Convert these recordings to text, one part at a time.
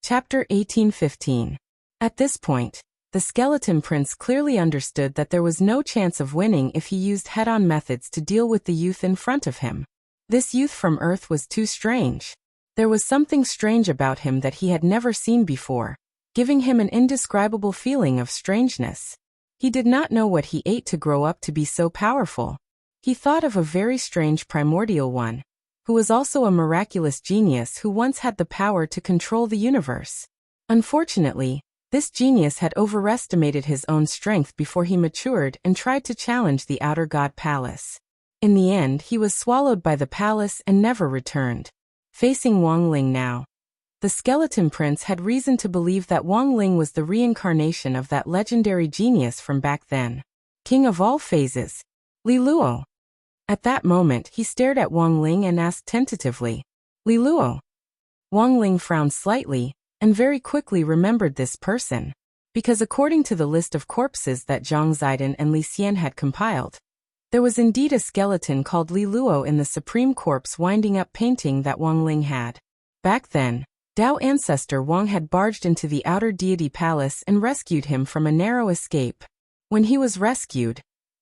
Chapter 1815. At this point, the skeleton prince clearly understood that there was no chance of winning if he used head-on methods to deal with the youth in front of him. This youth from Earth was too strange. There was something strange about him that he had never seen before, giving him an indescribable feeling of strangeness. He did not know what he ate to grow up to be so powerful. He thought of a very strange primordial one, who was also a miraculous genius who once had the power to control the universe. Unfortunately, this genius had overestimated his own strength before he matured and tried to challenge the outer god palace. In the end, he was swallowed by the palace and never returned. Facing Wang Ling now, the skeleton prince had reason to believe that Wang Ling was the reincarnation of that legendary genius from back then. King of all phases, Li Luo. At that moment, he stared at Wang Ling and asked tentatively, Li Luo. Wang Ling frowned slightly, and very quickly remembered this person. Because according to the list of corpses that Zhang Zidong and Li Xian had compiled, there was indeed a skeleton called Li Luo in the supreme corpse winding up painting that Wang Ling had. Back then, Dao ancestor Wang had barged into the outer deity palace and rescued him from a narrow escape. When he was rescued,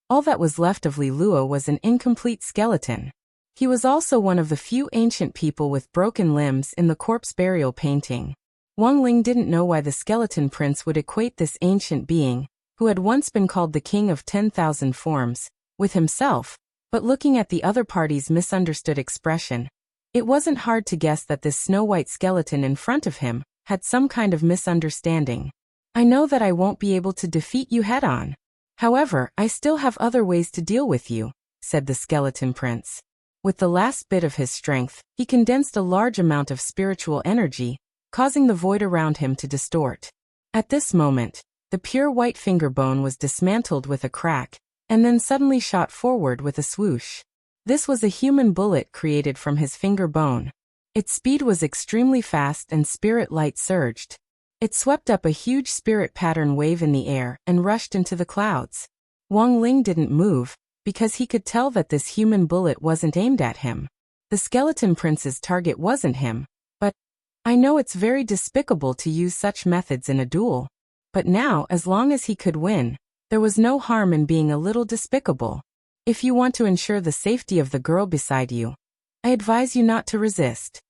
all that was left of Li Luo was an incomplete skeleton. He was also one of the few ancient people with broken limbs in the corpse burial painting. Wang Ling didn't know why the skeleton prince would equate this ancient being, who had once been called the king of 10,000 forms, with himself, but looking at the other party's misunderstood expression, it wasn't hard to guess that this snow-white skeleton in front of him had some kind of misunderstanding. I know that I won't be able to defeat you head-on. However, I still have other ways to deal with you, said the skeleton prince. With the last bit of his strength, he condensed a large amount of spiritual energy, causing the void around him to distort. At this moment, the pure white finger bone was dismantled with a crack, and then suddenly shot forward with a swoosh. This was a human bullet created from his finger bone. Its speed was extremely fast and spirit light surged. It swept up a huge spirit pattern wave in the air and rushed into the clouds. Wang Ling didn't move, because he could tell that this human bullet wasn't aimed at him. The skeleton prince's target wasn't him, but I know it's very despicable to use such methods in a duel. But now, as long as he could win, there was no harm in being a little despicable. If you want to ensure the safety of the girl beside you, I advise you not to resist.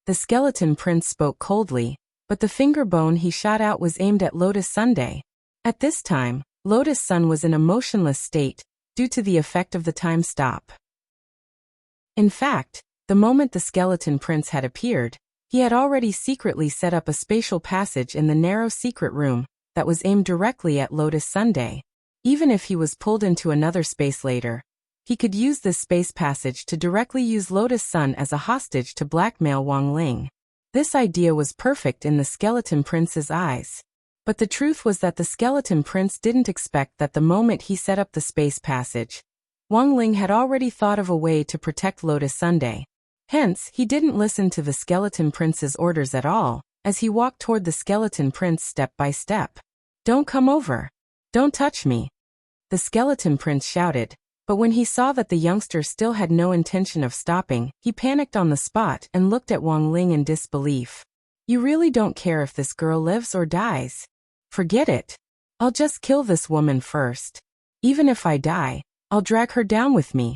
The skeleton prince spoke coldly, but the finger bone he shot out was aimed at Lotus Sunday. At this time, Lotus Sun was in a motionless state, due to the effect of the time stop. In fact, the moment the skeleton prince had appeared, he had already secretly set up a spatial passage in the narrow secret room that was aimed directly at Lotus Sunday. Even if he was pulled into another space later, he could use this space passage to directly use Lotus Sun as a hostage to blackmail Wang Ling. This idea was perfect in the skeleton prince's eyes. But the truth was that the skeleton prince didn't expect that the moment he set up the space passage, Wang Ling had already thought of a way to protect Lotus Sunday. Hence, he didn't listen to the skeleton prince's orders at all, as he walked toward the skeleton prince step by step. Don't come over. Don't touch me. The skeleton prince shouted, but when he saw that the youngster still had no intention of stopping, he panicked on the spot and looked at Wang Ling in disbelief. You really don't care if this girl lives or dies? Forget it. I'll just kill this woman first. Even if I die, I'll drag her down with me.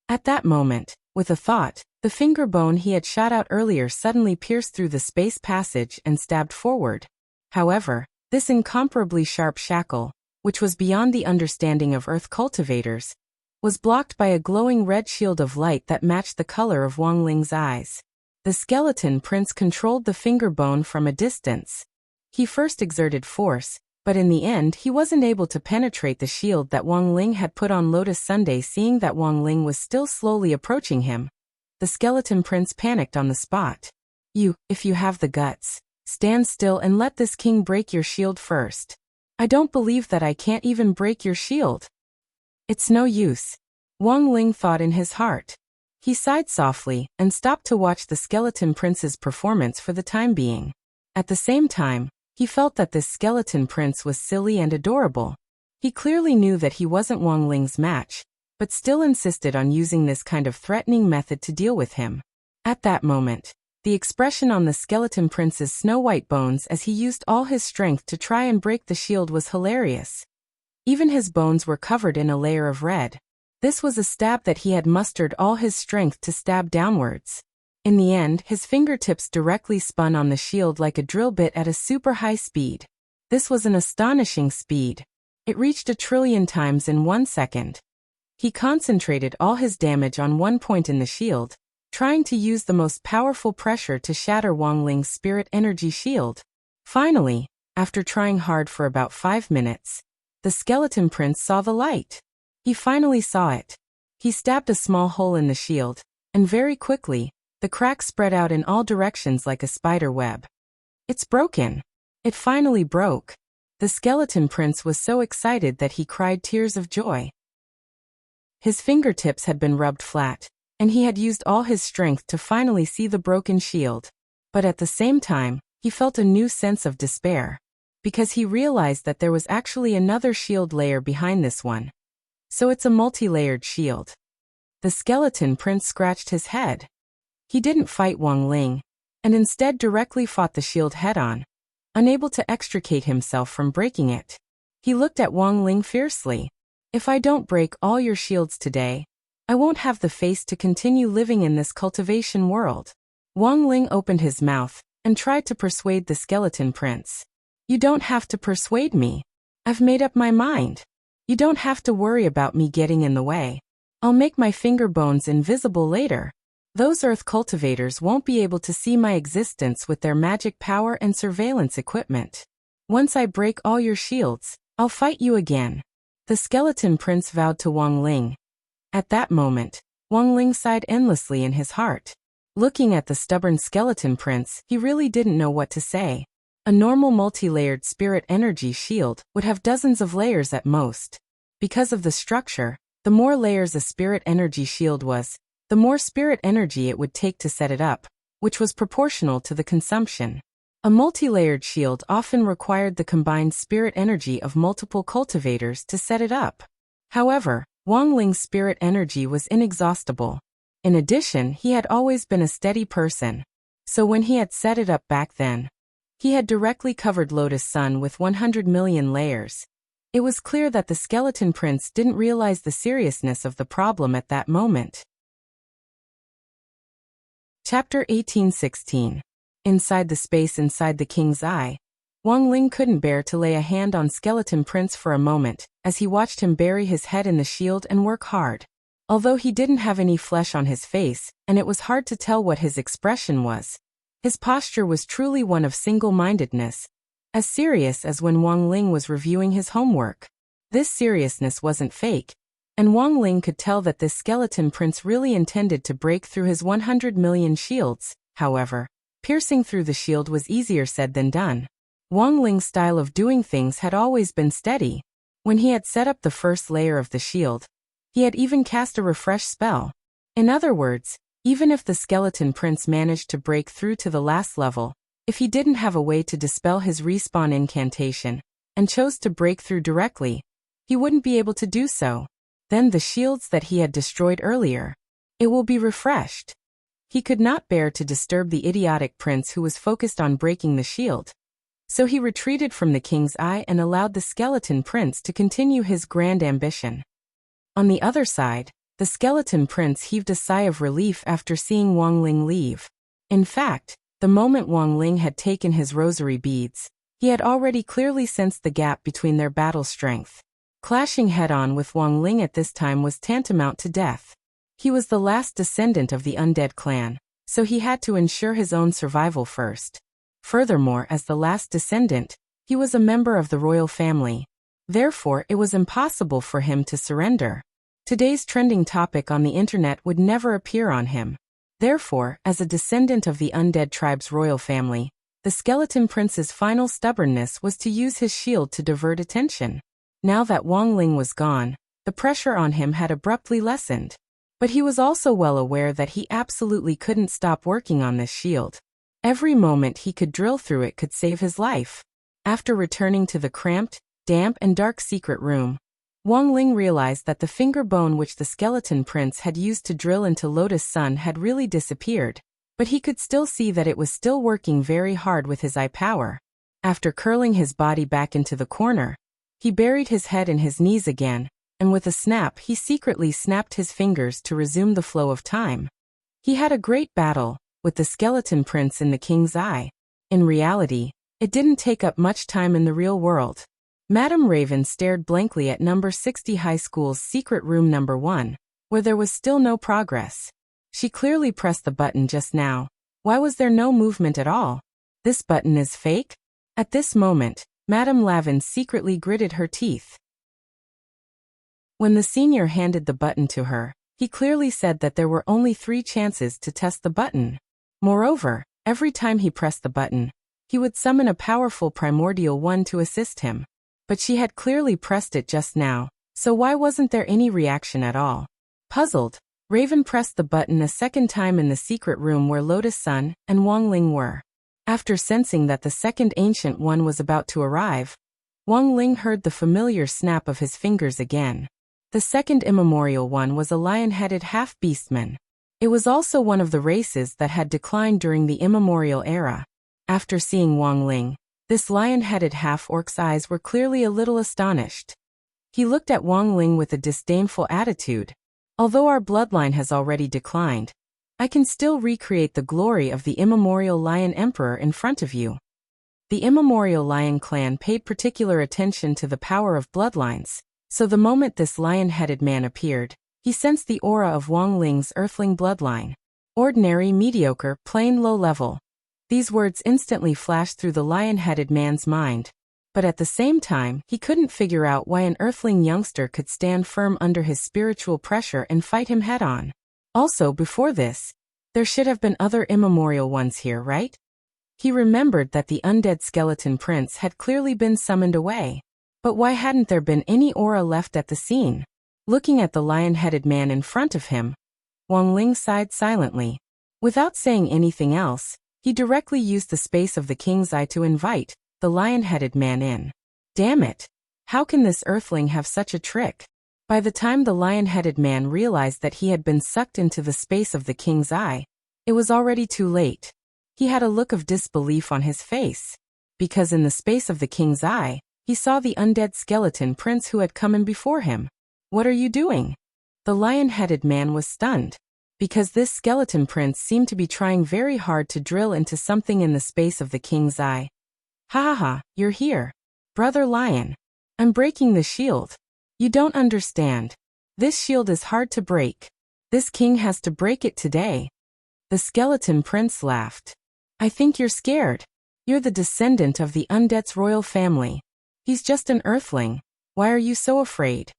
At that moment, with a thought, the finger bone he had shot out earlier suddenly pierced through the space passage and stabbed forward. However, this incomparably sharp shackle, which was beyond the understanding of Earth cultivators, was blocked by a glowing red shield of light that matched the color of Wang Ling's eyes. The skeleton prince controlled the finger bone from a distance. He first exerted force, but in the end he wasn't able to penetrate the shield that Wang Ling had put on Lotus Sunday. Seeing that Wang Ling was still slowly approaching him, the skeleton prince panicked on the spot. If you have the guts, stand still and let this king break your shield first. I don't believe that I can't even break your shield. It's no use, Wang Ling thought in his heart. He sighed softly and stopped to watch the skeleton prince's performance for the time being. At the same time, he felt that this skeleton prince was silly and adorable. He clearly knew that he wasn't Wang Ling's match, but still insisted on using this kind of threatening method to deal with him. At that moment, The expression on the skeleton prince's snow-white bones as he used all his strength to try and break the shield was hilarious. Even his bones were covered in a layer of red. This was a stab that he had mustered all his strength to stab downwards. In the end, his fingertips directly spun on the shield like a drill bit at a super high speed. This was an astonishing speed. It reached 1,000,000,000 times in 1 second. He concentrated all his damage on one point in the shield, trying to use the most powerful pressure to shatter Wang Ling's spirit energy shield. Finally, after trying hard for about 5 minutes, the skeleton prince saw the light. He finally saw it. He stabbed a small hole in the shield, and very quickly, the crack spread out in all directions like a spider web. It's broken. It finally broke. The skeleton prince was so excited that he cried tears of joy. His fingertips had been rubbed flat, and he had used all his strength to finally see the broken shield. But at the same time, he felt a new sense of despair, because he realized that there was actually another shield layer behind this one. So it's a multi-layered shield. The skeleton prince scratched his head. He didn't fight Wang Ling, and instead directly fought the shield head-on, unable to extricate himself from breaking it. He looked at Wang Ling fiercely. If I don't break all your shields today, I won't have the face to continue living in this cultivation world. Wang Ling opened his mouth and tried to persuade the skeleton prince. You don't have to persuade me. I've made up my mind. You don't have to worry about me getting in the way. I'll make my finger bones invisible later. Those earth cultivators won't be able to see my existence with their magic power and surveillance equipment. Once I break all your shields, I'll fight you again. The skeleton prince vowed to Wang Ling. At that moment, Wang Ling sighed endlessly in his heart. Looking at the stubborn skeleton prince, he really didn't know what to say. A normal multi-layered spirit energy shield would have dozens of layers at most. Because of the structure, the more layers a spirit energy shield was, the more spirit energy it would take to set it up, which was proportional to the consumption. A multi-layered shield often required the combined spirit energy of multiple cultivators to set it up. However, Wang Ling's spirit energy was inexhaustible. In addition, he had always been a steady person. So when he had set it up back then, he had directly covered Lotus Sun with 100 million layers. It was clear that the skeleton prince didn't realize the seriousness of the problem at that moment. Chapter 18:16. Inside the space inside the king's eye. Wang Ling couldn't bear to lay a hand on skeleton prince for a moment, as he watched him bury his head in the shield and work hard. Although he didn't have any flesh on his face, and it was hard to tell what his expression was, his posture was truly one of single-mindedness, as serious as when Wang Ling was reviewing his homework. This seriousness wasn't fake, and Wang Ling could tell that this skeleton prince really intended to break through his 100 million shields. However, piercing through the shield was easier said than done. Wang Ling's style of doing things had always been steady. When he had set up the first layer of the shield, he had even cast a refresh spell. In other words, even if the skeleton prince managed to break through to the last level, if he didn't have a way to dispel his respawn incantation, and chose to break through directly, he wouldn't be able to do so. Then the shields that he had destroyed earlier, it will be refreshed. He could not bear to disturb the idiotic prince who was focused on breaking the shield. So he retreated from the king's eye and allowed the skeleton prince to continue his grand ambition. On the other side, the skeleton prince heaved a sigh of relief after seeing Wang Ling leave. In fact, the moment Wang Ling had taken his rosary beads, he had already clearly sensed the gap between their battle strength. Clashing head-on with Wang Ling at this time was tantamount to death. He was the last descendant of the undead clan, so he had to ensure his own survival first. Furthermore, as the last descendant, he was a member of the royal family. Therefore, it was impossible for him to surrender. Today's trending topic on the internet would never appear on him. Therefore, as a descendant of the undead tribe's royal family, the skeleton prince's final stubbornness was to use his shield to divert attention. Now that Wang Ling was gone, the pressure on him had abruptly lessened. But he was also well aware that he absolutely couldn't stop working on this shield. Every moment he could drill through it could save his life. After returning to the cramped, damp and dark secret room, Wang Ling realized that the finger bone which the skeleton prince had used to drill into Lotus Sun had really disappeared. But he could still see that it was still working very hard with his eye power. After curling his body back into the corner, he buried his head in his knees again, and with a snap he secretly snapped his fingers to resume the flow of time. He had a great battle with the skeleton prince in the king's eye. In reality, it didn't take up much time in the real world. Madame Raven stared blankly at number 60 high school's secret room number 1, where there was still no progress. She clearly pressed the button just now. Why was there no movement at all? This button is fake? At this moment, Madame Lavin secretly gritted her teeth. When the senior handed the button to her, he clearly said that there were only 3 chances to test the button. Moreover, every time he pressed the button, he would summon a powerful primordial one to assist him. But she had clearly pressed it just now, so why wasn't there any reaction at all? Puzzled, Raven pressed the button a second time in the secret room where Lotus Sun and Wang Ling were. After sensing that the second ancient one was about to arrive, Wang Ling heard the familiar snap of his fingers again. The second immemorial one was a lion-headed half-beastman. It was also one of the races that had declined during the immemorial era. After seeing Wang Ling, this lion-headed half-orc's eyes were clearly a little astonished. He looked at Wang Ling with a disdainful attitude. Although our bloodline has already declined, I can still recreate the glory of the immemorial Lion Emperor in front of you. The immemorial Lion clan paid particular attention to the power of bloodlines, so the moment this lion-headed man appeared, he sensed the aura of Wang Ling's earthling bloodline. Ordinary, mediocre, plain, low level. These words instantly flashed through the lion-headed man's mind. But at the same time, he couldn't figure out why an earthling youngster could stand firm under his spiritual pressure and fight him head-on. Also, before this, there should have been other immemorial ones here, right? He remembered that the undead skeleton prince had clearly been summoned away. But why hadn't there been any aura left at the scene? Looking at the lion-headed man in front of him, Wang Ling sighed silently. Without saying anything else, he directly used the space of the king's eye to invite the lion-headed man in. Damn it! How can this earthling have such a trick? By the time the lion-headed man realized that he had been sucked into the space of the king's eye, it was already too late. He had a look of disbelief on his face. Because in the space of the king's eye, he saw the undead skeleton prince who had come in before him. What are you doing? The lion-headed man was stunned. Because this skeleton prince seemed to be trying very hard to drill into something in the space of the king's eye. Ha ha ha, you're here. Brother Lion. I'm breaking the shield. You don't understand. This shield is hard to break. This king has to break it today. The skeleton prince laughed. I think you're scared. You're the descendant of the undead's royal family. He's just an earthling. Why are you so afraid?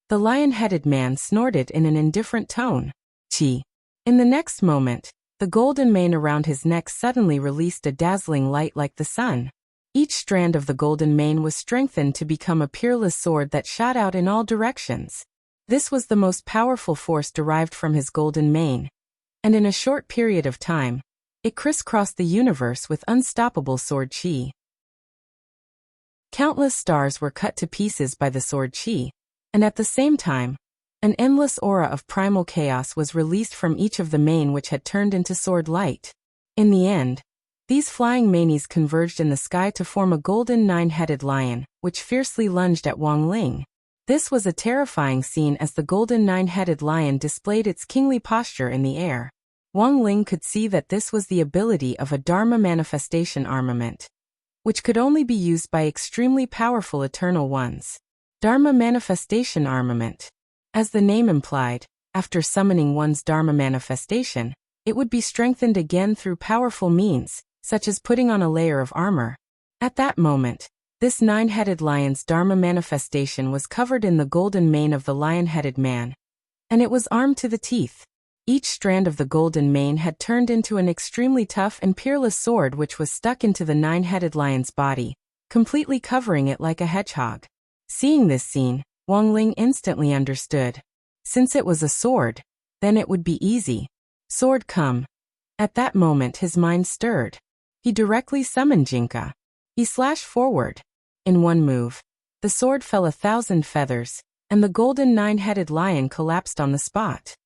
The lion-headed man snorted in an indifferent tone. Chi. In the next moment, the golden mane around his neck suddenly released a dazzling light like the sun. Each strand of the golden mane was strengthened to become a peerless sword that shot out in all directions. This was the most powerful force derived from his golden mane. And in a short period of time, it crisscrossed the universe with unstoppable sword chi. Countless stars were cut to pieces by the sword chi, and at the same time, an endless aura of primal chaos was released from each of the mane which had turned into sword light. In the end, these flying manes converged in the sky to form a golden 9-headed lion, which fiercely lunged at Wang Ling. This was a terrifying scene as the golden 9-headed lion displayed its kingly posture in the air. Wang Ling could see that this was the ability of a Dharma manifestation armament, which could only be used by extremely powerful eternal ones. Dharma manifestation armament. As the name implied, after summoning one's Dharma manifestation, it would be strengthened again through powerful means, such as putting on a layer of armor. At that moment, this 9-headed lion's Dharma manifestation was covered in the golden mane of the lion-headed man, and it was armed to the teeth. Each strand of the golden mane had turned into an extremely tough and peerless sword which was stuck into the 9-headed lion's body, completely covering it like a hedgehog. Seeing this scene, Wang Ling instantly understood. Since it was a sword, then it would be easy. Sword come. At that moment his mind stirred. He directly summoned Jinka. He slashed forward. In one move, the sword fell 1,000 feathers, and the golden 9-headed lion collapsed on the spot.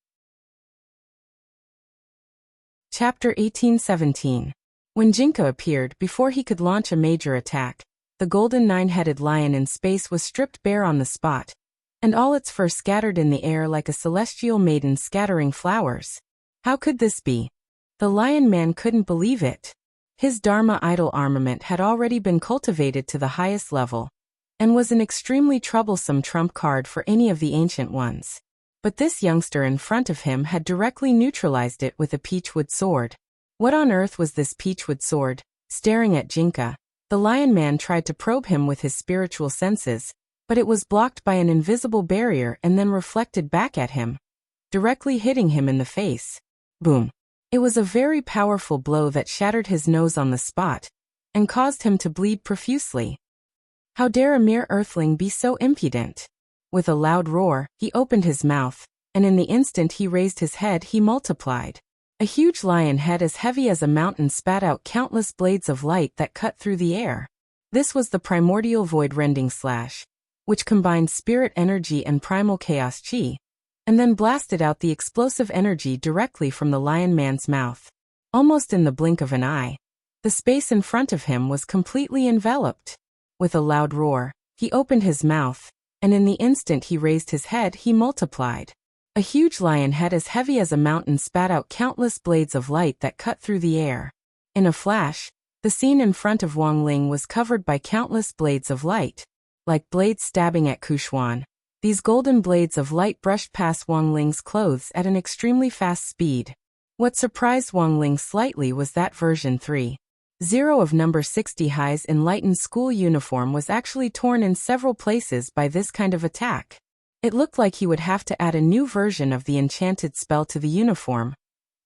Chapter 1817. When Jinka appeared, before he could launch a major attack, the golden nine-headed lion in space was stripped bare on the spot, and all its fur scattered in the air like a celestial maiden scattering flowers. How could this be? The lion man couldn't believe it. His Dharma idol armament had already been cultivated to the highest level, and was an extremely troublesome trump card for any of the ancient ones. But this youngster in front of him had directly neutralized it with a peachwood sword. What on earth was this peachwood sword? Staring at Jinka, the lion man tried to probe him with his spiritual senses, but it was blocked by an invisible barrier and then reflected back at him, directly hitting him in the face. Boom. It was a very powerful blow that shattered his nose on the spot, and caused him to bleed profusely. How dare a mere earthling be so impudent? With a loud roar, he opened his mouth, and in the instant he raised his head he multiplied. A huge lion head as heavy as a mountain spat out countless blades of light that cut through the air. This was the primordial void-rending slash, which combined spirit energy and primal chaos chi, and then blasted out the explosive energy directly from the lion man's mouth. Almost in the blink of an eye, the space in front of him was completely enveloped. With a loud roar, he opened his mouth, and in the instant he raised his head he multiplied. A huge lion head as heavy as a mountain spat out countless blades of light that cut through the air. In a flash, the scene in front of Wang Ling was covered by countless blades of light. Like blades stabbing at Kushuan, these golden blades of light brushed past Wang Ling's clothes at an extremely fast speed. What surprised Wang Ling slightly was that version 3.0 of number 60 High's enlightened school uniform was actually torn in several places by this kind of attack. It looked like he would have to add a new version of the enchanted spell to the uniform.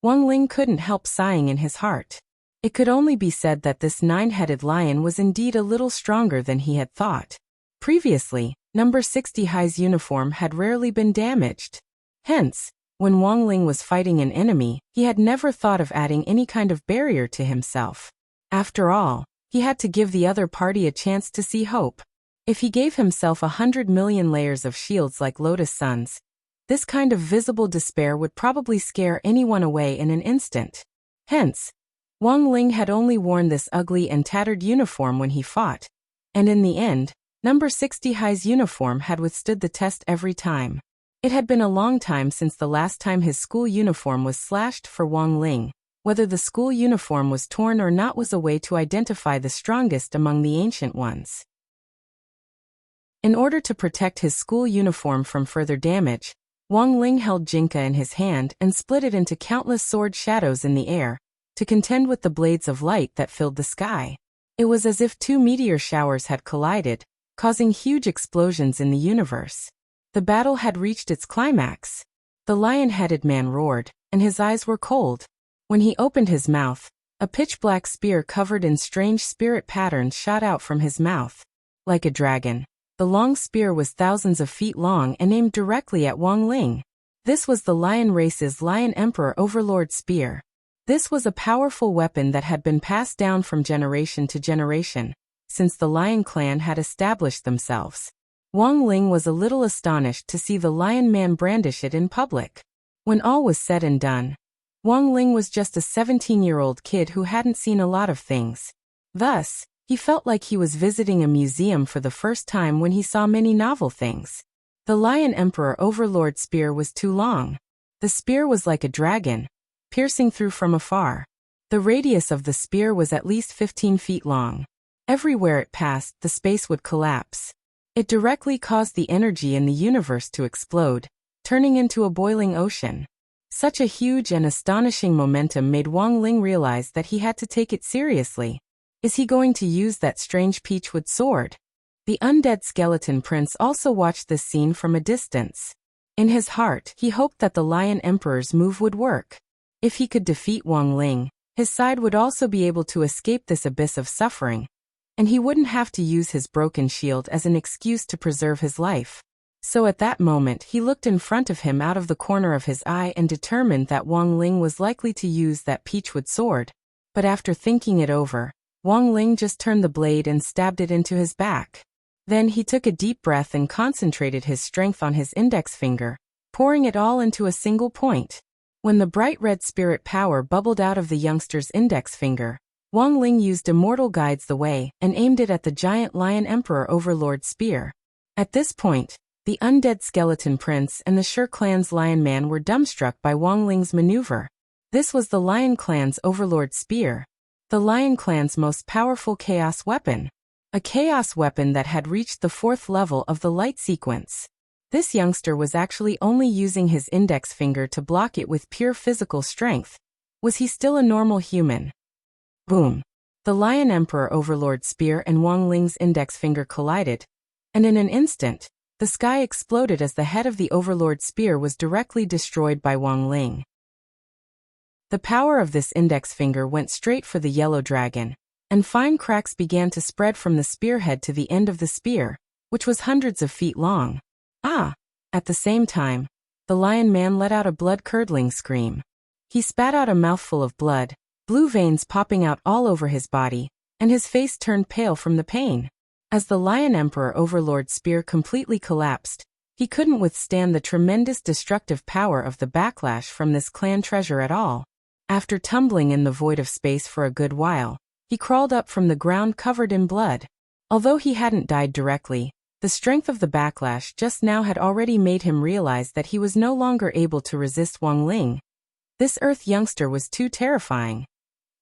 Wang Ling couldn't help sighing in his heart. It could only be said that this nine-headed lion was indeed a little stronger than he had thought. Previously, number 60 High's uniform had rarely been damaged. Hence, when Wang Ling was fighting an enemy, he had never thought of adding any kind of barrier to himself. After all, he had to give the other party a chance to see hope. If he gave himself 100 million layers of shields like Lotus Suns, this kind of visible despair would probably scare anyone away in an instant. Hence, Wang Ling had only worn this ugly and tattered uniform when he fought, and in the end, number 60 High's uniform had withstood the test every time. It had been a long time since the last time his school uniform was slashed for Wang Ling. Whether the school uniform was torn or not was a way to identify the strongest among the ancient ones. In order to protect his school uniform from further damage, Wang Ling held Jinka in his hand and split it into countless sword shadows in the air, to contend with the blades of light that filled the sky. It was as if two meteor showers had collided, causing huge explosions in the universe. The battle had reached its climax. The lion-headed man roared, and his eyes were cold. When he opened his mouth, a pitch-black spear covered in strange spirit patterns shot out from his mouth. Like a dragon, the long spear was thousands of feet long and aimed directly at Wang Ling. This was the lion race's Lion Emperor Overlord Spear. This was a powerful weapon that had been passed down from generation to generation, since the Lion clan had established themselves. Wang Ling was a little astonished to see the lion man brandish it in public. When all was said and done, Wang Ling was just a 17-year-old kid who hadn't seen a lot of things. Thus, he felt like he was visiting a museum for the first time when he saw many novel things. The Lion Emperor Overlord Spear was too long. The spear was like a dragon, piercing through from afar. The radius of the spear was at least 15 feet long. Everywhere it passed, the space would collapse. It directly caused the energy in the universe to explode, turning into a boiling ocean. Such a huge and astonishing momentum made Wang Ling realize that he had to take it seriously. Is he going to use that strange peachwood sword? The undead skeleton prince also watched this scene from a distance. In his heart, he hoped that the Lion Emperor's move would work. If he could defeat Wang Ling, his side would also be able to escape this abyss of suffering, and he wouldn't have to use his broken shield as an excuse to preserve his life. So at that moment he looked in front of him out of the corner of his eye and determined that Wang Ling was likely to use that peachwood sword. But after thinking it over, Wang Ling just turned the blade and stabbed it into his back. Then he took a deep breath and concentrated his strength on his index finger, pouring it all into a single point. When the bright red spirit power bubbled out of the youngster's index finger, Wang Ling used Immortal Guides the Way and aimed it at the giant Lion Emperor Overlord spear. At this point, the undead skeleton prince and the Sher clan's Lion Man were dumbstruck by Wang Ling's maneuver. This was the Lion clan's Overlord spear, the Lion clan's most powerful chaos weapon. A chaos weapon that had reached the 4th level of the light sequence. This youngster was actually only using his index finger to block it with pure physical strength. Was he still a normal human? Boom! The Lion Emperor Overlord spear and Wang Ling's index finger collided, and in an instant, the sky exploded as the head of the Overlord spear was directly destroyed by Wang Ling. The power of this index finger went straight for the yellow dragon, and fine cracks began to spread from the spearhead to the end of the spear, which was hundreds of feet long. Ah! At the same time, the Lion Man let out a blood-curdling scream. He spat out a mouthful of blood, blue veins popping out all over his body, and his face turned pale from the pain. As the Lion Emperor Overlord spear completely collapsed, he couldn't withstand the tremendous destructive power of the backlash from this clan treasure at all. After tumbling in the void of space for a good while, he crawled up from the ground covered in blood. Although he hadn't died directly, the strength of the backlash just now had already made him realize that he was no longer able to resist Wang Ling. This Earth youngster was too terrifying.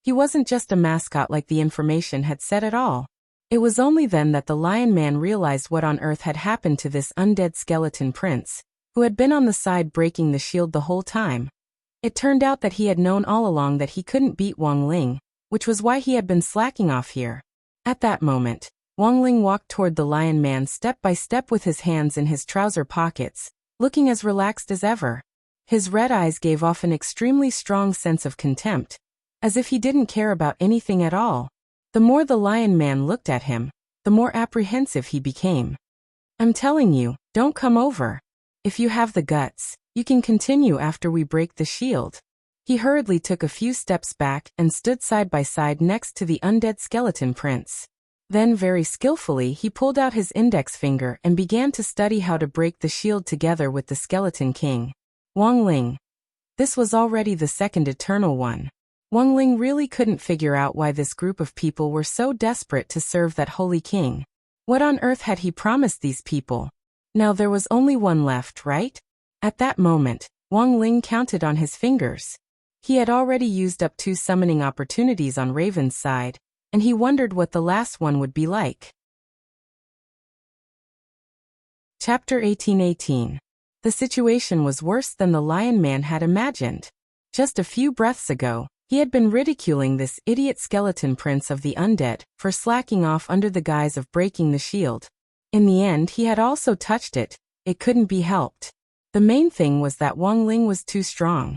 He wasn't just a mascot like the information had said at all. It was only then that the Lion Man realized what on earth had happened to this undead skeleton prince, who had been on the side breaking the shield the whole time. It turned out that he had known all along that he couldn't beat Wang Ling, which was why he had been slacking off here. At that moment, Wang Ling walked toward the Lion Man step by step with his hands in his trouser pockets, looking as relaxed as ever. His red eyes gave off an extremely strong sense of contempt, as if he didn't care about anything at all. The more the Lion Man looked at him, the more apprehensive he became. I'm telling you, don't come over. If you have the guts, you can continue after we break the shield. He hurriedly took a few steps back and stood side by side next to the undead skeleton prince. Then very skillfully he pulled out his index finger and began to study how to break the shield together with the skeleton king. Wang Ling. This was already the second eternal one. Wang Ling really couldn't figure out why this group of people were so desperate to serve that holy king. What on earth had he promised these people? Now there was only one left, right? At that moment, Wang Ling counted on his fingers. He had already used up 2 summoning opportunities on Raven's side, and he wondered what the last one would be like. Chapter 1818. The situation was worse than the Lion Man had imagined. Just a few breaths ago, he had been ridiculing this idiot skeleton prince of the undead for slacking off under the guise of breaking the shield. In the end he had also touched it. It couldn't be helped. The main thing was that Wang Ling was too strong.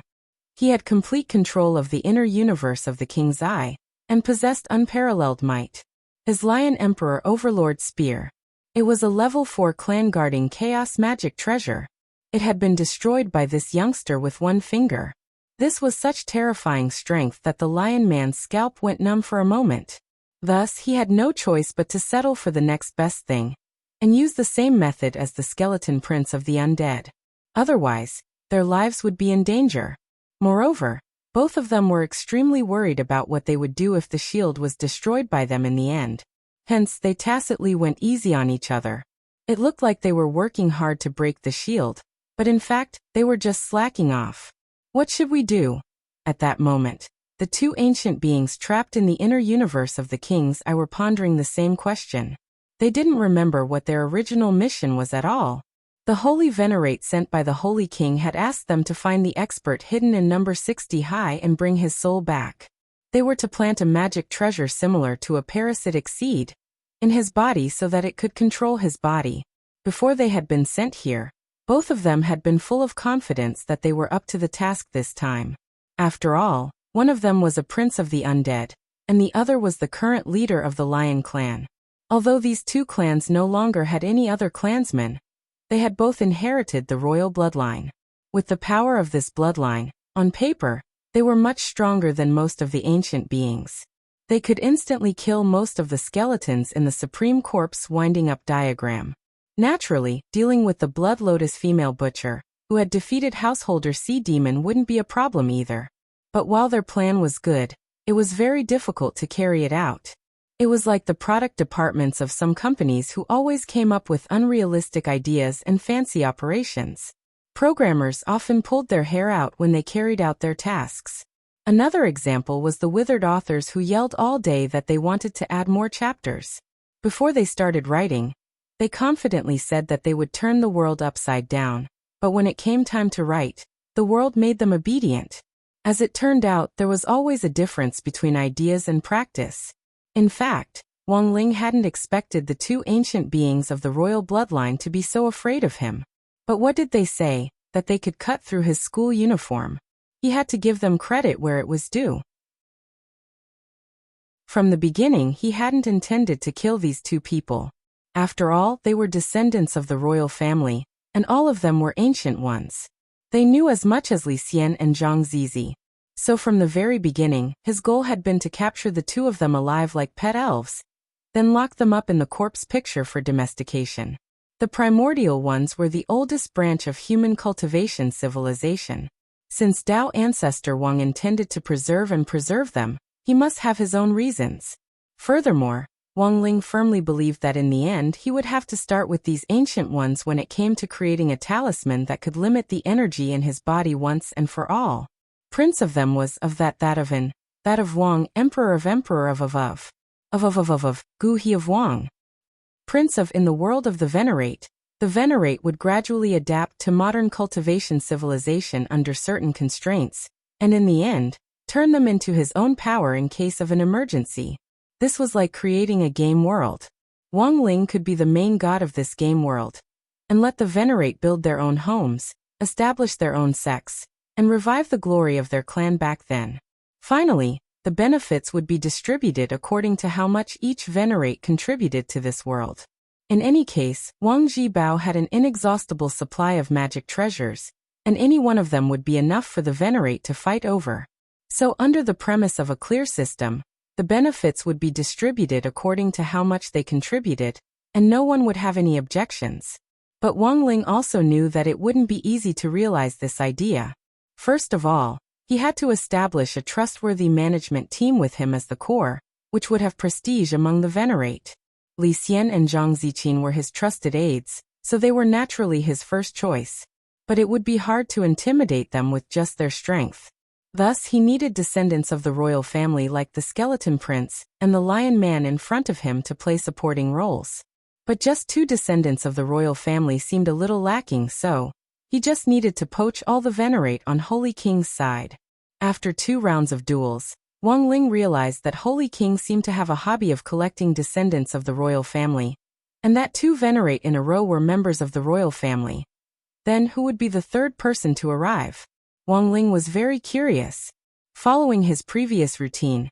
He had complete control of the inner universe of the King's Eye, and possessed unparalleled might. His Lion Emperor Overlord spear. It was a level 4 clan-guarding chaos magic treasure. It had been destroyed by this youngster with one finger. This was such terrifying strength that the Lion Man's scalp went numb for a moment. Thus he had no choice but to settle for the next best thing, and use the same method as the skeleton prince of the undead. Otherwise, their lives would be in danger. Moreover, both of them were extremely worried about what they would do if the shield was destroyed by them in the end. Hence they tacitly went easy on each other. It looked like they were working hard to break the shield, but in fact, they were just slacking off. What should we do? At that moment, the 2 ancient beings trapped in the inner universe of the King's Eye were pondering the same question. They didn't remember what their original mission was at all. The Holy Venerate sent by the Holy King had asked them to find the expert hidden in number 60 high and bring his soul back. They were to plant a magic treasure similar to a parasitic seed in his body so that it could control his body. Before they had been sent here, both of them had been full of confidence that they were up to the task this time. After all, one of them was a prince of the undead, and the other was the current leader of the Lion clan. Although these 2 clans no longer had any other clansmen, they had both inherited the royal bloodline. With the power of this bloodline, on paper, they were much stronger than most of the ancient beings. They could instantly kill most of the skeletons in the Supreme Corpse winding up diagram. Naturally, dealing with the Blood Lotus female butcher, who had defeated householder Sea Demon, wouldn't be a problem either. But while their plan was good, it was very difficult to carry it out. It was like the product departments of some companies who always came up with unrealistic ideas and fancy operations. Programmers often pulled their hair out when they carried out their tasks. Another example was the withered authors who yelled all day that they wanted to add more chapters. Before they started writing, they confidently said that they would turn the world upside down, but when it came time to write, the world made them obedient. As it turned out, there was always a difference between ideas and practice. In fact, Wang Ling hadn't expected the two ancient beings of the royal bloodline to be so afraid of him. But what did they say? That they could cut through his school uniform. He had to give them credit where it was due. From the beginning, he hadn't intended to kill these two people. After all, they were descendants of the royal family, and all of them were ancient ones. They knew as much as Li Xian and Zhang Zizi. So from the very beginning, his goal had been to capture the two of them alive like pet elves, then lock them up in the corpse picture for domestication. The primordial ones were the oldest branch of human cultivation civilization. Since Dao ancestor Wang intended to preserve them, he must have his own reasons. Furthermore, Wang Ling firmly believed that in the end he would have to start with these ancient ones when it came to creating a talisman that could limit the energy in his body once and for all. Prince of them was of that of Wang, Emperor of Gu He of Wang. Prince of in the world of the Venerate would gradually adapt to modern cultivation civilization under certain constraints, and in the end, turn them into his own power in case of an emergency. This was like creating a game world. Wang Ling could be the main god of this game world, and let the Venerate build their own homes, establish their own sects, and revive the glory of their clan back then. Finally, the benefits would be distributed according to how much each Venerate contributed to this world. In any case, Wang Zhibao had an inexhaustible supply of magic treasures, and any one of them would be enough for the Venerate to fight over. So under the premise of a clear system, the benefits would be distributed according to how much they contributed, and no one would have any objections. But Wang Ling also knew that it wouldn't be easy to realize this idea. First of all, he had to establish a trustworthy management team with him as the core, which would have prestige among the Venerate. Li Xian and Zhang Ziqin were his trusted aides, so they were naturally his first choice. But it would be hard to intimidate them with just their strength. Thus, he needed descendants of the royal family like the Skeleton Prince and the Lion Man in front of him to play supporting roles. But just two descendants of the royal family seemed a little lacking, so he just needed to poach all the Venerate on Holy King's side. After 2 rounds of duels, Wang Ling realized that Holy King seemed to have a hobby of collecting descendants of the royal family, and that 2 Venerate in a row were members of the royal family. Then who would be the third person to arrive? Wang Ling was very curious. Following his previous routine,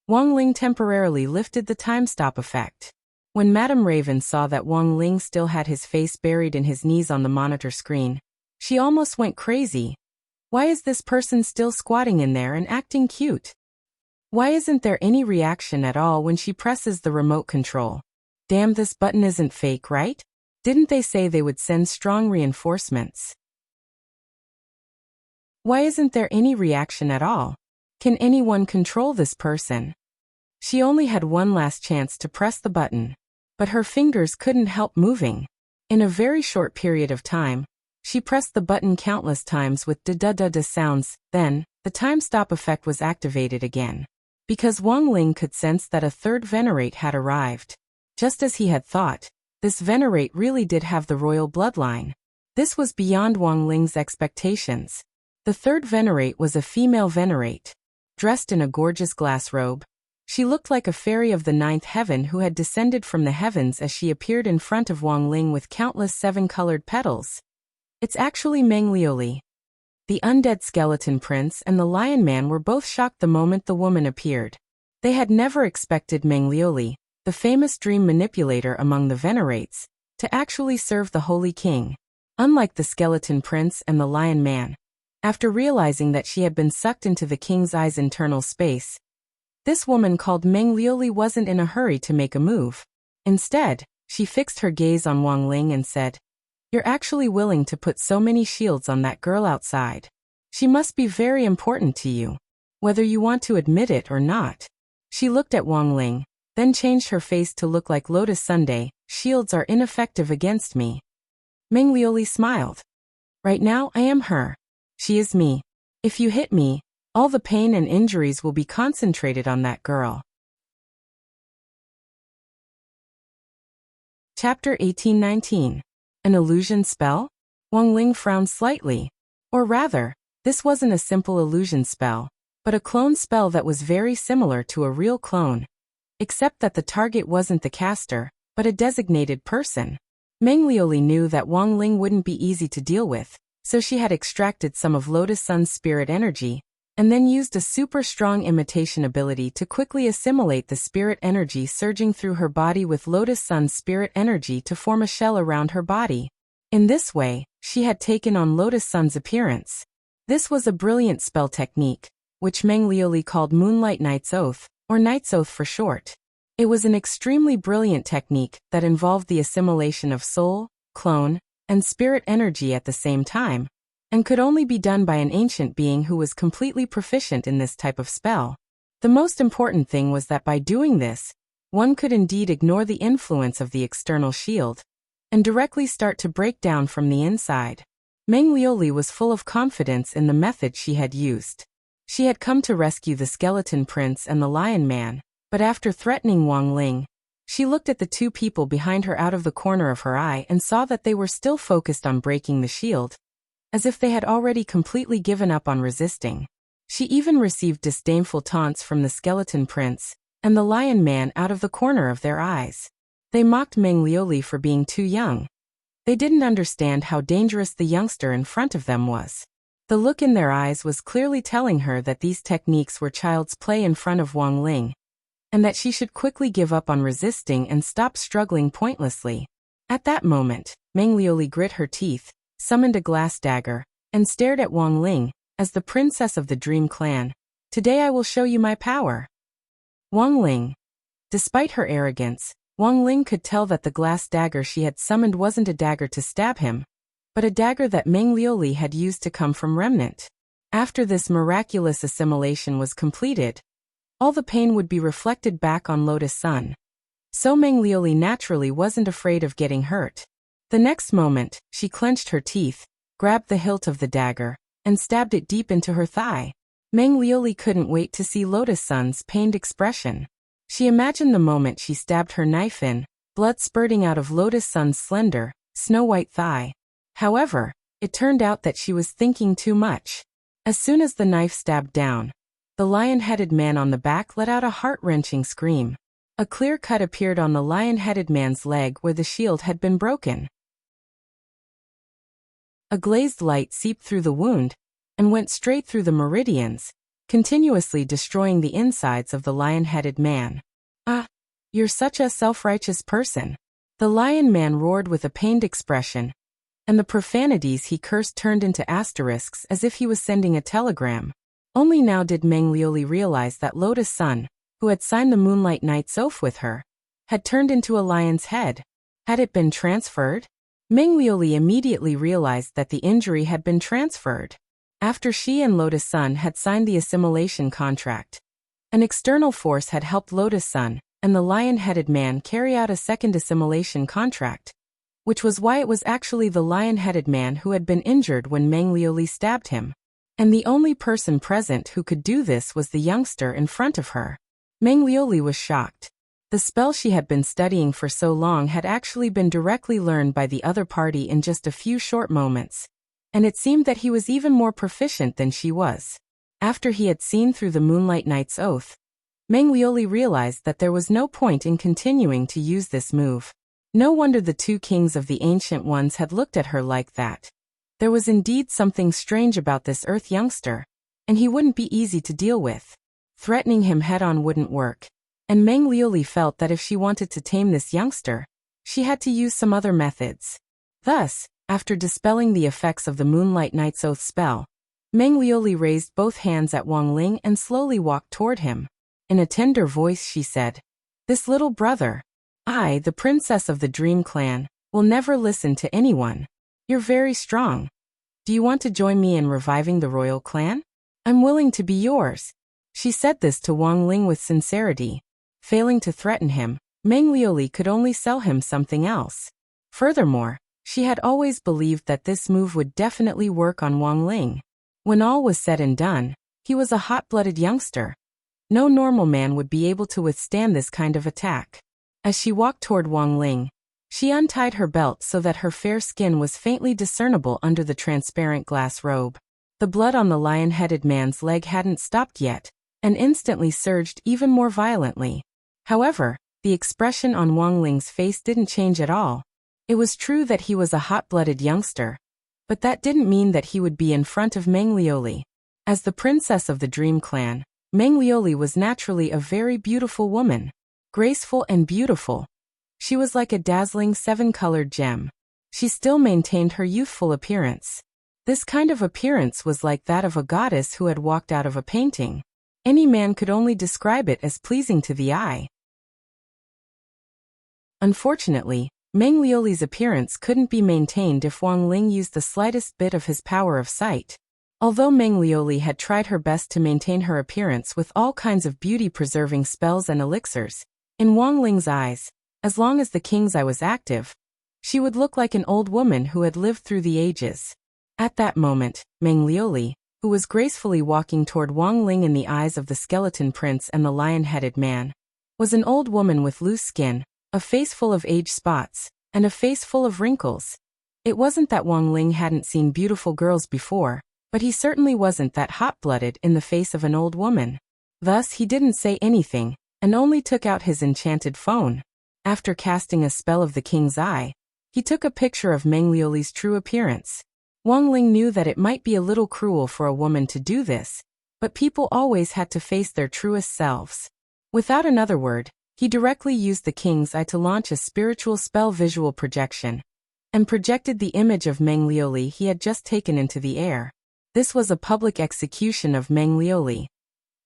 Wang Ling temporarily lifted the time stop effect. When Madame Raven saw that Wang Ling still had his face buried in his knees on the monitor screen, she almost went crazy. Why is this person still squatting in there and acting cute? Why isn't there any reaction at all when she presses the remote control? Damn, this button isn't fake, right? Didn't they say they would send strong reinforcements? Why isn't there any reaction at all? Can anyone control this person? She only had one last chance to press the button, but her fingers couldn't help moving. In a very short period of time, she pressed the button countless times with da-da-da-da sounds. Then, the time stop effect was activated again. Because Wang Ling could sense that a third Venerate had arrived. Just as he had thought, this Venerate really did have the royal bloodline. This was beyond Wang Ling's expectations. The third Venerate was a female Venerate. Dressed in a gorgeous glass robe, she looked like a fairy of the 9th heaven who had descended from the heavens as she appeared in front of Wang Ling with countless 7-colored petals. It's actually Meng Liuli. The undead skeleton prince and the lion man were both shocked the moment the woman appeared. They had never expected Meng Liuli, the famous dream manipulator among the Venerates, to actually serve the Holy King. Unlike the skeleton prince and the lion man, after realizing that she had been sucked into the king's eye's internal space, this woman called Meng Liuli wasn't in a hurry to make a move. Instead, she fixed her gaze on Wang Ling and said, You're actually willing to put so many shields on that girl outside. She must be very important to you, whether you want to admit it or not." She looked at Wang Ling, then changed her face to look like Lotus Sunday. "Shields are ineffective against me." Meng Liuli smiled. "Right now I am her. She is me. If you hit me, all the pain and injuries will be concentrated on that girl." Chapter 18-19. An illusion spell? Wang Ling frowned slightly. Or rather, this wasn't a simple illusion spell, but a clone spell that was very similar to a real clone, except that the target wasn't the caster, but a designated person. Meng Liuli knew that Wang Ling wouldn't be easy to deal with, so she had extracted some of Lotus Sun's spirit energy, and then used a super strong imitation ability to quickly assimilate the spirit energy surging through her body with Lotus Sun's spirit energy to form a shell around her body. In this way, she had taken on Lotus Sun's appearance. This was a brilliant spell technique, which Meng Liuli called Moonlight Knight's Oath, or Knight's Oath for short. It was an extremely brilliant technique that involved the assimilation of soul, clone, and spirit energy at the same time, and could only be done by an ancient being who was completely proficient in this type of spell. The most important thing was that by doing this, one could indeed ignore the influence of the external shield, and directly start to break down from the inside. Meng Liuli was full of confidence in the method she had used. She had come to rescue the Skeleton Prince and the Lion Man, but after threatening Wang Ling, she looked at the two people behind her out of the corner of her eye and saw that they were still focused on breaking the shield, as if they had already completely given up on resisting. She even received disdainful taunts from the Skeleton Prince and the Lion Man out of the corner of their eyes. They mocked Meng Liuli for being too young. They didn't understand how dangerous the youngster in front of them was. The look in their eyes was clearly telling her that these techniques were child's play in front of Wang Ling, and that she should quickly give up on resisting and stop struggling pointlessly. At that moment, Meng Liuli grit her teeth, summoned a glass dagger, and stared at Wang Ling, as the princess of the Dream Clan. "Today I will show you my power." Wang Ling. Despite her arrogance, Wang Ling could tell that the glass dagger she had summoned wasn't a dagger to stab him, but a dagger that Meng Liuli had used to come from Remnant. After this miraculous assimilation was completed, all the pain would be reflected back on Lotus Sun. So Meng Liuli naturally wasn't afraid of getting hurt. The next moment, she clenched her teeth, grabbed the hilt of the dagger, and stabbed it deep into her thigh. Meng Liuli couldn't wait to see Lotus Sun's pained expression. She imagined the moment she stabbed her knife in, blood spurting out of Lotus Sun's slender, snow-white thigh. However, it turned out that she was thinking too much. As soon as the knife stabbed down, the lion-headed man on the back let out a heart-wrenching scream. A clear cut appeared on the lion-headed man's leg where the shield had been broken. A glazed light seeped through the wound and went straight through the meridians, continuously destroying the insides of the lion-headed man. "Ah, you're such a self-righteous person." The lion man roared with a pained expression, and the profanities he cursed turned into asterisks as if he was sending a telegram. Only now did Meng Liuli realize that Lotus Sun, who had signed the Moonlight Knight's Oath with her, had turned into a lion's head. Had it been transferred? Meng Liuli immediately realized that the injury had been transferred. After she and Lotus Sun had signed the assimilation contract, an external force had helped Lotus Sun and the lion-headed man carry out a second assimilation contract, which was why it was actually the lion-headed man who had been injured when Meng Liuli stabbed him. And the only person present who could do this was the youngster in front of her. Meng Liuli was shocked. The spell she had been studying for so long had actually been directly learned by the other party in just a few short moments, and it seemed that he was even more proficient than she was. After he had seen through the Moonlight Knight's Oath, Meng Liuli realized that there was no point in continuing to use this move. No wonder the two kings of the Ancient Ones had looked at her like that. There was indeed something strange about this Earth youngster, and he wouldn't be easy to deal with. Threatening him head-on wouldn't work, and Meng Liuli felt that if she wanted to tame this youngster, she had to use some other methods. Thus, after dispelling the effects of the Moonlight Knight's Oath spell, Meng Liuli raised both hands at Wang Ling and slowly walked toward him. In a tender voice she said, "This little brother, I, the princess of the Dream Clan, will never listen to anyone. You're very strong. Do you want to join me in reviving the royal clan? I'm willing to be yours. She said this to Wang Ling with sincerity. Failing to threaten him, Meng Liuli could only sell him something else. Furthermore, she had always believed that this move would definitely work on Wang Ling. When all was said and done, he was a hot-blooded youngster. No normal man would be able to withstand this kind of attack. As she walked toward Wang Ling, she untied her belt so that her fair skin was faintly discernible under the transparent glass robe. The blood on the lion-headed man's leg hadn't stopped yet, and instantly surged even more violently. However, the expression on Wang Ling's face didn't change at all. It was true that he was a hot-blooded youngster, but that didn't mean that he would be in front of Meng Liuli. As the princess of the Dream Clan, Meng Liuli was naturally a very beautiful woman. Graceful and beautiful. She was like a dazzling seven-colored gem. She still maintained her youthful appearance. This kind of appearance was like that of a goddess who had walked out of a painting. Any man could only describe it as pleasing to the eye. Unfortunately, Meng Liuli's appearance couldn't be maintained if Wang Ling used the slightest bit of his power of sight. Although Meng Liuli had tried her best to maintain her appearance with all kinds of beauty-preserving spells and elixirs, in Wang Ling's eyes, as long as the king's eye was active, she would look like an old woman who had lived through the ages. At that moment, Meng Liuli, who was gracefully walking toward Wang Ling in the eyes of the skeleton prince and the lion-headed man, was an old woman with loose skin, a face full of age spots, and a face full of wrinkles. It wasn't that Wang Ling hadn't seen beautiful girls before, but he certainly wasn't that hot-blooded in the face of an old woman. Thus he didn't say anything, and only took out his enchanted phone. After casting a spell of the king's eye, he took a picture of Meng Liuli's true appearance. Wang Ling knew that it might be a little cruel for a woman to do this, but people always had to face their truest selves. Without another word, he directly used the king's eye to launch a spiritual spell visual projection, and projected the image of Meng Liuli he had just taken into the air. This was a public execution of Meng Liuli.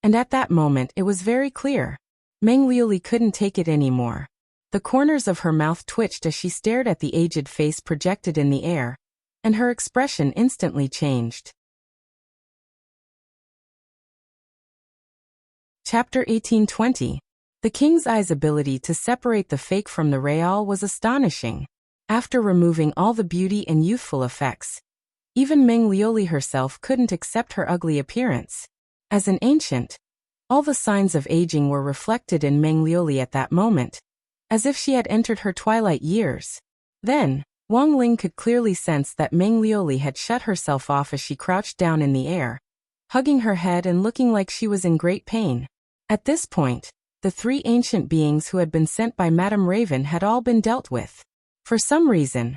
And at that moment it was very clear. Meng Liuli couldn't take it anymore. The corners of her mouth twitched as she stared at the aged face projected in the air, and her expression instantly changed. Chapter 1820. The king's eye's ability to separate the fake from the real was astonishing. After removing all the beauty and youthful effects, even Meng Liuli herself couldn't accept her ugly appearance. As an ancient, all the signs of aging were reflected in Meng Liuli at that moment, as if she had entered her twilight years. Then, Wang Ling could clearly sense that Meng Liuli had shut herself off as she crouched down in the air, hugging her head and looking like she was in great pain. At this point, the three ancient beings who had been sent by Madame Raven had all been dealt with. For some reason,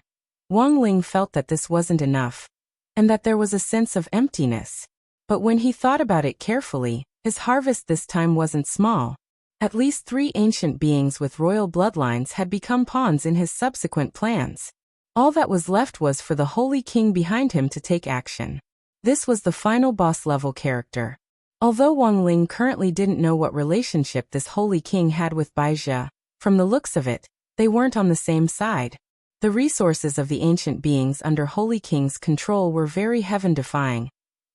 Wang Ling felt that this wasn't enough, and that there was a sense of emptiness. But when he thought about it carefully, his harvest this time wasn't small. At least 3 ancient beings with royal bloodlines had become pawns in his subsequent plans. All that was left was for the Holy King behind him to take action. This was the final boss-level character. Although Wang Ling currently didn't know what relationship this Holy King had with Baizhi, from the looks of it, they weren't on the same side. The resources of the ancient beings under Holy King's control were very heaven-defying,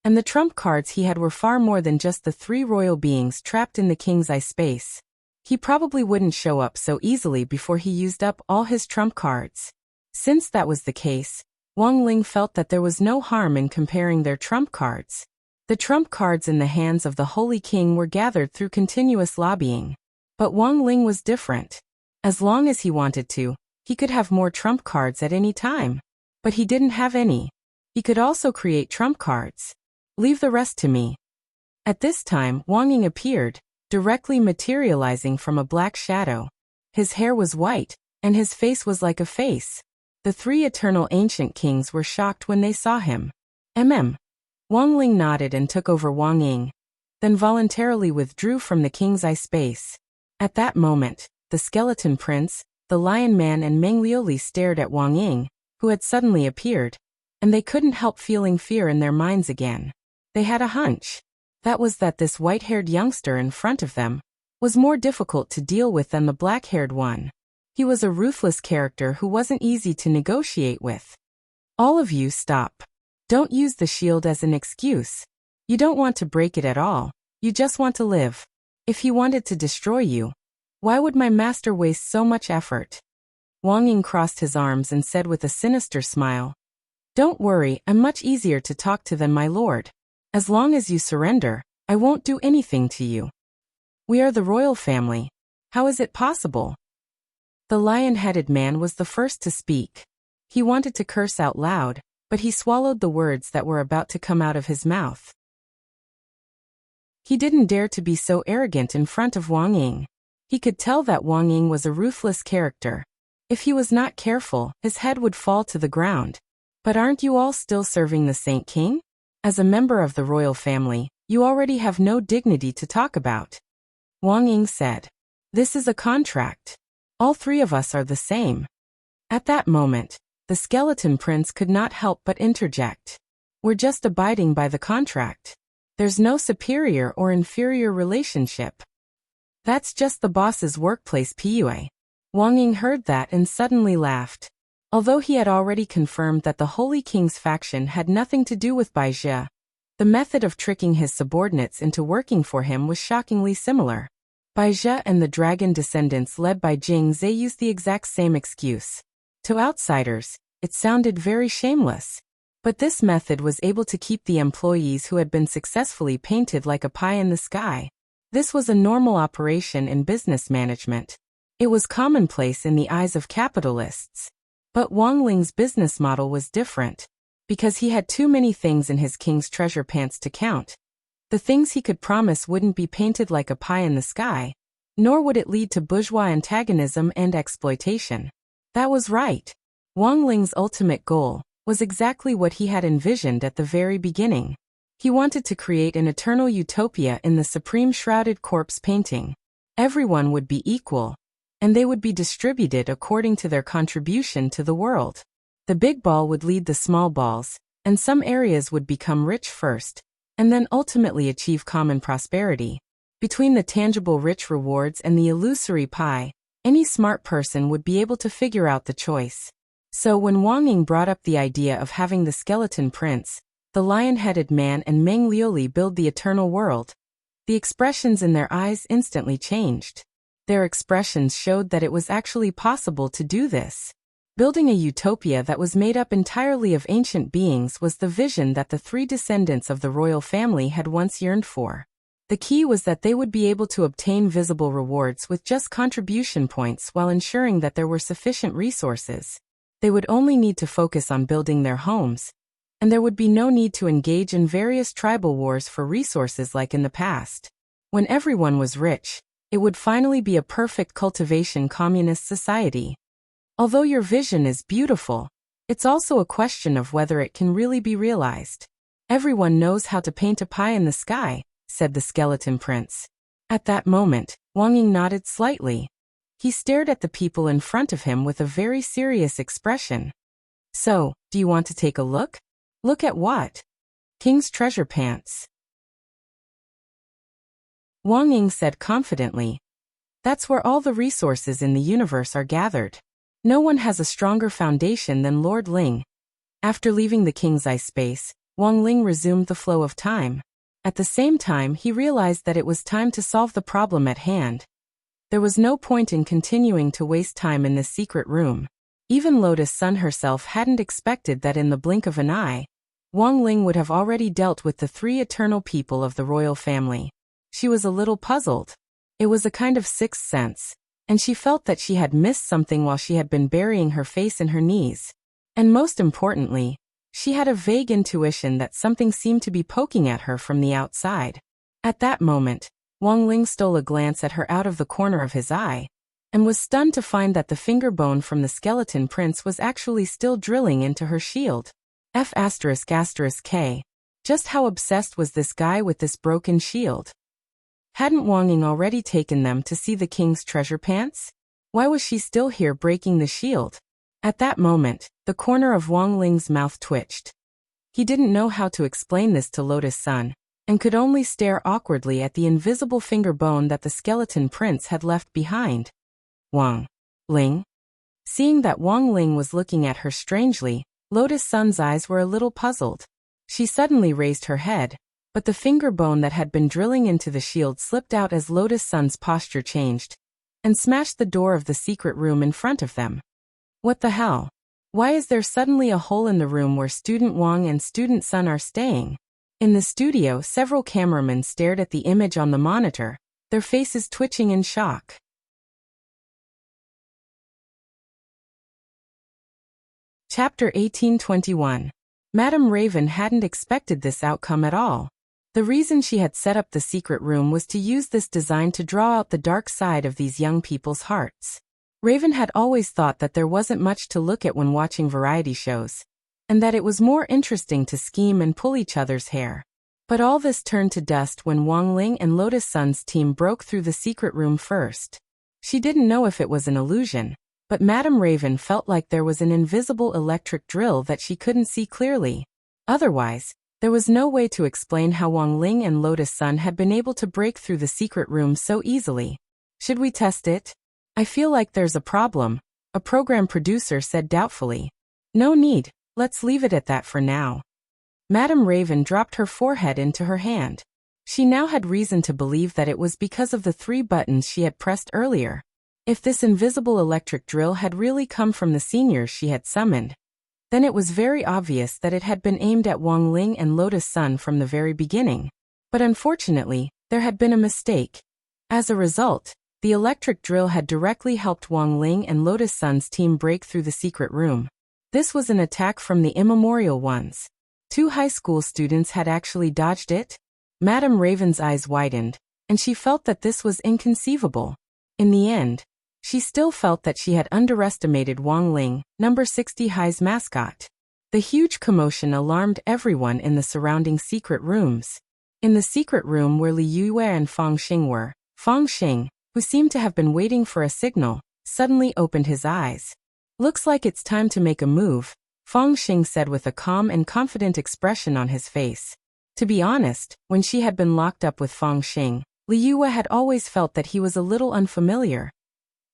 and the trump cards he had were far more than just the 3 royal beings trapped in the king's eye space. He probably wouldn't show up so easily before he used up all his trump cards. Since that was the case, Wang Ling felt that there was no harm in comparing their trump cards. The trump cards in the hands of the Holy King were gathered through continuous lobbying. But Wang Ling was different. As long as he wanted to, he could have more trump cards at any time. But he didn't have any. He could also create trump cards. Leave the rest to me. At this time, Wang Ying appeared, directly materializing from a black shadow. His hair was white, and his face was like a face. The 3 eternal ancient kings were shocked when they saw him. Wang Ling nodded and took over Wang Ying, then voluntarily withdrew from the king's eye space. At that moment, the skeleton prince, the lion man and Meng Liuli stared at Wang Ying, who had suddenly appeared, and they couldn't help feeling fear in their minds again. They had a hunch. That was that this white-haired youngster in front of them was more difficult to deal with than the black-haired one. He was a ruthless character who wasn't easy to negotiate with. All of you stop. Don't use the shield as an excuse. You don't want to break it at all. You just want to live. If he wanted to destroy you, why would my master waste so much effort? Wang Ying crossed his arms and said with a sinister smile, "Don't worry, I'm much easier to talk to than my lord. As long as you surrender, I won't do anything to you. We are the royal family. How is it possible?" The lion-headed man was the first to speak. He wanted to curse out loud, but he swallowed the words that were about to come out of his mouth. He didn't dare to be so arrogant in front of Wang Ying. He could tell that Wang Ying was a ruthless character. If he was not careful, his head would fall to the ground. But aren't you all still serving the Saint King? As a member of the royal family, you already have no dignity to talk about. Wang Ying said, "This is a contract. All three of us are the same." At that moment, the skeleton prince could not help but interject. "We're just abiding by the contract. There's no superior or inferior relationship. That's just the boss's workplace PUA." Wang Ying heard that and suddenly laughed. Although he had already confirmed that the Holy King's faction had nothing to do with Bai Jie, the method of tricking his subordinates into working for him was shockingly similar. Bai Jie and the dragon descendants led by Jing Zhe used the exact same excuse. To outsiders, it sounded very shameless. But this method was able to keep the employees who had been successfully painted like a pie in the sky. This was a normal operation in business management. It was commonplace in the eyes of capitalists. But Wang Ling's business model was different. Because he had too many things in his king's treasure pants to count. The things he could promise wouldn't be painted like a pie in the sky, nor would it lead to bourgeois antagonism and exploitation. That was right. Wang Ling's ultimate goal was exactly what he had envisioned at the very beginning. He wanted to create an eternal utopia in the supreme shrouded corpse painting. Everyone would be equal, and they would be distributed according to their contribution to the world. The big ball would lead the small balls, and some areas would become rich first, and then ultimately achieve common prosperity. Between the tangible rich rewards and the illusory pie, any smart person would be able to figure out the choice. So when Wang Ying brought up the idea of having the skeleton prince, the lion-headed man and Meng Liuli build the eternal world, the expressions in their eyes instantly changed. Their expressions showed that it was actually possible to do this. Building a utopia that was made up entirely of ancient beings was the vision that the three descendants of the royal family had once yearned for. The key was that they would be able to obtain visible rewards with just contribution points while ensuring that there were sufficient resources. They would only need to focus on building their homes, and there would be no need to engage in various tribal wars for resources like in the past. When everyone was rich, it would finally be a perfect cultivation communist society. Although your vision is beautiful, it's also a question of whether it can really be realized. "Everyone knows how to paint a pie in the sky," said the skeleton prince. At that moment, Wang Ying nodded slightly. He stared at the people in front of him with a very serious expression. "So, do you want to take a look?" "Look at what?" "King's treasure pants." Wang Ying said confidently. "That's where all the resources in the universe are gathered. No one has a stronger foundation than Lord Ling." After leaving the king's ice space, Wang Ling resumed the flow of time. At the same time, he realized that it was time to solve the problem at hand. There was no point in continuing to waste time in this secret room. Even Lotus Sun herself hadn't expected that in the blink of an eye, Wang Ling would have already dealt with the three eternal people of the royal family. She was a little puzzled. It was a kind of sixth sense, and she felt that she had missed something while she had been burying her face in her knees. And most importantly, she had a vague intuition that something seemed to be poking at her from the outside. At that moment, Wang Ling stole a glance at her out of the corner of his eye, and was stunned to find that the finger bone from the skeleton prince was actually still drilling into her shield. F***K. Just how obsessed was this guy with this broken shield? Hadn't Wang Ying already taken them to see the king's treasure pants? Why was she still here breaking the shield? At that moment, the corner of Wang Ling's mouth twitched. He didn't know how to explain this to Lotus Sun, and could only stare awkwardly at the invisible finger bone that the skeleton prince had left behind. Wang Ling? Seeing that Wang Ling was looking at her strangely, Lotus Sun's eyes were a little puzzled. She suddenly raised her head, but the finger bone that had been drilling into the shield slipped out as Lotus Sun's posture changed, and smashed the door of the secret room in front of them. What the hell? Why is there suddenly a hole in the room where Student Wang and Student Sun are staying? In the studio, several cameramen stared at the image on the monitor, their faces twitching in shock. Chapter 1821. Madame Raven hadn't expected this outcome at all. The reason she had set up the secret room was to use this design to draw out the dark side of these young people's hearts. Raven had always thought that there wasn't much to look at when watching variety shows, and that it was more interesting to scheme and pull each other's hair. But all this turned to dust when Wang Ling and Lotus Sun's team broke through the secret room first. She didn't know if it was an illusion, but Madame Raven felt like there was an invisible electric drill that she couldn't see clearly. Otherwise, there was no way to explain how Wang Ling and Lotus Sun had been able to break through the secret room so easily. Should we test it? I feel like there's a problem, a program producer said doubtfully. No need, let's leave it at that for now. Madame Raven dropped her forehead into her hand. She now had reason to believe that it was because of the 3 buttons she had pressed earlier. If this invisible electric drill had really come from the seniors she had summoned, then it was very obvious that it had been aimed at Wang Ling and Lotus Sun from the very beginning. But unfortunately, there had been a mistake. As a result, the electric drill had directly helped Wang Ling and Lotus Sun's team break through the secret room. This was an attack from the immemorial ones. 2 high school students had actually dodged it? Madame Raven's eyes widened, and she felt that this was inconceivable. In the end, she still felt that she had underestimated Wang Ling, number 60 High's mascot. The huge commotion alarmed everyone in the surrounding secret rooms. In the secret room where Li Yue and Fang Xing were, Fang Xing, who seemed to have been waiting for a signal, suddenly opened his eyes. Looks like it's time to make a move, Fang Xing said with a calm and confident expression on his face. To be honest, when she had been locked up with Fang Xing, Li Yue had always felt that he was a little unfamiliar.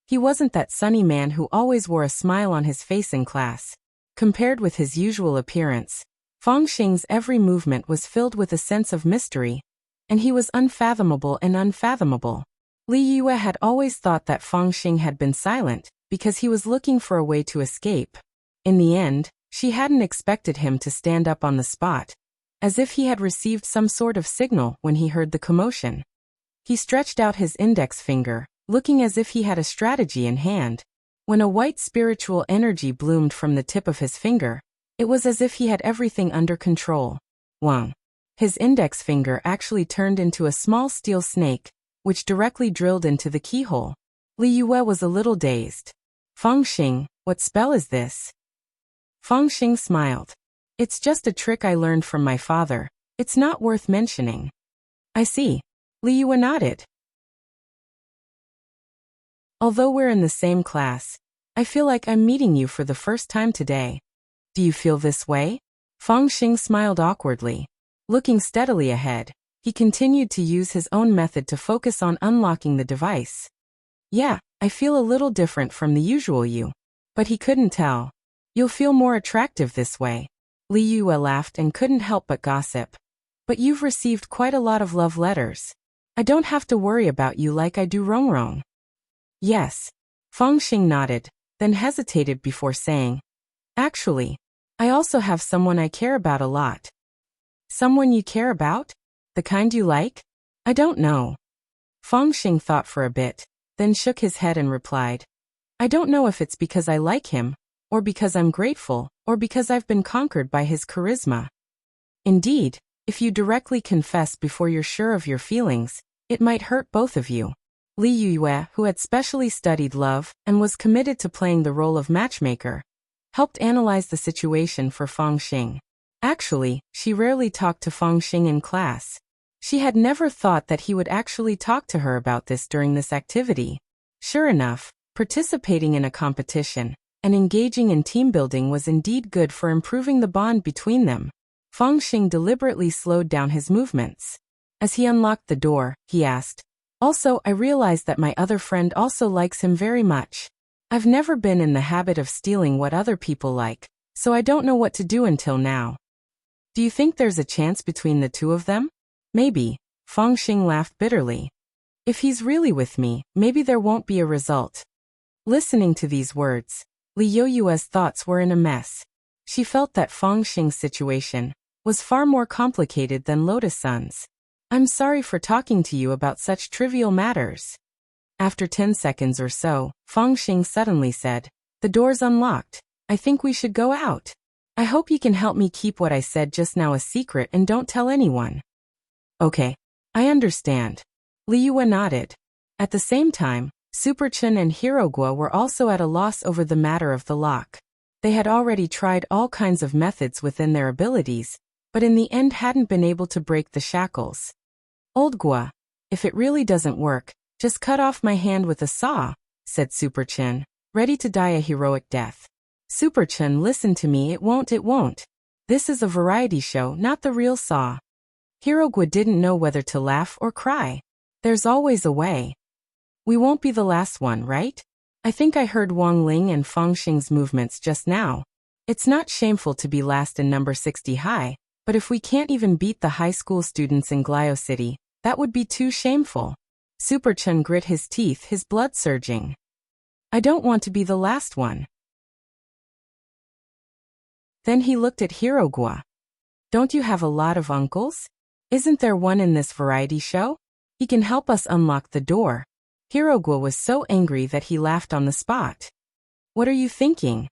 He wasn't that sunny man who always wore a smile on his face in class. Compared with his usual appearance, Fang Xing's every movement was filled with a sense of mystery, and he was unfathomable and unfathomable. Li Yue had always thought that Fang Xing had been silent, because he was looking for a way to escape. In the end, she hadn't expected him to stand up on the spot, as if he had received some sort of signal when he heard the commotion. He stretched out his index finger, looking as if he had a strategy in hand. When a white spiritual energy bloomed from the tip of his finger, it was as if he had everything under control. Wang. His index finger actually turned into a small steel snake, which directly drilled into the keyhole. Li Yue was a little dazed. Fang Xing, what spell is this? Fang Xing smiled. It's just a trick I learned from my father. It's not worth mentioning. I see. Li Yue nodded. Although we're in the same class, I feel like I'm meeting you for the first time today. Do you feel this way? Fang Xing smiled awkwardly. Looking steadily ahead, he continued to use his own method to focus on unlocking the device. Yeah, I feel a little different from the usual you. But he couldn't tell. You'll feel more attractive this way. Li Yue laughed and couldn't help but gossip. But you've received quite a lot of love letters. I don't have to worry about you like I do Rongrong. Yes. Fang Xing nodded, then hesitated before saying, actually, I also have someone I care about a lot. Someone you care about? The kind you like? I don't know. Fang Xing thought for a bit, then shook his head and replied, I don't know if it's because I like him, or because I'm grateful, or because I've been conquered by his charisma. Indeed, if you directly confess before you're sure of your feelings, it might hurt both of you. Li Yue, who had specially studied love and was committed to playing the role of matchmaker, helped analyze the situation for Fang Xing. Actually, she rarely talked to Fang Xing in class. She had never thought that he would actually talk to her about this during this activity. Sure enough, participating in a competition and engaging in team building was indeed good for improving the bond between them. Fang Xing deliberately slowed down his movements. As he unlocked the door, he asked, also, I realized that my other friend also likes him very much. I've never been in the habit of stealing what other people like, so I don't know what to do until now. Do you think there's a chance between the two of them? Maybe. Fangxing laughed bitterly. If he's really with me, maybe there won't be a result. Listening to these words, Li Youyue's thoughts were in a mess. She felt that Fangxing's situation was far more complicated than Lotus Sun's. I'm sorry for talking to you about such trivial matters. After 10 seconds or so, Fangxing suddenly said, the door's unlocked. I think we should go out. I hope you can help me keep what I said just now a secret and don't tell anyone. Okay. I understand. Li Yue nodded. At the same time, Super Chen and Hirogua were also at a loss over the matter of the lock. They had already tried all kinds of methods within their abilities, but in the end hadn't been able to break the shackles. Old Gua, if it really doesn't work, just cut off my hand with a saw, said Super Chen, ready to die a heroic death. Super Chen, listen to me, it won't. This is a variety show, not the real Saw. Hirogua didn't know whether to laugh or cry. There's always a way. We won't be the last one, right? I think I heard Wang Ling and Fangxing's movements just now. It's not shameful to be last in number 60 high, but if we can't even beat the high school students in Glio City, that would be too shameful. Super Chen grit his teeth, his blood surging. I don't want to be the last one. Then he looked at Hirogua. Don't you have a lot of uncles? Isn't there one in this variety show? He can help us unlock the door. Hirogua was so angry that he laughed on the spot. What are you thinking?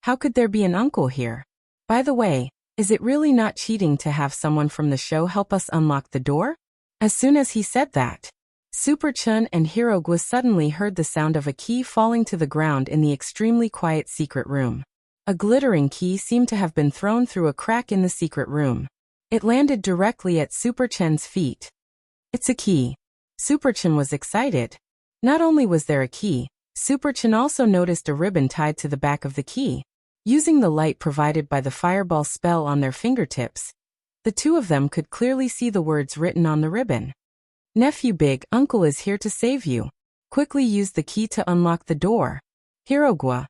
How could there be an uncle here? By the way, is it really not cheating to have someone from the show help us unlock the door? As soon as he said that, Super Chen and Hirogua suddenly heard the sound of a key falling to the ground in the extremely quiet secret room. A glittering key seemed to have been thrown through a crack in the secret room. It landed directly at Super Chen's feet. It's a key. Super Chen was excited. Not only was there a key, Super Chen also noticed a ribbon tied to the back of the key. Using the light provided by the fireball spell on their fingertips, the two of them could clearly see the words written on the ribbon. Nephew Big Uncle is here to save you. Quickly use the key to unlock the door. Hirogua? ?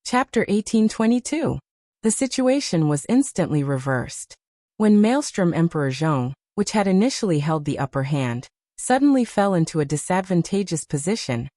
Chapter 1822. The situation was instantly reversed. When Maelstrom Emperor Zhong, which had initially held the upper hand, suddenly fell into a disadvantageous position,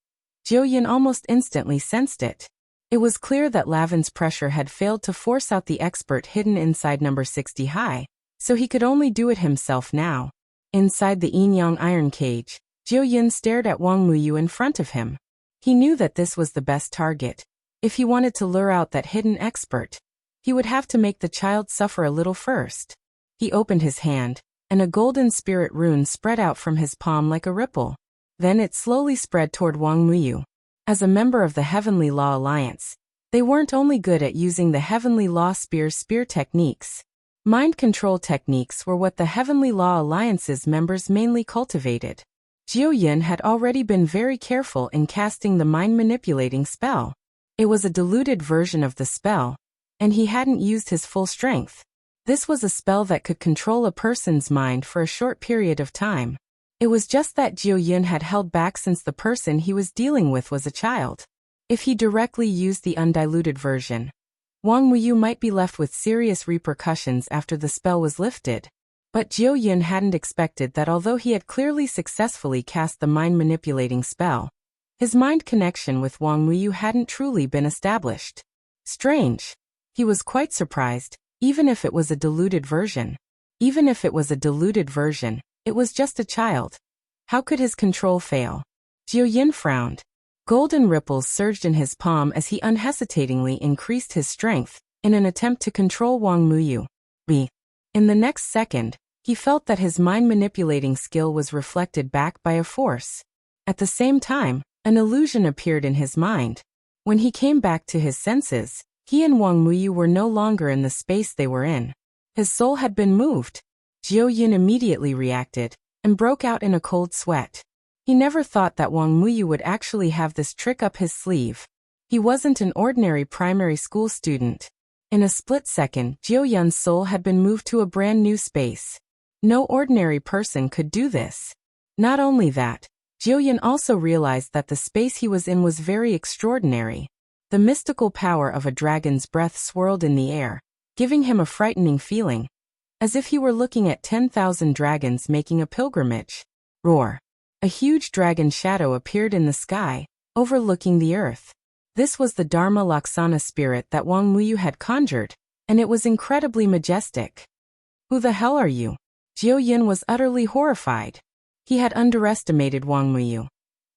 Jiu Yin almost instantly sensed it. It was clear that Lavin's pressure had failed to force out the expert hidden inside number 60 high, so he could only do it himself now. Inside the yin-yang iron cage, Jiu Yin stared at Wang Muyu in front of him. He knew that this was the best target. If he wanted to lure out that hidden expert, he would have to make the child suffer a little first. He opened his hand, and a golden spirit rune spread out from his palm like a ripple. Then it slowly spread toward Wang Muyu. As a member of the Heavenly Law Alliance, they weren't only good at using the Heavenly Law spear techniques. Mind control techniques were what the Heavenly Law Alliance's members mainly cultivated. Jiu Yin had already been very careful in casting the mind-manipulating spell. It was a diluted version of the spell, and he hadn't used his full strength. This was a spell that could control a person's mind for a short period of time. It was just that Jiu Yin had held back since the person he was dealing with was a child. If he directly used the undiluted version, Wang Muyu might be left with serious repercussions after the spell was lifted. But Jiu Yin hadn't expected that although he had clearly successfully cast the mind-manipulating spell, his mind connection with Wang Muyu hadn't truly been established. Strange. He was quite surprised, even if it was a diluted version. Even if it was a diluted version, it was just a child. How could his control fail? Jiu Yin frowned. Golden ripples surged in his palm as he unhesitatingly increased his strength in an attempt to control Wang Muyu. In the next second, he felt that his mind-manipulating skill was reflected back by a force. At the same time, an illusion appeared in his mind. When he came back to his senses, he and Wang Muyu were no longer in the space they were in. His soul had been moved. Jiu Yin immediately reacted and broke out in a cold sweat. He never thought that Wang Muyu would actually have this trick up his sleeve. He wasn't an ordinary primary school student. In a split second, Jiu Yin's soul had been moved to a brand new space. No ordinary person could do this. Not only that, Jiuyan also realized that the space he was in was very extraordinary. The mystical power of a dragon's breath swirled in the air, giving him a frightening feeling, as if he were looking at 10,000 dragons making a pilgrimage. Roar! A huge dragon shadow appeared in the sky, overlooking the earth. This was the Dharma Laksana spirit that Wang Muyu had conjured, and it was incredibly majestic. Who the hell are you? Jiuyan was utterly horrified. He had underestimated Wang Muyu,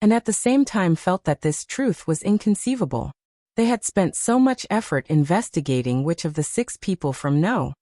and at the same time felt that this truth was inconceivable. They had spent so much effort investigating which of the 6 people from No.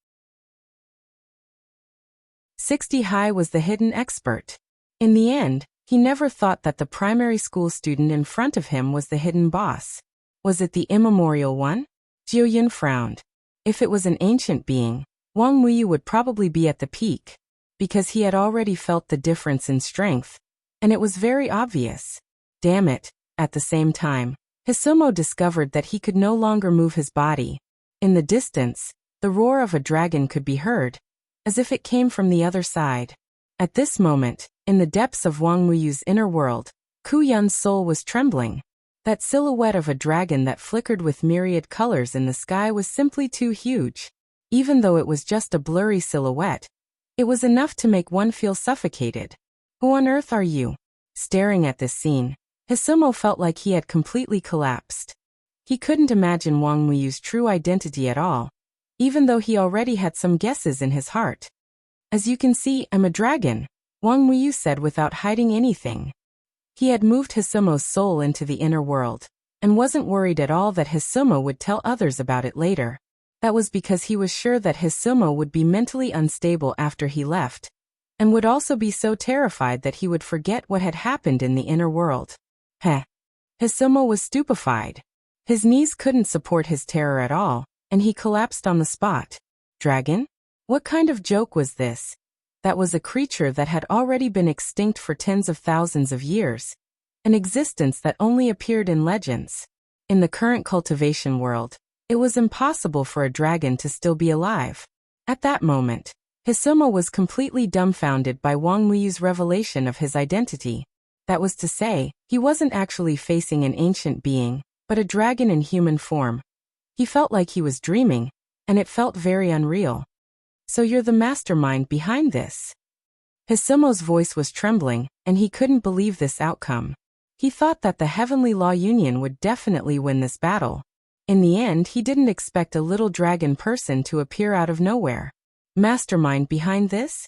60 High was the hidden expert. In the end, he never thought that the primary school student in front of him was the hidden boss. Was it the immemorial one? Jiuyan frowned. If it was an ancient being, Wang Muyu would probably be at the peak, because he had already felt the difference in strength, and it was very obvious. Damn it, at the same time, Hisumo discovered that he could no longer move his body. In the distance, the roar of a dragon could be heard, as if it came from the other side. At this moment, in the depths of Wang Muyu's inner world, Ku Yun's soul was trembling. That silhouette of a dragon that flickered with myriad colors in the sky was simply too huge. Even though it was just a blurry silhouette, it was enough to make one feel suffocated. Who on earth are you? Staring at this scene, Hisumo felt like he had completely collapsed. He couldn't imagine Wang Muyu's true identity at all, even though he already had some guesses in his heart. As you can see, I'm a dragon, Wang Muyu said without hiding anything. He had moved Hisumo's soul into the inner world, and wasn't worried at all that Hisumo would tell others about it later. That was because he was sure that Hisumo would be mentally unstable after he left, and would also be so terrified that he would forget what had happened in the inner world. Heh. Hisumo was stupefied. His knees couldn't support his terror at all, and he collapsed on the spot. Dragon? What kind of joke was this? That was a creature that had already been extinct for tens of thousands of years, an existence that only appeared in legends. In the current cultivation world, it was impossible for a dragon to still be alive. At that moment, Hisumo was completely dumbfounded by Wang Muyu's revelation of his identity. That was to say, he wasn't actually facing an ancient being, but a dragon in human form. He felt like he was dreaming, and it felt very unreal. So you're the mastermind behind this? Hisumo's voice was trembling, and he couldn't believe this outcome. He thought that the Heavenly Law Union would definitely win this battle. In the end, he didn't expect a little dragon person to appear out of nowhere. Mastermind behind this?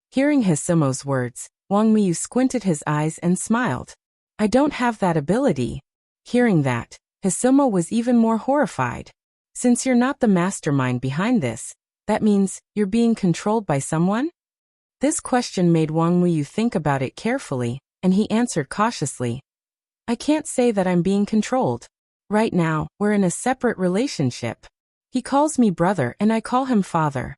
Hearing Hisumo's words, Wang Muyu squinted his eyes and smiled. I don't have that ability. Hearing that, Hisumo was even more horrified. Since you're not the mastermind behind this, that means you're being controlled by someone? This question made Wang Muyu think about it carefully, and he answered cautiously. I can't say that I'm being controlled. Right now, we're in a separate relationship. He calls me brother and I call him father.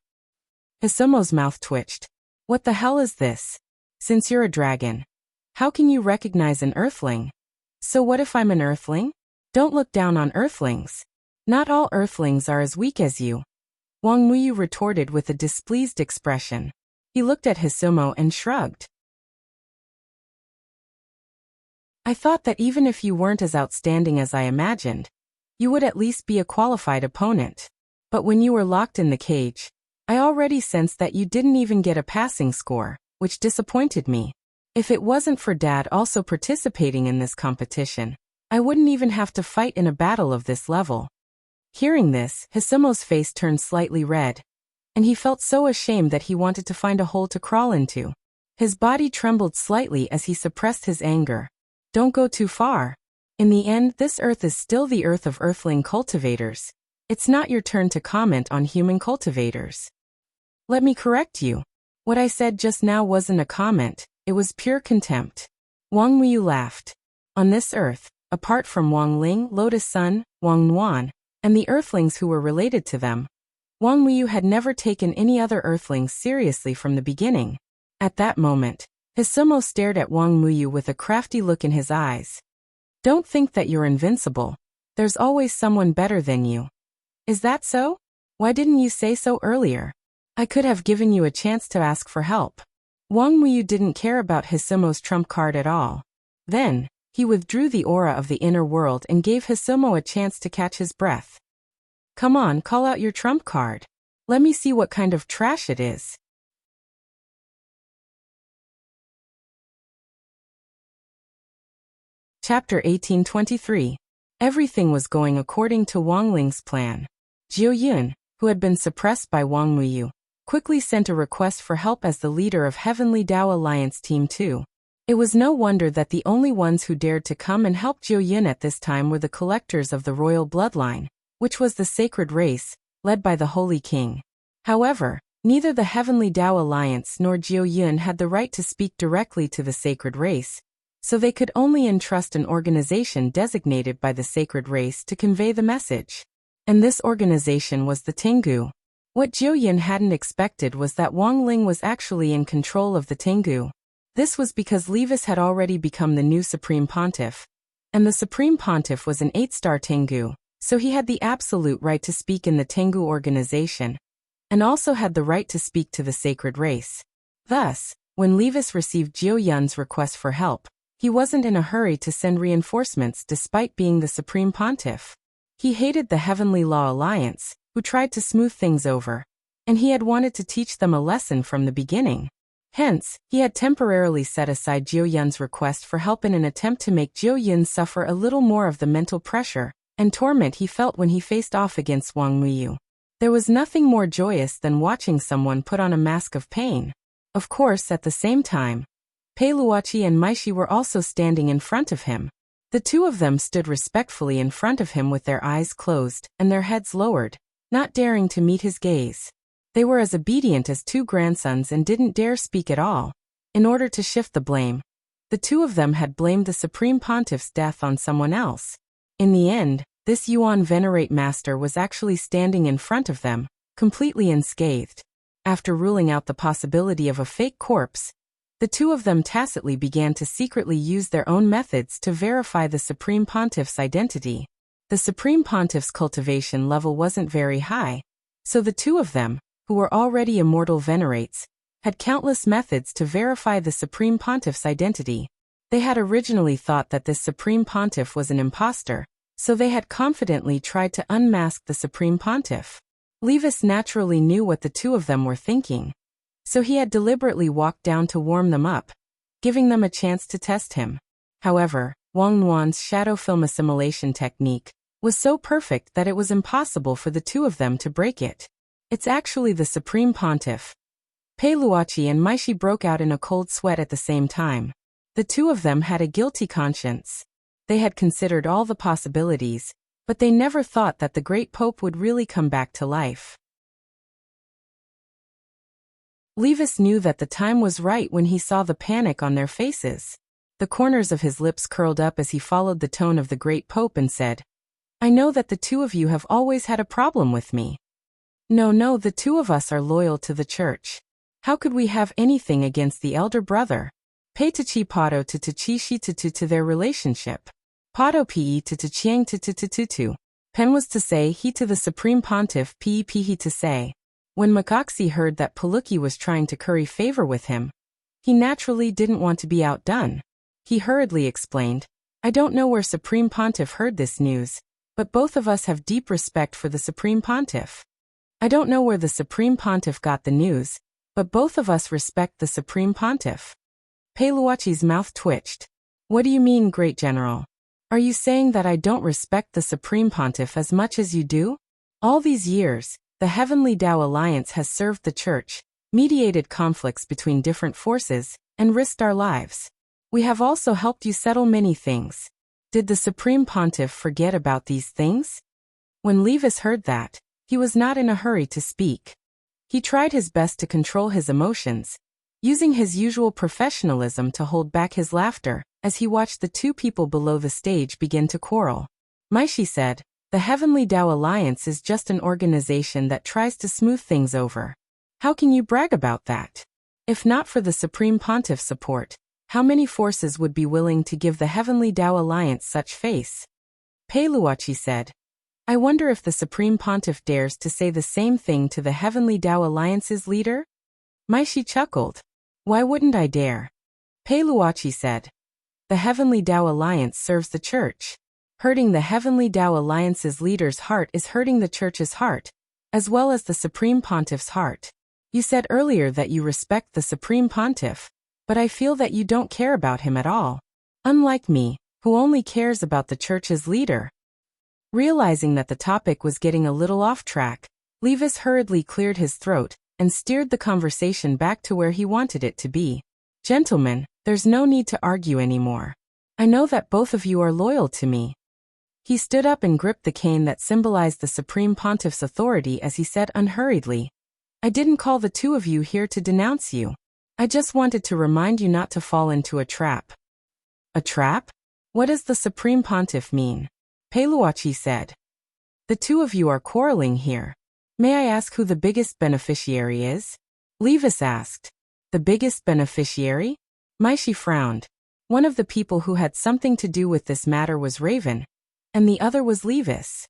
Hisumo's mouth twitched. What the hell is this? Since you're a dragon, how can you recognize an earthling? So what if I'm an earthling? Don't look down on earthlings. Not all earthlings are as weak as you. Wang Muyu retorted with a displeased expression. He looked at Hisumo and shrugged. I thought that even if you weren't as outstanding as I imagined, you would at least be a qualified opponent. But when you were locked in the cage, I already sensed that you didn't even get a passing score, which disappointed me. If it wasn't for Dad also participating in this competition, I wouldn't even have to fight in a battle of this level. Hearing this, Hisumo's face turned slightly red, and he felt so ashamed that he wanted to find a hole to crawl into. His body trembled slightly as he suppressed his anger. Don't go too far. In the end, this earth is still the earth of earthling cultivators. It's not your turn to comment on human cultivators. Let me correct you. What I said just now wasn't a comment, it was pure contempt. Wang Muyu laughed. On this earth, apart from Wang Ling, Lotus Sun, Wang Nuan, and the earthlings who were related to them, Wang Muyu had never taken any other earthlings seriously from the beginning. At that moment, Hisumo stared at Wang Muyu with a crafty look in his eyes. Don't think that you're invincible. There's always someone better than you. Is that so? Why didn't you say so earlier? I could have given you a chance to ask for help. Wang Muyu didn't care about Hisumo's trump card at all. Then, he withdrew the aura of the inner world and gave Hisomo a chance to catch his breath. Come on, call out your trump card. Let me see what kind of trash it is. Chapter 1823. Everything was going according to Wang Ling's plan. Jiu Yun, who had been suppressed by Wang Muyu, quickly sent a request for help as the leader of Heavenly Dao Alliance Team 2. It was no wonder that the only ones who dared to come and help Jiu Yun at this time were the collectors of the royal bloodline, which was the sacred race, led by the Holy King. However, neither the Heavenly Dao Alliance nor Jiu Yun had the right to speak directly to the sacred race, so they could only entrust an organization designated by the sacred race to convey the message. And this organization was the Tengu. What Jiu Yun hadn't expected was that Wang Ling was actually in control of the Tengu. This was because Levis had already become the new Supreme Pontiff, and the Supreme Pontiff was an 8-star Tengu, so he had the absolute right to speak in the Tengu organization, and also had the right to speak to the sacred race. Thus, when Levis received Jiu Yun's request for help, he wasn't in a hurry to send reinforcements despite being the Supreme Pontiff. He hated the Heavenly Law Alliance, who tried to smooth things over, and he had wanted to teach them a lesson from the beginning. Hence, he had temporarily set aside Jiu Yun's request for help in an attempt to make Jiu Yun suffer a little more of the mental pressure and torment he felt when he faced off against Wang Muyu. There was nothing more joyous than watching someone put on a mask of pain. Of course, at the same time, Pei Luoqi and Maishi were also standing in front of him. The two of them stood respectfully in front of him with their eyes closed and their heads lowered, not daring to meet his gaze. They were as obedient as two grandsons and didn't dare speak at all. In order to shift the blame, the two of them had blamed the Supreme Pontiff's death on someone else. In the end, this Yuan Venerate Master was actually standing in front of them, completely unscathed. After ruling out the possibility of a fake corpse, the two of them tacitly began to secretly use their own methods to verify the Supreme Pontiff's identity. The Supreme Pontiff's cultivation level wasn't very high, so the two of them, who were already immortal venerates, had countless methods to verify the Supreme Pontiff's identity. They had originally thought that this Supreme Pontiff was an imposter, so they had confidently tried to unmask the Supreme Pontiff. Levis naturally knew what the two of them were thinking, so he had deliberately walked down to warm them up, giving them a chance to test him. However, Wang Nuan's shadow film assimilation technique was so perfect that it was impossible for the two of them to break it. It's actually the Supreme Pontiff. Pei Luoqi and Maishi broke out in a cold sweat at the same time. The two of them had a guilty conscience. They had considered all the possibilities, but they never thought that the great Pope would really come back to life. Levis knew that the time was right when he saw the panic on their faces. The corners of his lips curled up as he followed the tone of the great Pope and said, "I know that the two of you have always had a problem with me. No, the two of us are loyal to the church. How could we have anything against the elder brother? Pei Tachi Pado to Tachi Shi to their relationship. Pado Pe to Chiang to. Pen was to say he to the Supreme Pontiff Pe he to say." When Makaxi heard that Paluki was trying to curry favor with him, he naturally didn't want to be outdone. He hurriedly explained, "I don't know where Supreme Pontiff heard this news, but both of us have deep respect for the Supreme Pontiff. I don't know where the Supreme Pontiff got the news, but both of us respect the Supreme Pontiff." Pei Luoqi's mouth twitched. "What do you mean, Great General? Are you saying that I don't respect the Supreme Pontiff as much as you do? All these years, the Heavenly Dao Alliance has served the Church, mediated conflicts between different forces, and risked our lives. We have also helped you settle many things. Did the Supreme Pontiff forget about these things?" When Levis heard that, he was not in a hurry to speak. He tried his best to control his emotions, using his usual professionalism to hold back his laughter as he watched the two people below the stage begin to quarrel. Maishi said, "The Heavenly Dao Alliance is just an organization that tries to smooth things over. How can you brag about that? If not for the Supreme Pontiff's support, how many forces would be willing to give the Heavenly Dao Alliance such face?" Pei Luoqi said, "I wonder if the Supreme Pontiff dares to say the same thing to the Heavenly Dao Alliance's leader?" Maishi chuckled. "Why wouldn't I dare?" Pei Luoqi said, the Heavenly Tao Alliance serves the Church. Hurting the Heavenly Tao Alliance's leader's heart is hurting the Church's heart, as well as the Supreme Pontiff's heart. You said earlier that you respect the Supreme Pontiff, but I feel that you don't care about him at all. Unlike me, who only cares about the Church's leader. Realizing that the topic was getting a little off track, Levis hurriedly cleared his throat and steered the conversation back to where he wanted it to be. Gentlemen, there's no need to argue anymore. I know that both of you are loyal to me. He stood up and gripped the cane that symbolized the Supreme Pontiff's authority as he said unhurriedly, I didn't call the two of you here to denounce you. I just wanted to remind you not to fall into a trap. A trap? What does the Supreme Pontiff mean? Peluachi said. The two of you are quarreling here. May I ask who the biggest beneficiary is? Levis asked. The biggest beneficiary? Maishi frowned. One of the people who had something to do with this matter was Raven, and the other was Levis.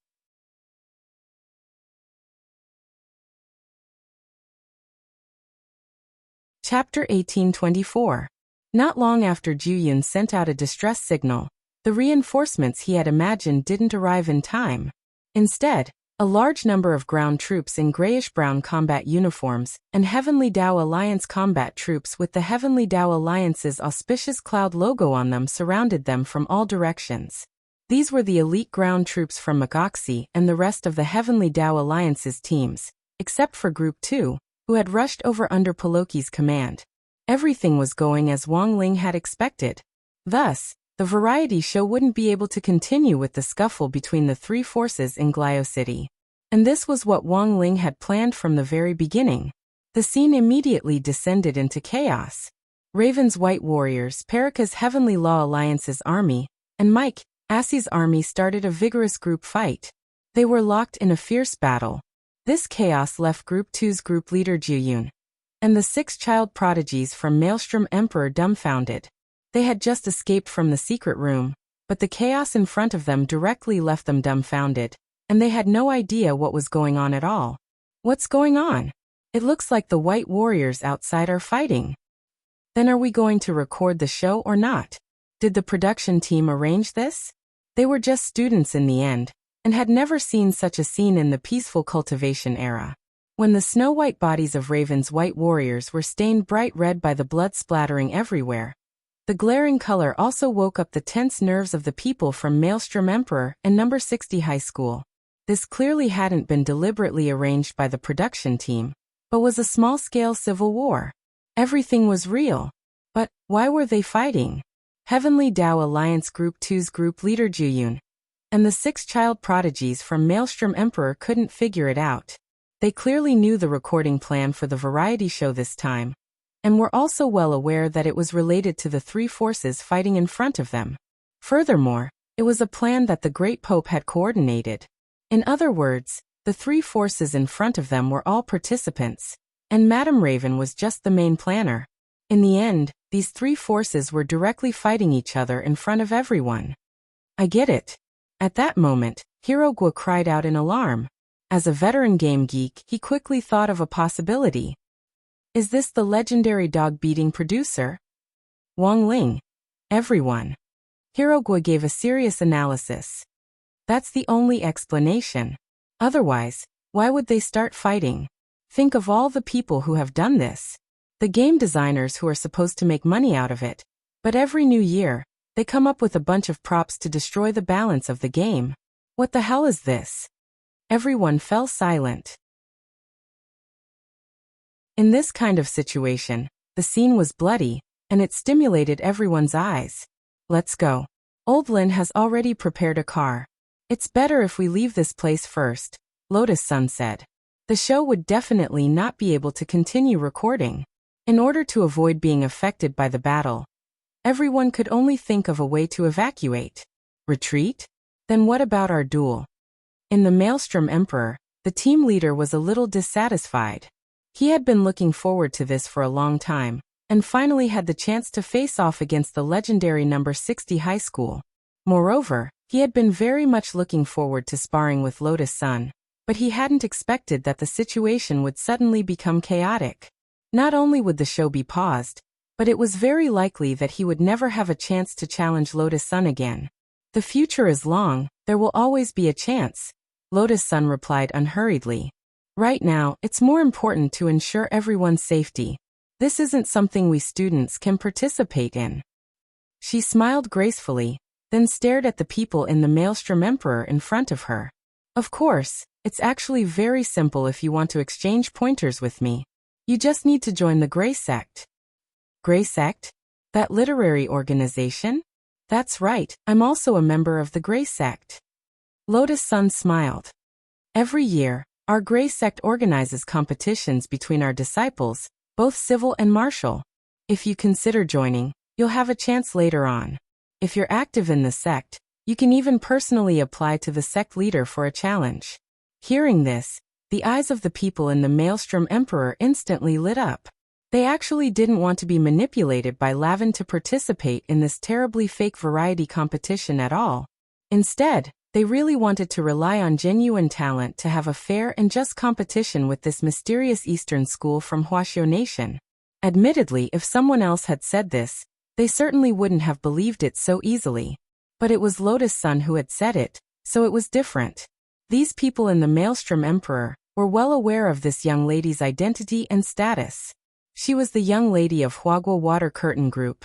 Chapter 1824. Not long after Juyun sent out a distress signal, the reinforcements he had imagined didn't arrive in time. Instead, a large number of ground troops in grayish-brown combat uniforms and Heavenly Tao Alliance combat troops with the Heavenly Tao Alliance's auspicious cloud logo on them surrounded them from all directions. These were the elite ground troops from Magoxi and the rest of the Heavenly Tao Alliance's teams, except for Group 2, who had rushed over under Poloki's command. Everything was going as Wang Ling had expected. Thus, the variety show wouldn't be able to continue with the scuffle between the three forces in Glio City. And this was what Wang Ling had planned from the very beginning. The scene immediately descended into chaos. Raven's White Warriors, Parika's Heavenly Law Alliance's army, and Mike, Assie's army started a vigorous group fight. They were locked in a fierce battle. This chaos left Group 2's group leader Juyun and the 6 child prodigies from Maelstrom Emperor dumbfounded. They had just escaped from the secret room, but the chaos in front of them directly left them dumbfounded, and they had no idea what was going on at all. What's going on? It looks like the White Warriors outside are fighting. Then are we going to record the show or not? Did the production team arrange this? They were just students in the end, and had never seen such a scene in the peaceful cultivation era. When the snow-white bodies of Raven's White Warriors were stained bright red by the blood splattering everywhere, the glaring color also woke up the tense nerves of the people from Maelstrom Emperor and No. 60 High School. This clearly hadn't been deliberately arranged by the production team, but was a small-scale civil war. Everything was real. But why were they fighting? Heavenly Tao Alliance Group 2's group leader Juyun and the 6 child prodigies from Maelstrom Emperor couldn't figure it out. They clearly knew the recording plan for the variety show this time, and were also well aware that it was related to the 3 forces fighting in front of them. Furthermore, it was a plan that the Great Pope had coordinated. In other words, the 3 forces in front of them were all participants, and Madame Raven was just the main planner. In the end, these 3 forces were directly fighting each other in front of everyone. I get it. At that moment, Hirogwa cried out in alarm. As a veteran game geek, he quickly thought of a possibility. Is this the legendary dog-beating producer? Wang Ling. Everyone. Hirogwa gave a serious analysis. That's the only explanation. Otherwise, why would they start fighting? Think of all the people who have done this. The game designers who are supposed to make money out of it. But every new year, they come up with a bunch of props to destroy the balance of the game. What the hell is this? Everyone fell silent. In this kind of situation, the scene was bloody, and it stimulated everyone's eyes. Let's go. Old Lin has already prepared a car. It's better if we leave this place first, Lotus Sun said. The show would definitely not be able to continue recording. In order to avoid being affected by the battle, everyone could only think of a way to evacuate. Retreat? Then what about our duel? In the Maelstrom Emperor, the team leader was a little dissatisfied. He had been looking forward to this for a long time, and finally had the chance to face off against the legendary No. 60 High School. Moreover, he had been very much looking forward to sparring with Lotus Sun, but he hadn't expected that the situation would suddenly become chaotic. Not only would the show be paused, but it was very likely that he would never have a chance to challenge Lotus Sun again. The future is long, there will always be a chance, Lotus Sun replied unhurriedly. Right now, it's more important to ensure everyone's safety. This isn't something we students can participate in. She smiled gracefully, then stared at the people in the Maelstrom Emperor in front of her. Of course, it's actually very simple if you want to exchange pointers with me. You just need to join the Grey Sect. Grey Sect? That literary organization? That's right, I'm also a member of the Grey Sect. Lotus Sun smiled. Every year, our Grey Sect organizes competitions between our disciples, both civil and martial. If you consider joining, you'll have a chance later on. If you're active in the sect, you can even personally apply to the sect leader for a challenge. Hearing this, the eyes of the people in the Maelstrom Emperor instantly lit up. They actually didn't want to be manipulated by Lavin to participate in this terribly fake variety competition at all. Instead, they really wanted to rely on genuine talent to have a fair and just competition with this mysterious Eastern school from Wuxia Nation. Admittedly, if someone else had said this, they certainly wouldn't have believed it so easily. But it was Lotus Sun who had said it, so it was different. These people in the Maelstrom Emperor were well aware of this young lady's identity and status. She was the young lady of Huagua Water Curtain Group.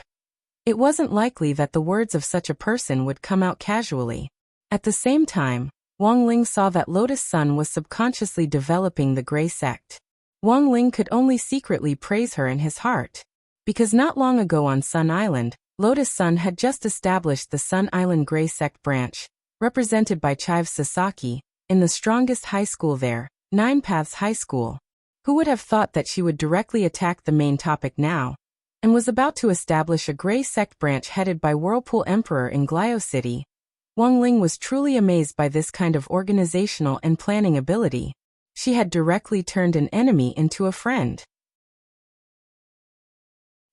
It wasn't likely that the words of such a person would come out casually. At the same time, Wang Ling saw that Lotus Sun was subconsciously developing the Grey Sect. Wang Ling could only secretly praise her in his heart. Because not long ago on Sun Island, Lotus Sun had just established the Sun Island Grey Sect branch, represented by Chive Sasaki, in the strongest high school there, Nine Paths High School. Who would have thought that she would directly attack the main topic now? And was about to establish a Grey Sect branch headed by Whirlpool Emperor in Glio City. Wang Ling was truly amazed by this kind of organizational and planning ability. She had directly turned an enemy into a friend.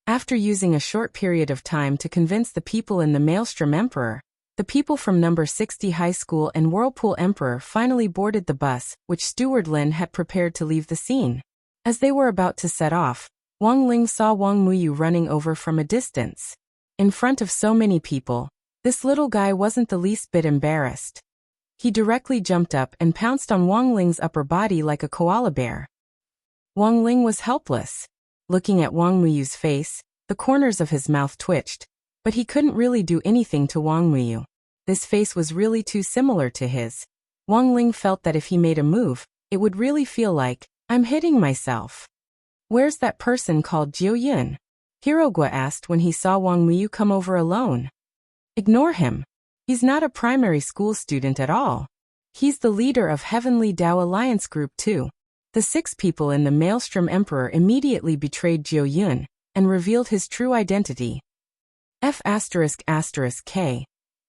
After using a short period of time to convince the people in the Maelstrom Emperor, the people from number 60 High School and Whirlpool Emperor finally boarded the bus, which Steward Lin had prepared to leave the scene. As they were about to set off, Wang Ling saw Wang Muyu running over from a distance. In front of so many people, this little guy wasn't the least bit embarrassed. He directly jumped up and pounced on Wang Ling's upper body like a koala bear. Wang Ling was helpless. Looking at Wang Muyu's face, the corners of his mouth twitched, but he couldn't really do anything to Wang Muyu. This face was really too similar to his. Wang Ling felt that if he made a move, it would really feel like, I'm hitting myself. Where's that person called Jiu Yun? Hirogwa asked when he saw Wang Muyu come over alone. Ignore him. He's not a primary school student at all. He's the leader of Heavenly Dao Alliance Group 2. The 6 people in the Maelstrom Emperor immediately betrayed Jiu Yun and revealed his true identity. F***K.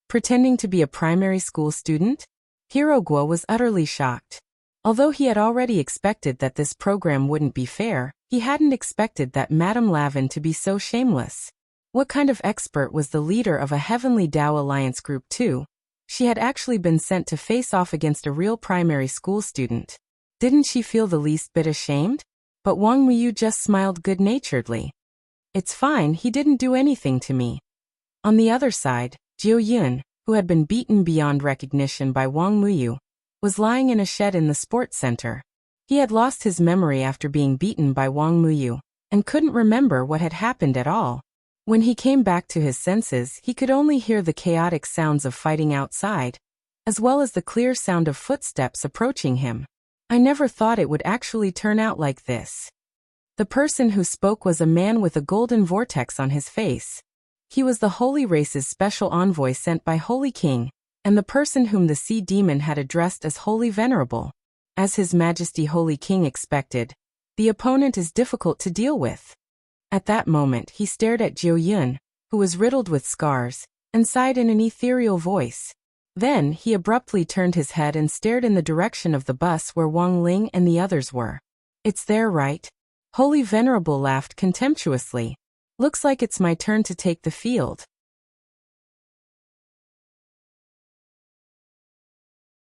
Pretending to be a primary school student? Hirogwa was utterly shocked. Although he had already expected that this program wouldn't be fair, he hadn't expected that Madame Lavin to be so shameless. What kind of expert was the leader of a Heavenly Dao Alliance Group 2? She had actually been sent to face off against a real primary school student. Didn't she feel the least bit ashamed? But Wang Muyu just smiled good-naturedly. It's fine, he didn't do anything to me. On the other side, Jiu Yun, who had been beaten beyond recognition by Wang Muyu, was lying in a shed in the sports center. He had lost his memory after being beaten by Wang Muyu, and couldn't remember what had happened at all. When he came back to his senses, he could only hear the chaotic sounds of fighting outside, as well as the clear sound of footsteps approaching him. I never thought it would actually turn out like this. The person who spoke was a man with a golden vortex on his face. He was the Holy Race's special envoy sent by Holy King, and the person whom the Sea Demon had addressed as Holy Venerable. As His Majesty Holy King expected, the opponent is difficult to deal with. At that moment he stared at Jiu Yun, who was riddled with scars, and sighed in an ethereal voice. Then he abruptly turned his head and stared in the direction of the bus where Wang Ling and the others were. It's there, right? Holy Venerable laughed contemptuously. Looks like it's my turn to take the field.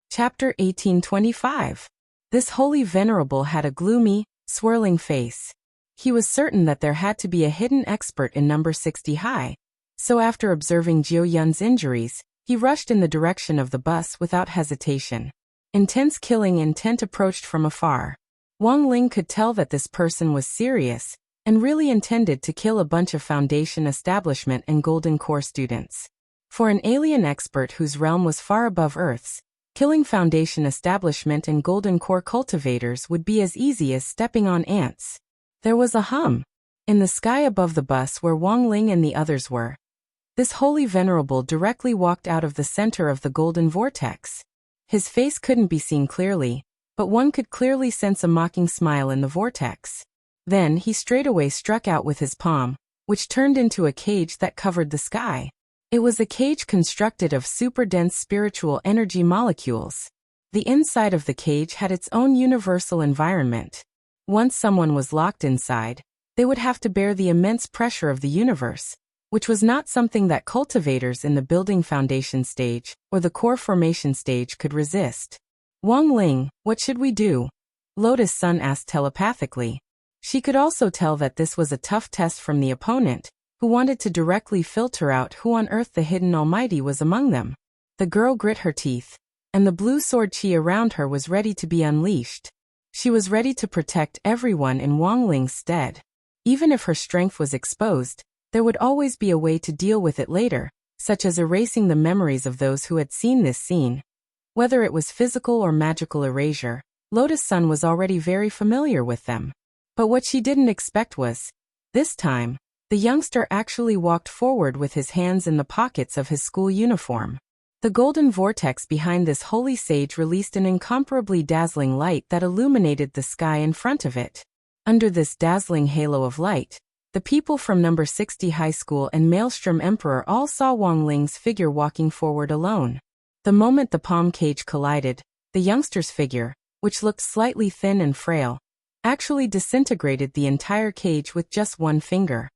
Chapter 1825. This Holy Venerable had a gloomy, swirling face. He was certain that there had to be a hidden expert in number 60 high, so after observing Jiu Yun's injuries, he rushed in the direction of the bus without hesitation. Intense killing intent approached from afar. Wang Ling could tell that this person was serious and really intended to kill a bunch of Foundation Establishment and Golden Core students. For an alien expert whose realm was far above Earth's, killing Foundation Establishment and Golden Core cultivators would be as easy as stepping on ants. There was a hum in the sky above the bus where Wang Ling and the others were. This holy venerable directly walked out of the center of the golden vortex. His face couldn't be seen clearly, but one could clearly sense a mocking smile in the vortex. Then he straightaway struck out with his palm, which turned into a cage that covered the sky. It was a cage constructed of super dense spiritual energy molecules. The inside of the cage had its own universal environment. Once someone was locked inside, they would have to bear the immense pressure of the universe, which was not something that cultivators in the building foundation stage or the core formation stage could resist. Wang Ling, what should we do? Lotus Sun asked telepathically. She could also tell that this was a tough test from the opponent, who wanted to directly filter out who on earth the hidden almighty was among them. The girl grit her teeth, and the blue sword chi around her was ready to be unleashed. She was ready to protect everyone in Wang Ling's stead. Even if her strength was exposed, there would always be a way to deal with it later, such as erasing the memories of those who had seen this scene. Whether it was physical or magical erasure, Lotus Sun was already very familiar with them. But what she didn't expect was, this time, the youngster actually walked forward with his hands in the pockets of his school uniform. The golden vortex behind this holy sage released an incomparably dazzling light that illuminated the sky in front of it. Under this dazzling halo of light, the people from number 60 high school and Maelstrom Emperor all saw Wang Ling's figure walking forward alone. The moment the palm cage collided, the youngster's figure, which looked slightly thin and frail, actually disintegrated the entire cage with just one finger.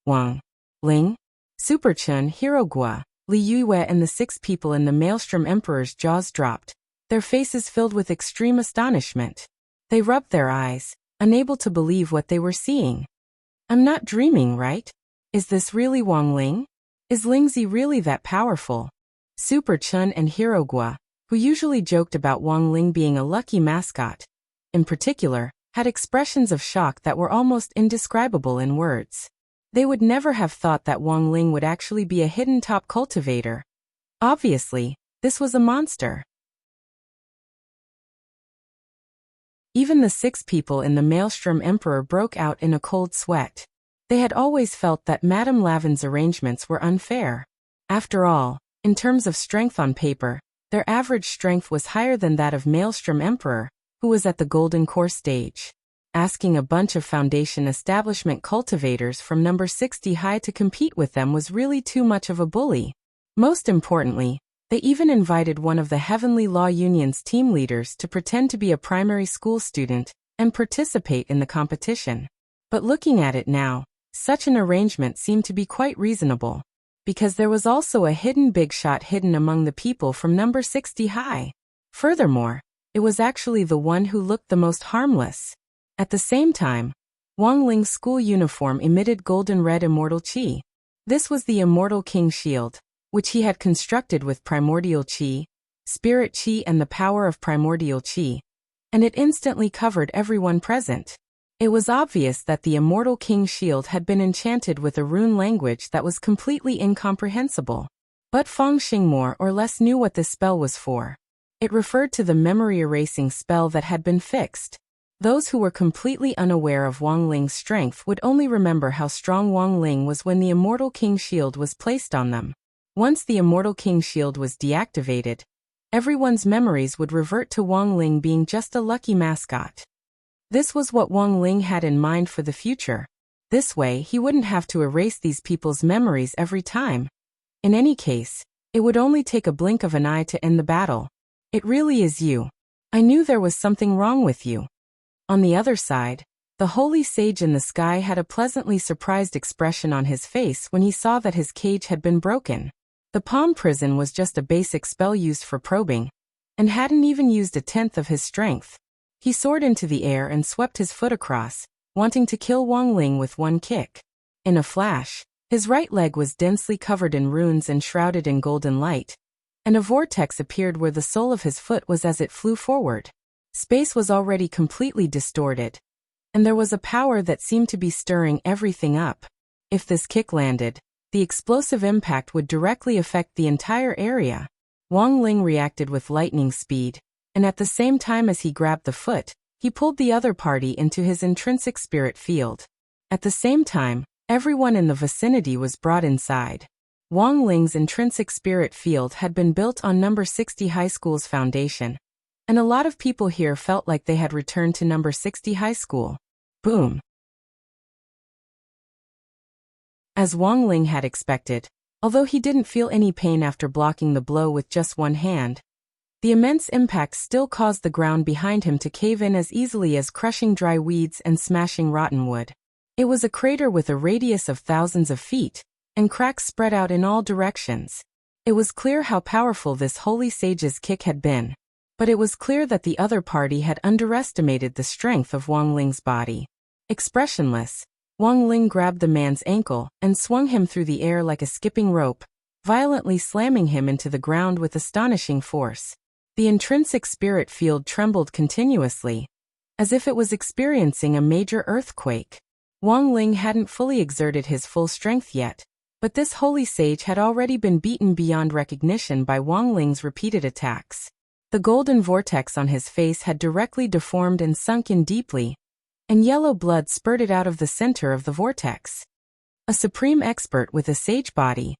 Wang Ling, Super Chun, Hirogua, Li Yue and the 6 people in the Maelstrom Emperor's jaws dropped, their faces filled with extreme astonishment. They rubbed their eyes, unable to believe what they were seeing. I'm not dreaming, right? Is this really Wang Ling? Is Lingzi really that powerful? Super Chun and Hirogua, who usually joked about Wang Ling being a lucky mascot, in particular, had expressions of shock that were almost indescribable in words. They would never have thought that Wang Ling would actually be a hidden top cultivator. Obviously, this was a monster. Even the 6 people in the Maelstrom Emperor broke out in a cold sweat. They had always felt that Madame Lavin's arrangements were unfair. After all, in terms of strength on paper, their average strength was higher than that of Maelstrom Emperor, who was at the Golden Core stage. Asking a bunch of Foundation Establishment cultivators from number 60 high to compete with them was really too much of a bully. Most importantly, they even invited one of the Heavenly Law Union's team leaders to pretend to be a primary school student and participate in the competition. But looking at it now, such an arrangement seemed to be quite reasonable, because there was also a hidden big shot hidden among the people from number 60 high. Furthermore, it was actually the one who looked the most harmless. At the same time, Wang Ling's school uniform emitted golden red immortal chi. This was the Immortal King Shield, which he had constructed with primordial chi, spirit chi and the power of primordial chi, and it instantly covered everyone present. It was obvious that the Immortal King Shield had been enchanted with a rune language that was completely incomprehensible. But Feng Xing more or less knew what this spell was for. It referred to the memory erasing spell that had been fixed. Those who were completely unaware of Wang Ling's strength would only remember how strong Wang Ling was when the Immortal King Shield was placed on them. Once the Immortal King Shield was deactivated, everyone's memories would revert to Wang Ling being just a lucky mascot. This was what Wang Ling had in mind for the future. This way he wouldn't have to erase these people's memories every time. In any case, it would only take a blink of an eye to end the battle. It really is you. I knew there was something wrong with you. On the other side, the holy sage in the sky had a pleasantly surprised expression on his face when he saw that his cage had been broken. The palm prison was just a basic spell used for probing, and hadn't even used a tenth of his strength. He soared into the air and swept his foot across, wanting to kill Wang Ling with one kick. In a flash, his right leg was densely covered in runes and shrouded in golden light, and a vortex appeared where the sole of his foot was as it flew forward. Space was already completely distorted, and there was a power that seemed to be stirring everything up. If this kick landed, the explosive impact would directly affect the entire area. Wang Ling reacted with lightning speed, and at the same time as he grabbed the foot, he pulled the other party into his intrinsic spirit field. At the same time, everyone in the vicinity was brought inside. Wang Ling's intrinsic spirit field had been built on number 60 High School's foundation, and a lot of people here felt like they had returned to number 60 High School. Boom! As Wang Ling had expected, although he didn't feel any pain after blocking the blow with just one hand, the immense impact still caused the ground behind him to cave in as easily as crushing dry weeds and smashing rotten wood. It was a crater with a radius of thousands of feet, and cracks spread out in all directions. It was clear how powerful this holy sage's kick had been, but it was clear that the other party had underestimated the strength of Wang Ling's body. Expressionless, Wang Ling grabbed the man's ankle and swung him through the air like a skipping rope, violently slamming him into the ground with astonishing force. The intrinsic spirit field trembled continuously, as if it was experiencing a major earthquake. Wang Ling hadn't fully exerted his full strength yet, but this holy sage had already been beaten beyond recognition by Wang Ling's repeated attacks. The golden vortex on his face had directly deformed and sunk in deeply, and yellow blood spurted out of the center of the vortex. A supreme expert with a sage body.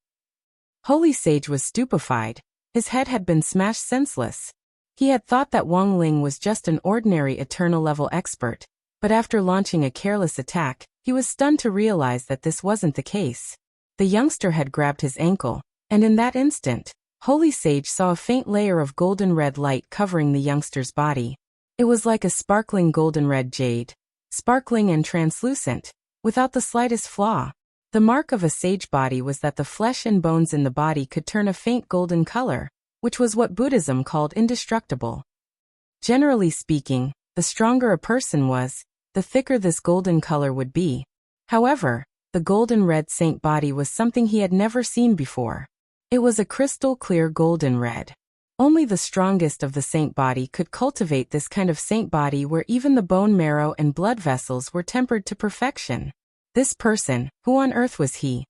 Holy Sage was stupefied. His head had been smashed senseless. He had thought that Wang Ling was just an ordinary eternal-level expert, but after launching a careless attack, he was stunned to realize that this wasn't the case. The youngster had grabbed his ankle, and in that instant, Holy Sage saw a faint layer of golden-red light covering the youngster's body. It was like a sparkling golden-red jade, sparkling and translucent, without the slightest flaw. The mark of a sage body was that the flesh and bones in the body could turn a faint golden color, which was what Buddhism called indestructible. Generally speaking, the stronger a person was, the thicker this golden color would be. However, the golden red saint body was something he had never seen before. It was a crystal clear golden red. Only the strongest of the saint body could cultivate this kind of saint body where even the bone marrow and blood vessels were tempered to perfection. This person, who on earth was he?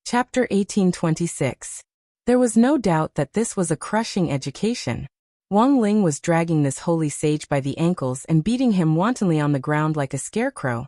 Chapter 1826. There was no doubt that this was a crushing education. Wang Ling was dragging this holy sage by the ankles and beating him wantonly on the ground like a scarecrow,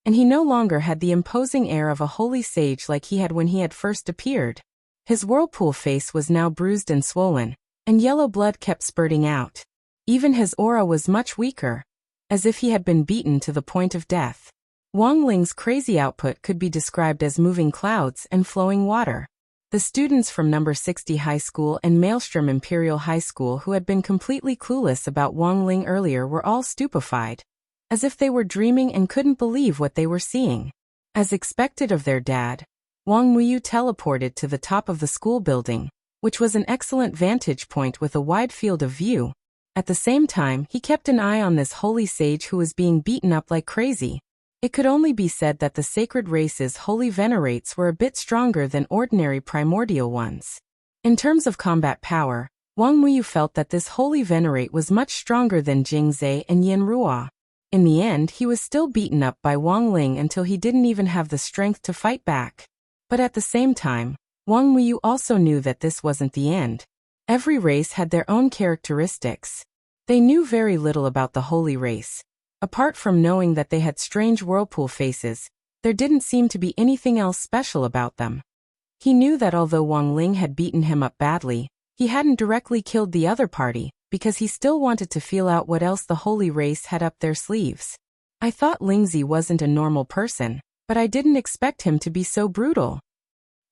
and he no longer had the imposing air of a holy sage like he had when he had first appeared. His whirlpool face was now bruised and swollen, and yellow blood kept spurting out. Even his aura was much weaker, as if he had been beaten to the point of death. Wang Ling's crazy output could be described as moving clouds and flowing water. The students from number 60 High School and Maelstrom Imperial High School who had been completely clueless about Wang Ling earlier were all stupefied, as if they were dreaming and couldn't believe what they were seeing. As expected of their dad, Wang Muyu teleported to the top of the school building, which was an excellent vantage point with a wide field of view. At the same time, he kept an eye on this holy sage who was being beaten up like crazy. It could only be said that the sacred race's holy venerates were a bit stronger than ordinary primordial ones. In terms of combat power, Wang Muyu felt that this holy venerate was much stronger than Jing Zhe and Yin Ruo. In the end, he was still beaten up by Wang Ling until he didn't even have the strength to fight back. But at the same time, Wang Muyu also knew that this wasn't the end. Every race had their own characteristics. They knew very little about the holy race. Apart from knowing that they had strange whirlpool faces, there didn't seem to be anything else special about them. He knew that although Wang Ling had beaten him up badly, he hadn't directly killed the other party, because he still wanted to feel out what else the holy race had up their sleeves. I thought Lingzi wasn't a normal person, but I didn't expect him to be so brutal.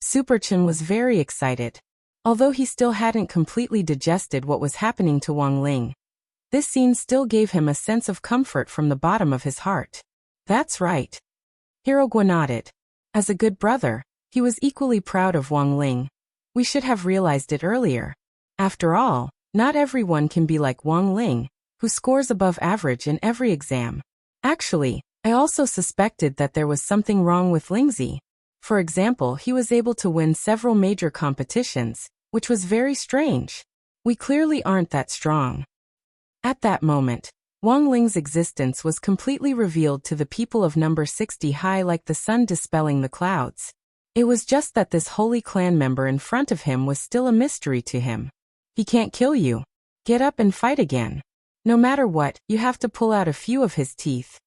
Superchen was very excited. Although he still hadn't completely digested what was happening to Wang Ling, this scene still gave him a sense of comfort from the bottom of his heart. That's right. Hirogwa nodded. As a good brother, he was equally proud of Wang Ling. We should have realized it earlier. After all, not everyone can be like Wang Ling, who scores above average in every exam. Actually, I also suspected that there was something wrong with Lingzi. For example, he was able to win several major competitions, which was very strange. We clearly aren't that strong. At that moment, Wang Ling's existence was completely revealed to the people of number 60 high, like the sun dispelling the clouds. It was just that this holy clan member in front of him was still a mystery to him. He can't kill you. Get up and fight again. No matter what, you have to pull out a few of his teeth.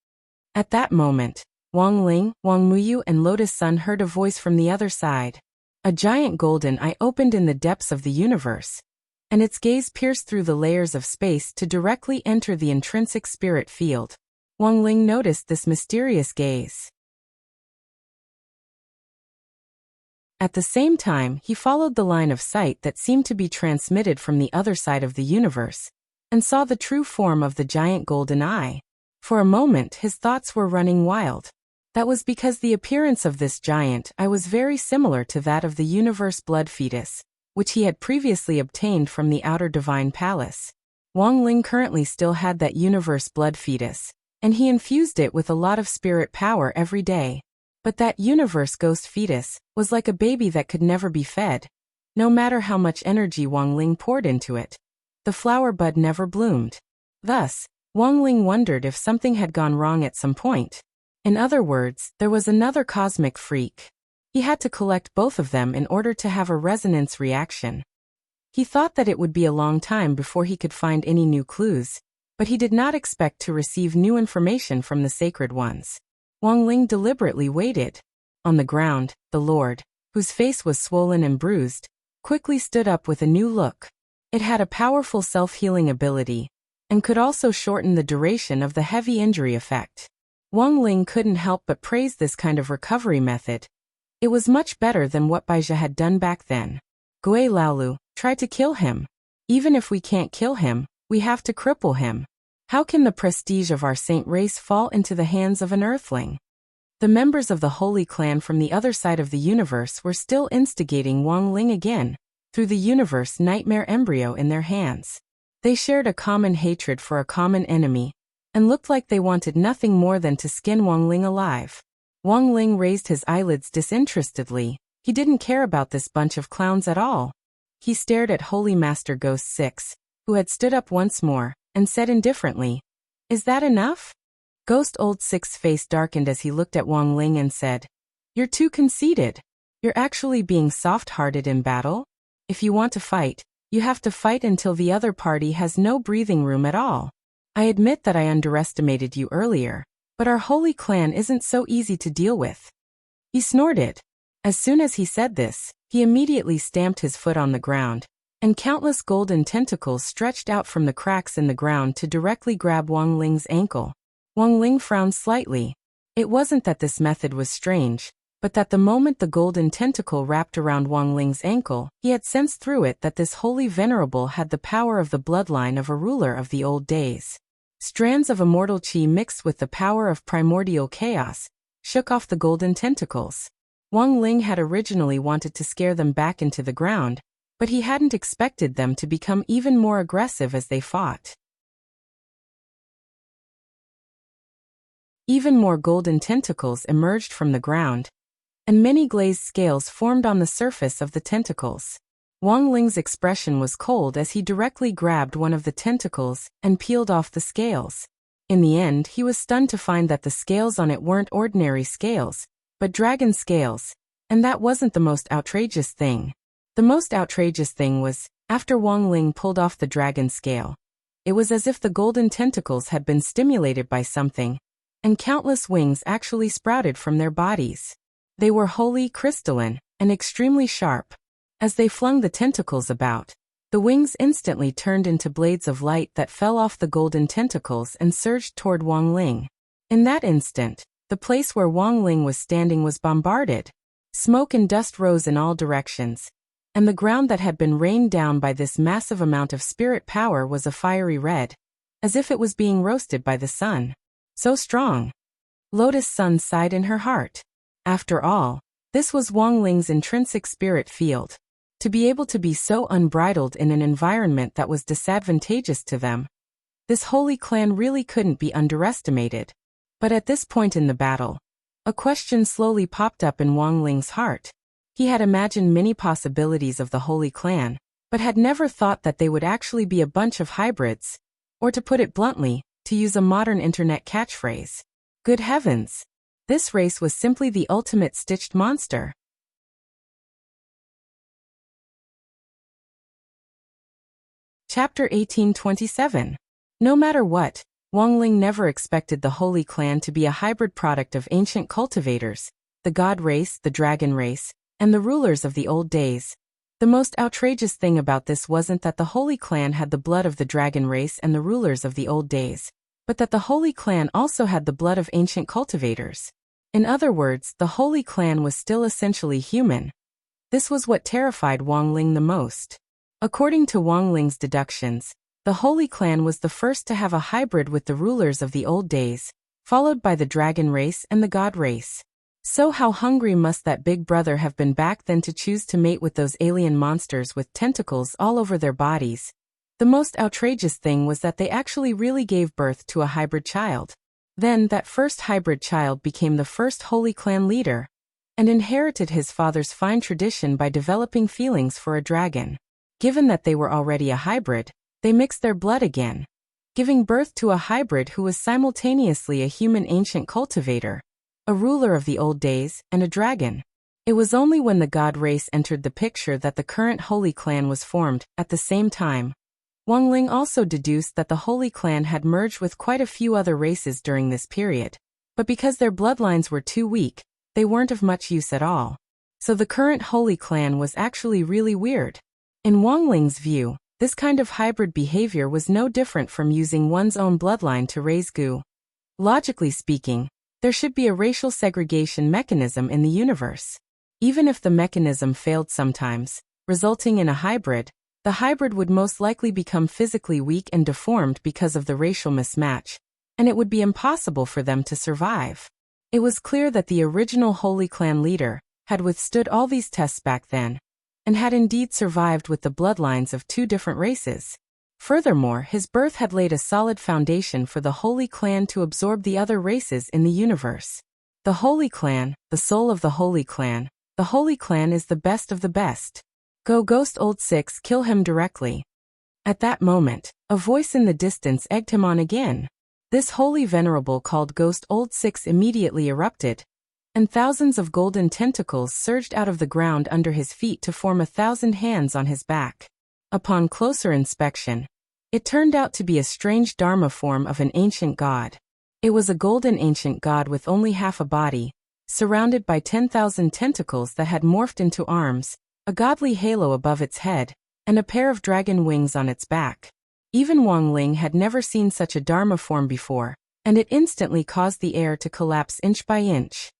At that moment, Wang Ling, Wang Muyu and Lotus Sun heard a voice from the other side. A giant golden eye opened in the depths of the universe, and its gaze pierced through the layers of space to directly enter the intrinsic spirit field. Wang Ling noticed this mysterious gaze. At the same time, he followed the line of sight that seemed to be transmitted from the other side of the universe, and saw the true form of the giant golden eye. For a moment, his thoughts were running wild. That was because the appearance of this giant eye was very similar to that of the universe blood fetus, which he had previously obtained from the outer divine palace. Wang Ling currently still had that universe blood fetus, and he infused it with a lot of spirit power every day. But that universe ghost fetus was like a baby that could never be fed. No matter how much energy Wang Ling poured into it, the flower bud never bloomed. Thus, Wang Ling wondered if something had gone wrong at some point. In other words, there was another cosmic freak. He had to collect both of them in order to have a resonance reaction. He thought that it would be a long time before he could find any new clues, but he did not expect to receive new information from the sacred ones. Wang Ling deliberately waited. On the ground, the Lord, whose face was swollen and bruised, quickly stood up with a new look. It had a powerful self-healing ability, and could also shorten the duration of the heavy injury effect. Wang Ling couldn't help but praise this kind of recovery method. It was much better than what Baizha had done back then. Gui Laolu, try to kill him. Even if we can't kill him, we have to cripple him. How can the prestige of our saint race fall into the hands of an earthling? The members of the Holy Clan from the other side of the universe were still instigating Wang Ling again, through the universe nightmare embryo in their hands. They shared a common hatred for a common enemy, and looked like they wanted nothing more than to skin Wang Ling alive. Wang Ling raised his eyelids disinterestedly. He didn't care about this bunch of clowns at all. He stared at Holy Master Ghost 6, who had stood up once more, and said indifferently, "Is that enough?" Ghost Old 6's face darkened as he looked at Wang Ling and said, "You're too conceited. You're actually being soft-hearted in battle? If you want to fight, you have to fight until the other party has no breathing room at all. I admit that I underestimated you earlier, but our holy clan isn't so easy to deal with." He snorted. As soon as he said this, he immediately stamped his foot on the ground, and countless golden tentacles stretched out from the cracks in the ground to directly grab Wang Ling's ankle. Wang Ling frowned slightly. It wasn't that this method was strange, but that the moment the golden tentacle wrapped around Wang Ling's ankle, he had sensed through it that this holy venerable had the power of the bloodline of a ruler of the old days. Strands of immortal chi mixed with the power of primordial chaos shook off the golden tentacles. Wang Ling had originally wanted to scare them back into the ground, but he hadn't expected them to become even more aggressive as they fought. Even more golden tentacles emerged from the ground, and many glazed scales formed on the surface of the tentacles. Wang Ling's expression was cold as he directly grabbed one of the tentacles and peeled off the scales. In the end, he was stunned to find that the scales on it weren't ordinary scales, but dragon scales, and that wasn't the most outrageous thing. The most outrageous thing was, after Wang Ling pulled off the dragon scale, it was as if the golden tentacles had been stimulated by something, and countless wings actually sprouted from their bodies. They were wholly crystalline and extremely sharp. As they flung the tentacles about, the wings instantly turned into blades of light that fell off the golden tentacles and surged toward Wang Ling. In that instant, the place where Wang Ling was standing was bombarded. Smoke and dust rose in all directions, and the ground that had been rained down by this massive amount of spirit power was a fiery red, as if it was being roasted by the sun. So strong. Lotus Sun sighed in her heart. After all, this was Wang Ling's intrinsic spirit field. To be able to be so unbridled in an environment that was disadvantageous to them. This holy clan really couldn't be underestimated. But at this point in the battle, a question slowly popped up in Wang Ling's heart. He had imagined many possibilities of the holy clan, but had never thought that they would actually be a bunch of hybrids, or to put it bluntly, to use a modern internet catchphrase. Good heavens! This race was simply the ultimate stitched monster. Chapter 1827. No matter what, Wang Ling never expected the Holy Clan to be a hybrid product of ancient cultivators, the god race, the dragon race, and the rulers of the old days. The most outrageous thing about this wasn't that the Holy Clan had the blood of the dragon race and the rulers of the old days, but that the Holy Clan also had the blood of ancient cultivators. In other words, the Holy Clan was still essentially human. This was what terrified Wang Ling the most. According to Wang Ling's deductions, the Holy Clan was the first to have a hybrid with the rulers of the old days, followed by the dragon race and the god race. So how hungry must that big brother have been back then to choose to mate with those alien monsters with tentacles all over their bodies? The most outrageous thing was that they actually really gave birth to a hybrid child. Then that first hybrid child became the first Holy Clan leader, and inherited his father's fine tradition by developing feelings for a dragon. Given that they were already a hybrid, they mixed their blood again, giving birth to a hybrid who was simultaneously a human ancient cultivator, a ruler of the old days, and a dragon. It was only when the god race entered the picture that the current Holy Clan was formed. At the same time, Wang Ling also deduced that the Holy Clan had merged with quite a few other races during this period, but because their bloodlines were too weak, they weren't of much use at all. So the current Holy Clan was actually really weird. In Wang Ling's view, this kind of hybrid behavior was no different from using one's own bloodline to raise goo. Logically speaking, there should be a racial segregation mechanism in the universe. Even if the mechanism failed sometimes, resulting in a hybrid, the hybrid would most likely become physically weak and deformed because of the racial mismatch, and it would be impossible for them to survive. It was clear that the original Holy Clan leader had withstood all these tests back then, and had indeed survived with the bloodlines of two different races. Furthermore, his birth had laid a solid foundation for the Holy Clan to absorb the other races in the universe. The Holy Clan, the soul of the Holy Clan, the Holy Clan is the best of the best. Go Ghost Old Six, kill him directly. At that moment, a voice in the distance egged him on again. This holy venerable called Ghost Old Six immediately erupted, and thousands of golden tentacles surged out of the ground under his feet to form 1,000 hands on his back. Upon closer inspection, it turned out to be a strange dharma form of an ancient god. It was a golden ancient god with only half a body, surrounded by 10,000 tentacles that had morphed into arms, a godly halo above its head, and a pair of dragon wings on its back. Even Wang Ling had never seen such a dharma form before, and it instantly caused the air to collapse inch by inch.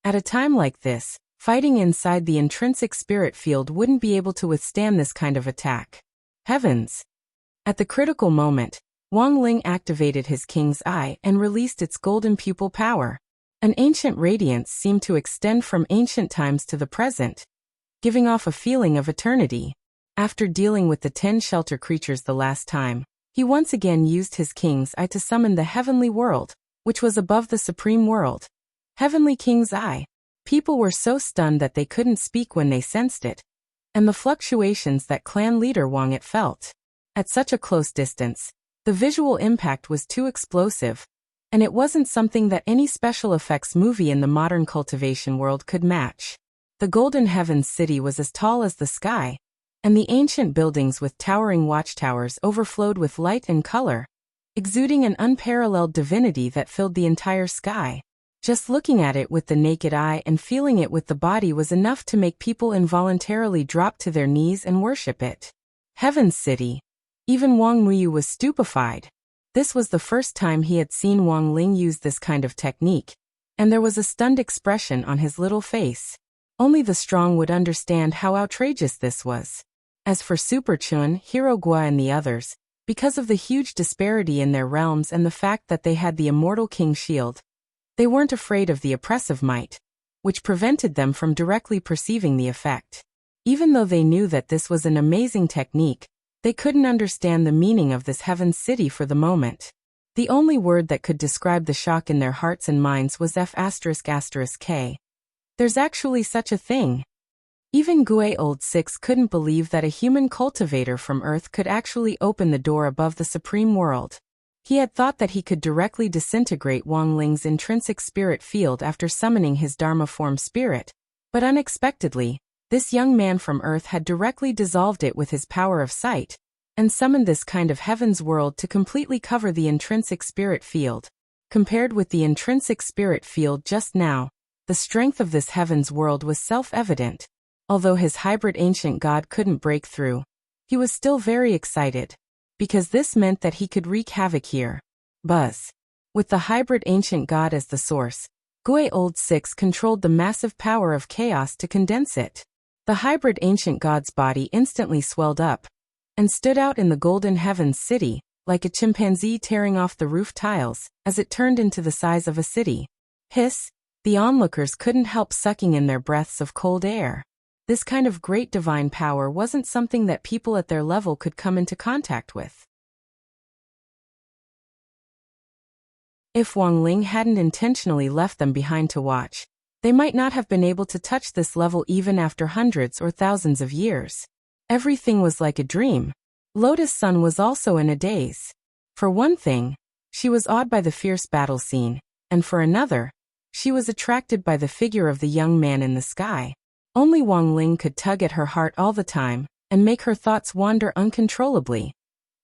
At a time like this, fighting inside the intrinsic spirit field wouldn't be able to withstand this kind of attack. Heavens! At the critical moment, Wang Ling activated his king's eye and released its golden pupil power. An ancient radiance seemed to extend from ancient times to the present, giving off a feeling of eternity. After dealing with the 10 shelter creatures the last time, he once again used his king's eye to summon the heavenly world, which was above the supreme world. Heavenly King's Eye. People were so stunned that they couldn't speak when they sensed it, and the fluctuations that clan leader Wang It felt. At such a close distance, the visual impact was too explosive, and it wasn't something that any special effects movie in the modern cultivation world could match. The Golden Heavens city was as tall as the sky, and the ancient buildings with towering watchtowers overflowed with light and color, exuding an unparalleled divinity that filled the entire sky. Just looking at it with the naked eye and feeling it with the body was enough to make people involuntarily drop to their knees and worship it. Heaven's City. Even Wang Muyu was stupefied. This was the first time he had seen Wang Ling use this kind of technique, and there was a stunned expression on his little face. Only the strong would understand how outrageous this was. As for Super Chun, Hero Gua and the others, because of the huge disparity in their realms and the fact that they had the immortal king shield, they weren't afraid of the oppressive might, which prevented them from directly perceiving the effect. Even though they knew that this was an amazing technique, They couldn't understand the meaning of this heaven's city for the moment. The only word that could describe the shock in their hearts and minds was F***K. There's actually such a thing. Even Old 6 couldn't believe that a human cultivator from Earth could actually open the door above the supreme world. He had thought that he could directly disintegrate Wang Ling's intrinsic spirit field after summoning his Dharma form spirit, but unexpectedly, this young man from Earth had directly dissolved it with his power of sight, and summoned this kind of heaven's world to completely cover the intrinsic spirit field. Compared with the intrinsic spirit field just now, the strength of this heaven's world was self-evident. Although his hybrid ancient god couldn't break through, he was still very excited, because this meant that he could wreak havoc here. Buzz. With the hybrid ancient god as the source, Old 6 controlled the massive power of chaos to condense it. The hybrid ancient god's body instantly swelled up, and stood out in the golden heavens city, like a chimpanzee tearing off the roof tiles, as it turned into the size of a city. Hiss! The onlookers couldn't help sucking in their breaths of cold air. This kind of great divine power wasn't something that people at their level could come into contact with. If Wang Ling hadn't intentionally left them behind to watch, they might not have been able to touch this level even after hundreds or thousands of years. Everything was like a dream. Lotus Sun was also in a daze. For one thing, she was awed by the fierce battle scene, and for another, she was attracted by the figure of the young man in the sky. Only Wang Ling could tug at her heart all the time, and make her thoughts wander uncontrollably.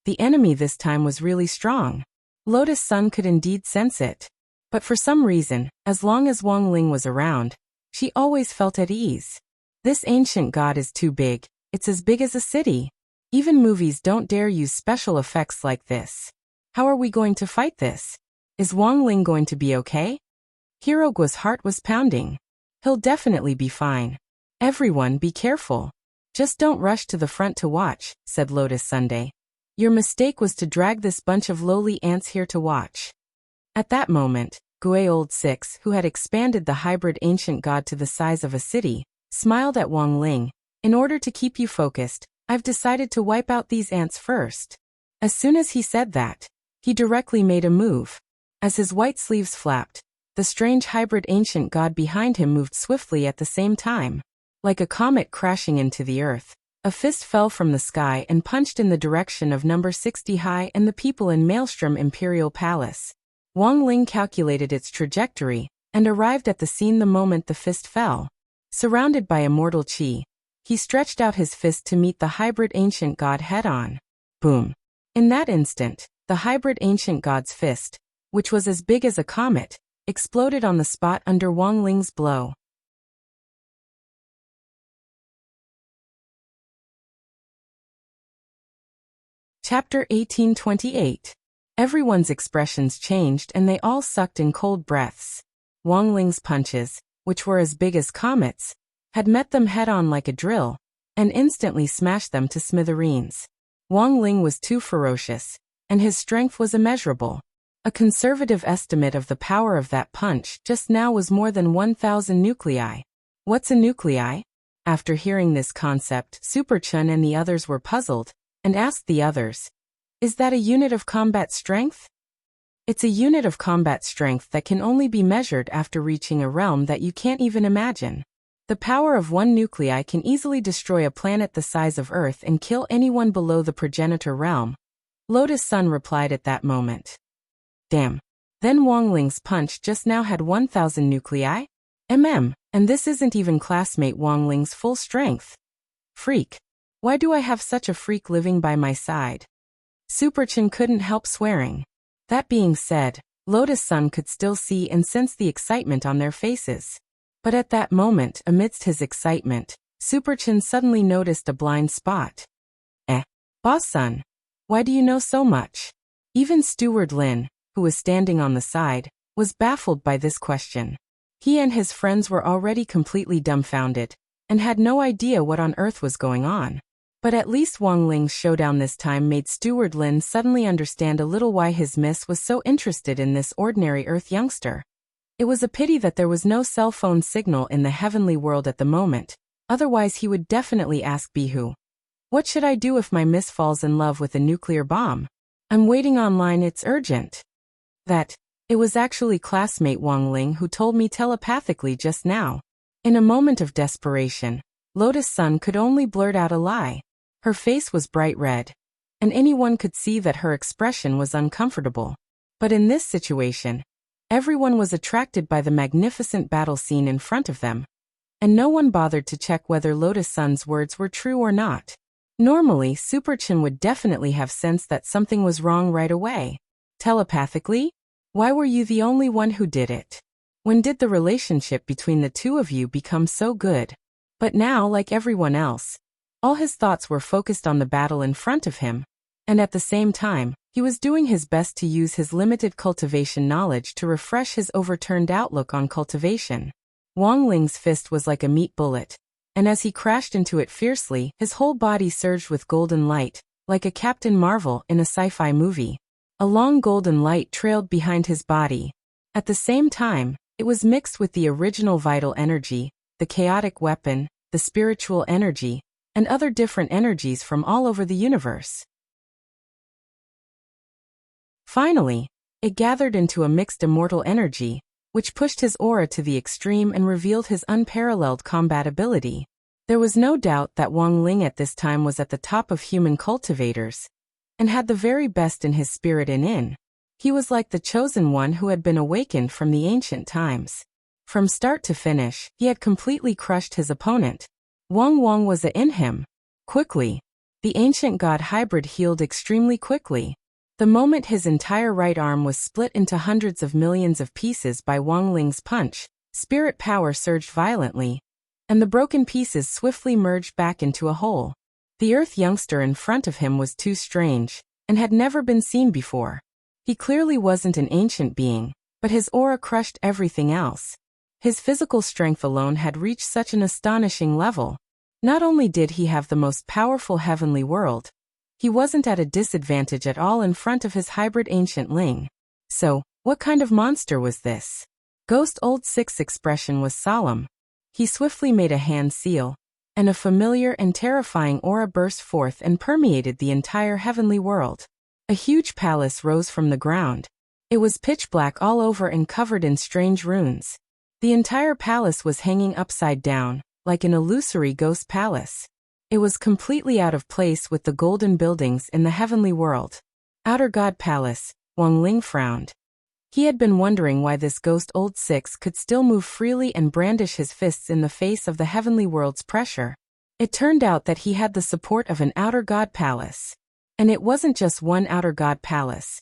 The enemy this time was really strong. Lotus Sun could indeed sense it. But for some reason, as long as Wang Ling was around, she always felt at ease. This ancient god is too big, it's as big as a city. Even movies don't dare use special effects like this. How are we going to fight this? Is Wang Ling going to be okay? Hirogua's heart was pounding. He'll definitely be fine. Everyone be careful. Just don't rush to the front to watch, said Lotus Sunday. Your mistake was to drag this bunch of lowly ants here to watch. At that moment, Old 6, who had expanded the hybrid ancient god to the size of a city, smiled at Wang Ling. In order to keep you focused, I've decided to wipe out these ants first. As soon as he said that, he directly made a move. As his white sleeves flapped, the strange hybrid ancient god behind him moved swiftly at the same time. Like a comet crashing into the earth, a fist fell from the sky and punched in the direction of number 60 High and the people in Maelstrom Imperial Palace. Wang Ling calculated its trajectory, and arrived at the scene the moment the fist fell. Surrounded by immortal chi, he stretched out his fist to meet the hybrid ancient god head-on. Boom! In that instant, the hybrid ancient god's fist, which was as big as a comet, exploded on the spot under Wang Ling's blow. Chapter 1828. Everyone's expressions changed and they all sucked in cold breaths. Wang Ling's punches, which were as big as comets, had met them head-on like a drill, and instantly smashed them to smithereens. Wang Ling was too ferocious, and his strength was immeasurable. A conservative estimate of the power of that punch just now was more than 1,000 nuclei. What's a nuclei? After hearing this concept, Super Chun and the others were puzzled, and asked the others, is that a unit of combat strength? It's a unit of combat strength that can only be measured after reaching a realm that you can't even imagine. The power of one nuclei can easily destroy a planet the size of Earth and kill anyone below the progenitor realm. Lotus Sun replied at that moment. Damn. Then Wang Ling's punch just now had 1,000 nuclei? And this isn't even classmate Wang Ling's full strength. Freak. Why do I have such a freak living by my side? Super Chin couldn't help swearing. That being said, Lotus Sun could still see and sense the excitement on their faces. But at that moment, amidst his excitement, Super Chin suddenly noticed a blind spot. Boss Sun, why do you know so much? Even Steward Lin, who was standing on the side, was baffled by this question. He and his friends were already completely dumbfounded, and had no idea what on earth was going on. But at least Wang Ling's showdown this time made Steward Lin suddenly understand a little why his miss was so interested in this ordinary Earth youngster. It was a pity that there was no cell phone signal in the heavenly world at the moment, otherwise he would definitely ask Bihu. What should I do if my miss falls in love with a nuclear bomb? I'm waiting online, it's urgent. It was actually classmate Wang Ling who told me telepathically just now. In a moment of desperation, Lotus Sun could only blurt out a lie. Her face was bright red, and anyone could see that her expression was uncomfortable. But in this situation, everyone was attracted by the magnificent battle scene in front of them, and no one bothered to check whether Lotus Sun's words were true or not. Normally, Super Chin would definitely have sensed that something was wrong right away. Telepathically? Why were you the only one who did it? When did the relationship between the two of you become so good? But now, like everyone else, all his thoughts were focused on the battle in front of him, and at the same time, he was doing his best to use his limited cultivation knowledge to refresh his overturned outlook on cultivation. Wang Ling's fist was like a meat bullet, and as he crashed into it fiercely, his whole body surged with golden light, like a Captain Marvel in a sci-fi movie. A long golden light trailed behind his body. At the same time, it was mixed with the original vital energy, the chaotic weapon, the spiritual energy, and other different energies from all over the universe. Finally, it gathered into a mixed immortal energy, which pushed his aura to the extreme and revealed his unparalleled combat ability. There was no doubt that Wang Ling at this time was at the top of human cultivators, and had the very best in his spirit and in. He was like the chosen one who had been awakened from the ancient times. From start to finish, he had completely crushed his opponent. Wang was in him. Quickly. The ancient god hybrid healed extremely quickly. The moment his entire right arm was split into hundreds of millions of pieces by Wang Ling's punch, spirit power surged violently, and the broken pieces swiftly merged back into a whole. The Earth youngster in front of him was too strange, and had never been seen before. He clearly wasn't an ancient being, but his aura crushed everything else. His physical strength alone had reached such an astonishing level. Not only did he have the most powerful heavenly world, he wasn't at a disadvantage at all in front of his hybrid ancient Ling. So, what kind of monster was this? Ghost Old Six's expression was solemn. He swiftly made a hand seal, and a familiar and terrifying aura burst forth and permeated the entire heavenly world. A huge palace rose from the ground. It was pitch black all over and covered in strange runes. The entire palace was hanging upside down, like an illusory ghost palace. It was completely out of place with the golden buildings in the heavenly world. Outer God Palace, Wang Ling frowned. He had been wondering why this ghost Old Six could still move freely and brandish his fists in the face of the heavenly world's pressure. It turned out that he had the support of an outer God Palace. And it wasn't just one outer God Palace.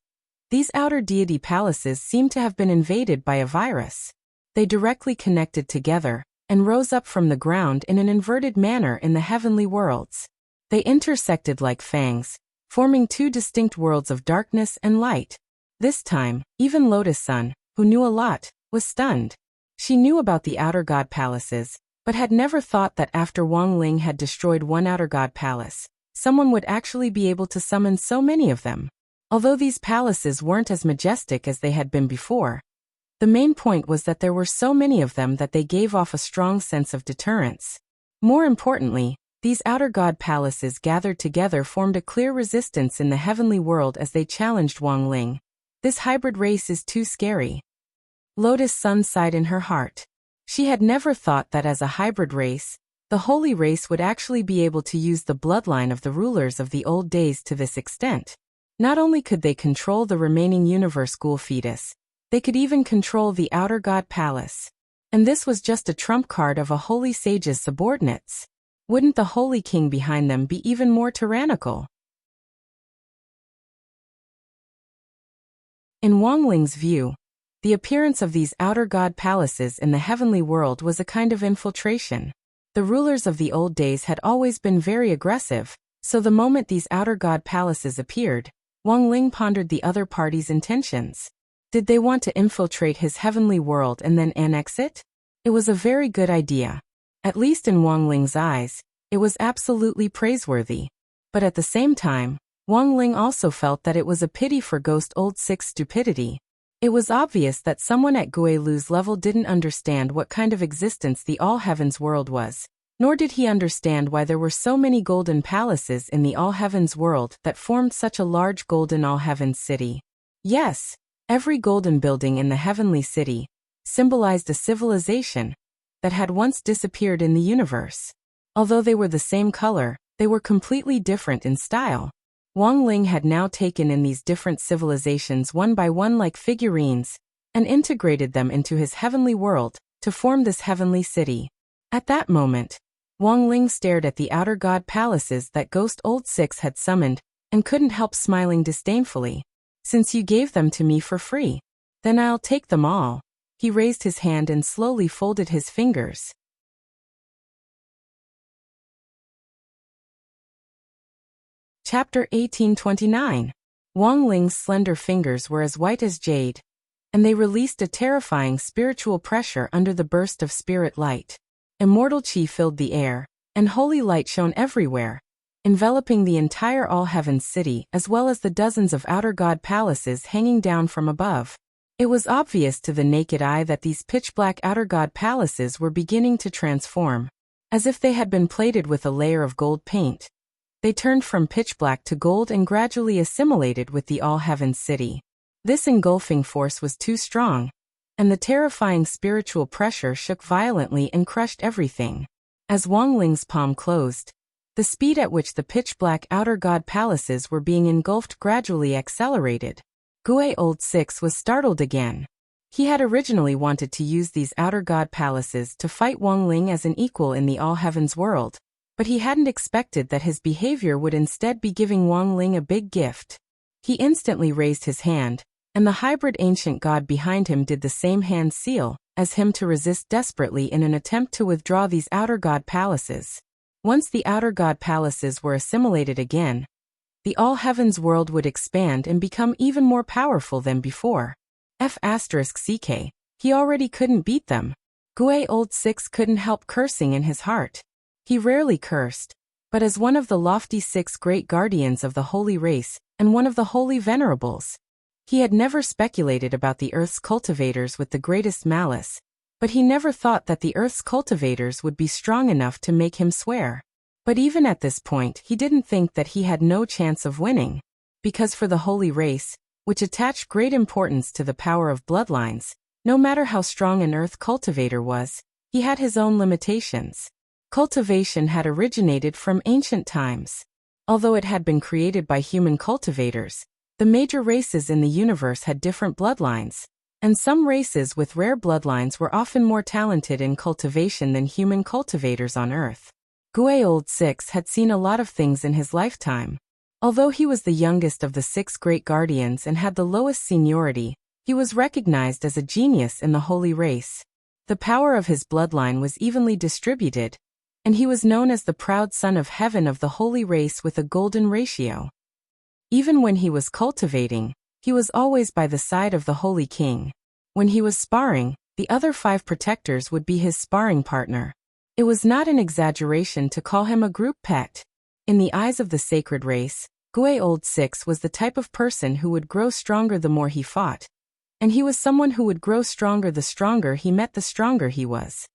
These outer deity palaces seemed to have been invaded by a virus. They directly connected together, and rose up from the ground in an inverted manner in the heavenly worlds. They intersected like fangs, forming two distinct worlds of darkness and light. This time, even Lotus Sun, who knew a lot, was stunned. She knew about the outer god palaces, but had never thought that after Wang Ling had destroyed one outer god palace, someone would actually be able to summon so many of them. Although these palaces weren't as majestic as they had been before, the main point was that there were so many of them that they gave off a strong sense of deterrence. More importantly, these outer god palaces gathered together formed a clear resistance in the heavenly world as they challenged Wang Ling. This hybrid race is too scary. Lotus Sun sighed in her heart. She had never thought that as a hybrid race, the holy race would actually be able to use the bloodline of the rulers of the old days to this extent. Not only could they control the remaining universe ghoul fetus, they could even control the outer god palace. And this was just a trump card of a holy sage's subordinates. Wouldn't the holy king behind them be even more tyrannical? In Wang Ling's view, the appearance of these outer god palaces in the heavenly world was a kind of infiltration. The rulers of the old days had always been very aggressive, so the moment these outer god palaces appeared, Wang Ling pondered the other party's intentions. Did they want to infiltrate his heavenly world and then annex it? It was a very good idea. At least in Wang Ling's eyes, it was absolutely praiseworthy. But at the same time, Wang Ling also felt that it was a pity for Ghost Old Six's stupidity. It was obvious that someone at Guilu's level didn't understand what kind of existence the All Heavens world was, Nor did he understand why there were so many golden palaces in the All-Heavens world that formed such a large golden All-Heavens city. Yes, every golden building in the heavenly city symbolized a civilization that had once disappeared in the universe. Although they were the same color, they were completely different in style. Wang Ling had now taken in these different civilizations one by one like figurines, and integrated them into his heavenly world to form this heavenly city. At that moment, Wang Ling stared at the outer god palaces that Ghost Old Six had summoned and couldn't help smiling disdainfully. Since you gave them to me for free, then I'll take them all. He raised his hand and slowly folded his fingers. Chapter 1829. Wang Ling's slender fingers were as white as jade, and they released a terrifying spiritual pressure under the burst of spirit light. Immortal chi filled the air, and holy light shone everywhere, enveloping the entire All-Heavens city as well as the dozens of outer god palaces hanging down from above. It was obvious to the naked eye that these pitch-black outer god palaces were beginning to transform. As if they had been plated with a layer of gold paint, they turned from pitch-black to gold and gradually assimilated with the All-Heavens city. This engulfing force was too strong, and the terrifying spiritual pressure shook violently and crushed everything. As Wang Ling's palm closed, the speed at which the pitch-black outer god palaces were being engulfed gradually accelerated. Gue Old Six was startled again. He had originally wanted to use these outer god palaces to fight Wang Ling as an equal in the All-Heavens world, but he hadn't expected that his behavior would instead be giving Wang Ling a big gift. He instantly raised his hand, and the hybrid ancient god behind him did the same hand seal, as him to resist desperately in an attempt to withdraw these outer god palaces. Once the outer god palaces were assimilated again, the All-Heavens world would expand and become even more powerful than before. F***ck, he already couldn't beat them. Gue Old Six couldn't help cursing in his heart. He rarely cursed, but as one of the lofty six great guardians of the holy race, and one of the holy venerables, he had never speculated about the Earth's cultivators with the greatest malice, but he never thought that the Earth's cultivators would be strong enough to make him swear. But even at this point he didn't think that he had no chance of winning, because for the holy race, which attached great importance to the power of bloodlines, no matter how strong an Earth cultivator was, he had his own limitations. Cultivation had originated from ancient times. Although it had been created by human cultivators, the major races in the universe had different bloodlines, and some races with rare bloodlines were often more talented in cultivation than human cultivators on Earth. Gue Old Six had seen a lot of things in his lifetime. Although he was the youngest of the six great guardians and had the lowest seniority, he was recognized as a genius in the holy race. The power of his bloodline was evenly distributed, and he was known as the proud son of heaven of the holy race with a golden ratio. Even when he was cultivating, he was always by the side of the holy king. When he was sparring, the other 5 protectors would be his sparring partner. It was not an exaggeration to call him a group pet. In the eyes of the sacred race, Gue Old Six was the type of person who would grow stronger the more he fought, and he was someone who would grow stronger the stronger he met, the stronger he was.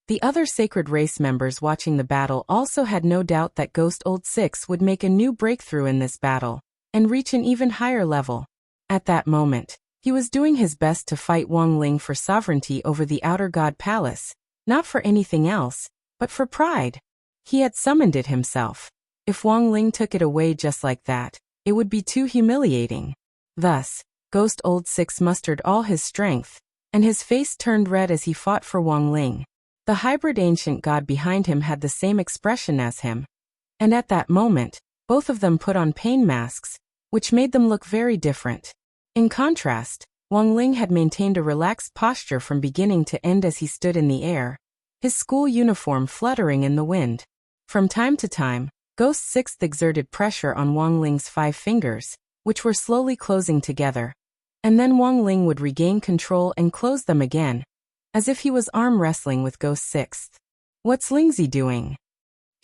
The other sacred race members watching the battle also had no doubt that Ghost Old Six would make a new breakthrough in this battle, and reach an even higher level. At that moment, he was doing his best to fight Wang Ling for sovereignty over the Outer God Palace, not for anything else, but for pride. He had summoned it himself. If Wang Ling took it away just like that, it would be too humiliating. Thus, Ghost Old Six mustered all his strength, and his face turned red as he fought for Wang Ling. The hybrid ancient god behind him had the same expression as him, and at that moment, both of them put on pain masks, which made them look very different. In contrast, Wang Ling had maintained a relaxed posture from beginning to end as he stood in the air, his school uniform fluttering in the wind. From time to time, Ghost Sixth exerted pressure on Wang Ling's 5 fingers, which were slowly closing together, and then Wang Ling would regain control and close them again, as if he was arm wrestling with Ghost Sixth. What's Lingzi doing?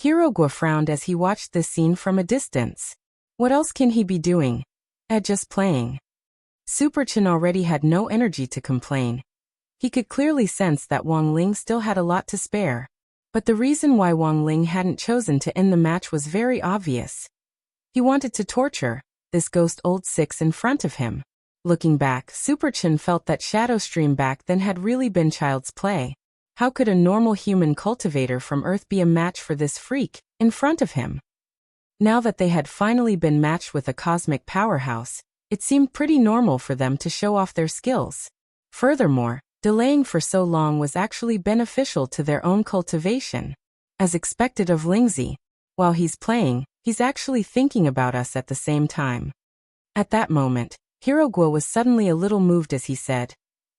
Hirogua frowned as he watched this scene from a distance. What else can he be doing? Just playing. Superchin already had no energy to complain. He could clearly sense that Wang Ling still had a lot to spare. But the reason why Wang Ling hadn't chosen to end the match was very obvious. He wanted to torture this ghost old six in front of him. Looking back, Super Chen felt that Shadow Stream back then had really been child's play. How could a normal human cultivator from Earth be a match for this freak in front of him? Now that they had finally been matched with a cosmic powerhouse, it seemed pretty normal for them to show off their skills. Furthermore, delaying for so long was actually beneficial to their own cultivation. As expected of Lingzi, while he's playing, he's actually thinking about us at the same time. At that moment, Hirogua was suddenly a little moved as he said,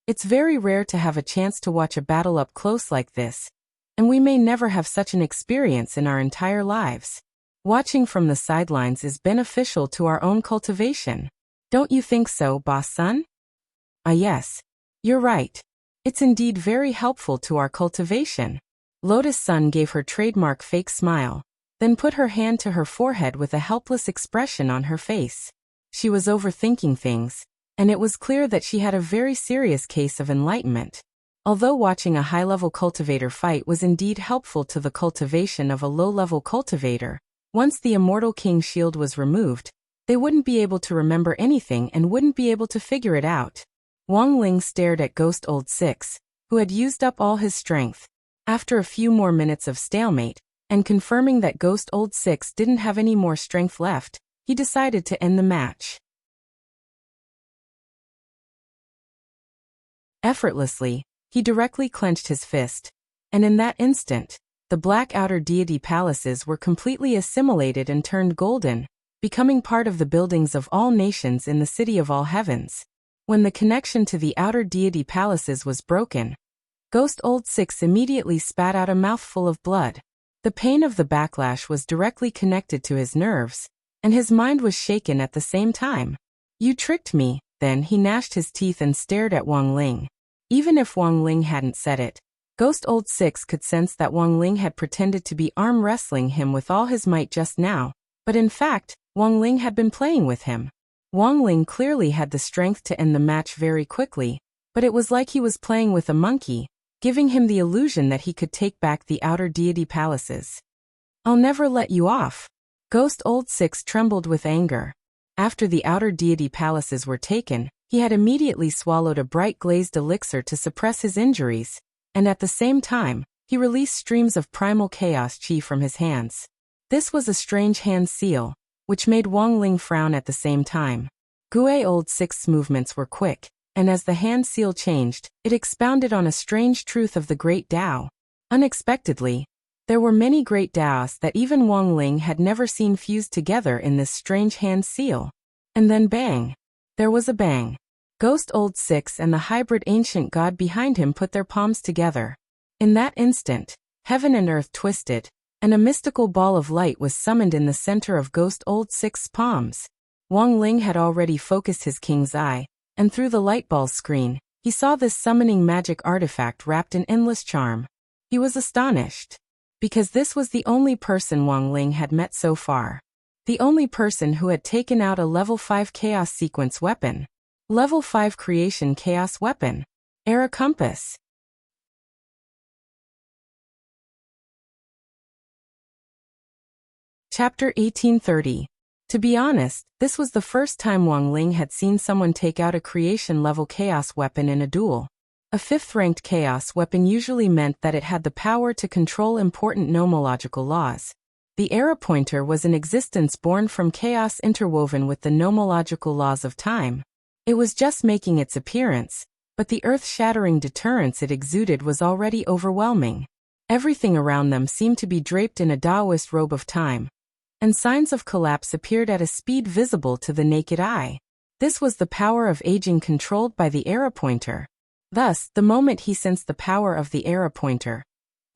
"It's very rare to have a chance to watch a battle up close like this, and we may never have such an experience in our entire lives. Watching from the sidelines is beneficial to our own cultivation. Don't you think so, boss-san?" Yes. You're right. It's indeed very helpful to our cultivation." Lotus-san gave her trademark fake smile, then put her hand to her forehead with a helpless expression on her face. She was overthinking things, and it was clear that she had a very serious case of enlightenment. Although watching a high-level cultivator fight was indeed helpful to the cultivation of a low-level cultivator, once the Immortal King shield was removed, they wouldn't be able to remember anything and wouldn't be able to figure it out. Wang Ling stared at Ghost Old Six, who had used up all his strength. After a few more minutes of stalemate, and confirming that Ghost Old Six didn't have any more strength left, he decided to end the match. Effortlessly, he directly clenched his fist, and in that instant, the black outer deity palaces were completely assimilated and turned golden, becoming part of the buildings of all nations in the city of all heavens. When the connection to the outer deity palaces was broken, Ghost Old Six immediately spat out a mouthful of blood. The pain of the backlash was directly connected to his nerves, and his mind was shaken at the same time. "You tricked me." Then he gnashed his teeth and stared at Wang Ling. Even if Wang Ling hadn't said it, Ghost Old Six could sense that Wang Ling had pretended to be arm wrestling him with all his might just now, but in fact, Wang Ling had been playing with him. Wang Ling clearly had the strength to end the match very quickly, but it was like he was playing with a monkey, giving him the illusion that he could take back the outer deity palaces. "I'll never let you off." Ghost Old Six trembled with anger. After the outer deity palaces were taken, he had immediately swallowed a bright glazed elixir to suppress his injuries, and at the same time, he released streams of primal chaos chi from his hands. This was a strange hand seal, which made Wang Ling frown at the same time. Gue Old Six's movements were quick, and as the hand seal changed, it expounded on a strange truth of the Great Tao. Unexpectedly, there were many Great Taos that even Wang Ling had never seen fused together in this strange hand seal. And then bang! There was a bang. Ghost Old Six and the hybrid ancient god behind him put their palms together. In that instant, heaven and earth twisted, and a mystical ball of light was summoned in the center of Ghost Old Six's palms. Wang Ling had already focused his king's eye, and through the light ball's screen, he saw this summoning magic artifact wrapped in endless charm. He was astonished, because this was the only person Wang Ling had met so far. The only person who had taken out a level 5 chaos sequence weapon. Level 5 creation chaos weapon. Era compass. Chapter 1830. To be honest, this was the first time Wang Ling had seen someone take out a creation-level chaos weapon in a duel. A 5th-ranked chaos weapon usually meant that it had the power to control important nomological laws. The Era Pointer was an existence born from chaos interwoven with the nomological laws of time. It was just making its appearance, but the earth-shattering deterrence it exuded was already overwhelming. Everything around them seemed to be draped in a Taoist robe of time, and signs of collapse appeared at a speed visible to the naked eye. This was the power of aging controlled by the Era Pointer. Thus, the moment he sensed the power of the Era Pointer,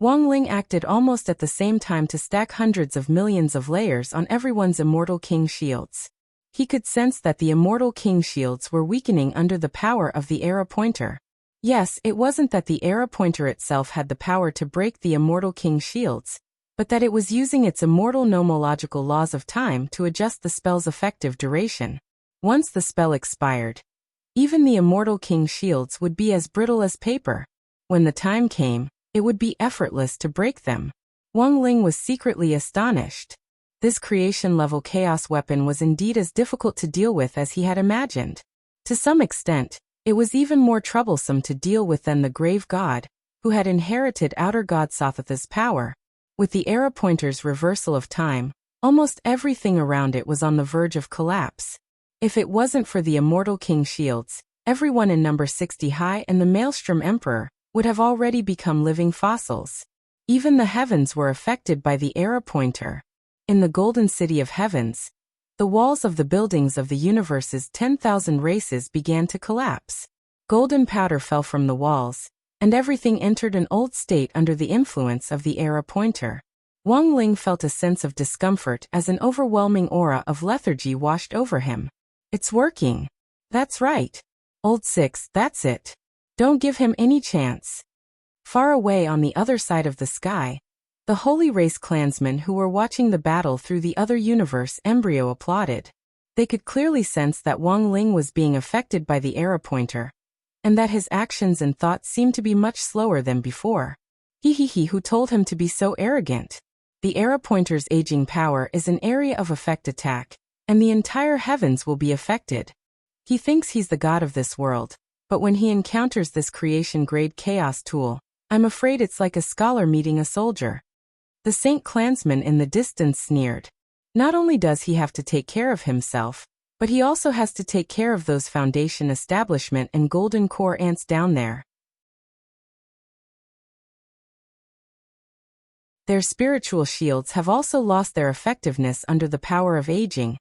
Wang Ling acted almost at the same time to stack hundreds of millions of layers on everyone's Immortal King shields. He could sense that the Immortal King shields were weakening under the power of the Era Pointer. Yes, it wasn't that the Era Pointer itself had the power to break the Immortal King shields, but that it was using its immortal nomological laws of time to adjust the spell's effective duration. Once the spell expired, Even the immortal king's shields would be as brittle as paper. When the time came, it would be effortless to break them. Wang Ling was secretly astonished. This creation-level chaos weapon was indeed as difficult to deal with as he had imagined. To some extent, it was even more troublesome to deal with than the grave god, who had inherited outer god Sothatha's power. With the era pointer's reversal of time, almost everything around it was on the verge of collapse. If it wasn't for the immortal king's shields, everyone in number 60 high and the Maelstrom Emperor would have already become living fossils. Even the heavens were affected by the era pointer. In the Golden City of Heavens, the walls of the buildings of the universe's 10,000 races began to collapse. Golden powder fell from the walls, and everything entered an old state under the influence of the era pointer. Wang Ling felt a sense of discomfort as an overwhelming aura of lethargy washed over him. It's working. That's right. Old Six, that's it. Don't give him any chance. Far away on the other side of the sky, the Holy Race clansmen who were watching the battle through the other universe embryo applauded. They could clearly sense that Wang Ling was being affected by the era pointer, and that his actions and thoughts seemed to be much slower than before. Who told him to be so arrogant? The era pointer's aging power is an area of effect attack, and the entire heavens will be affected. He thinks he's the god of this world, but when he encounters this creation-grade chaos tool, I'm afraid it's like a scholar meeting a soldier. The Saint Clansman in the distance sneered. Not only does he have to take care of himself, but he also has to take care of those Foundation Establishment and Golden Core ants down there. Their spiritual shields have also lost their effectiveness under the power of aging,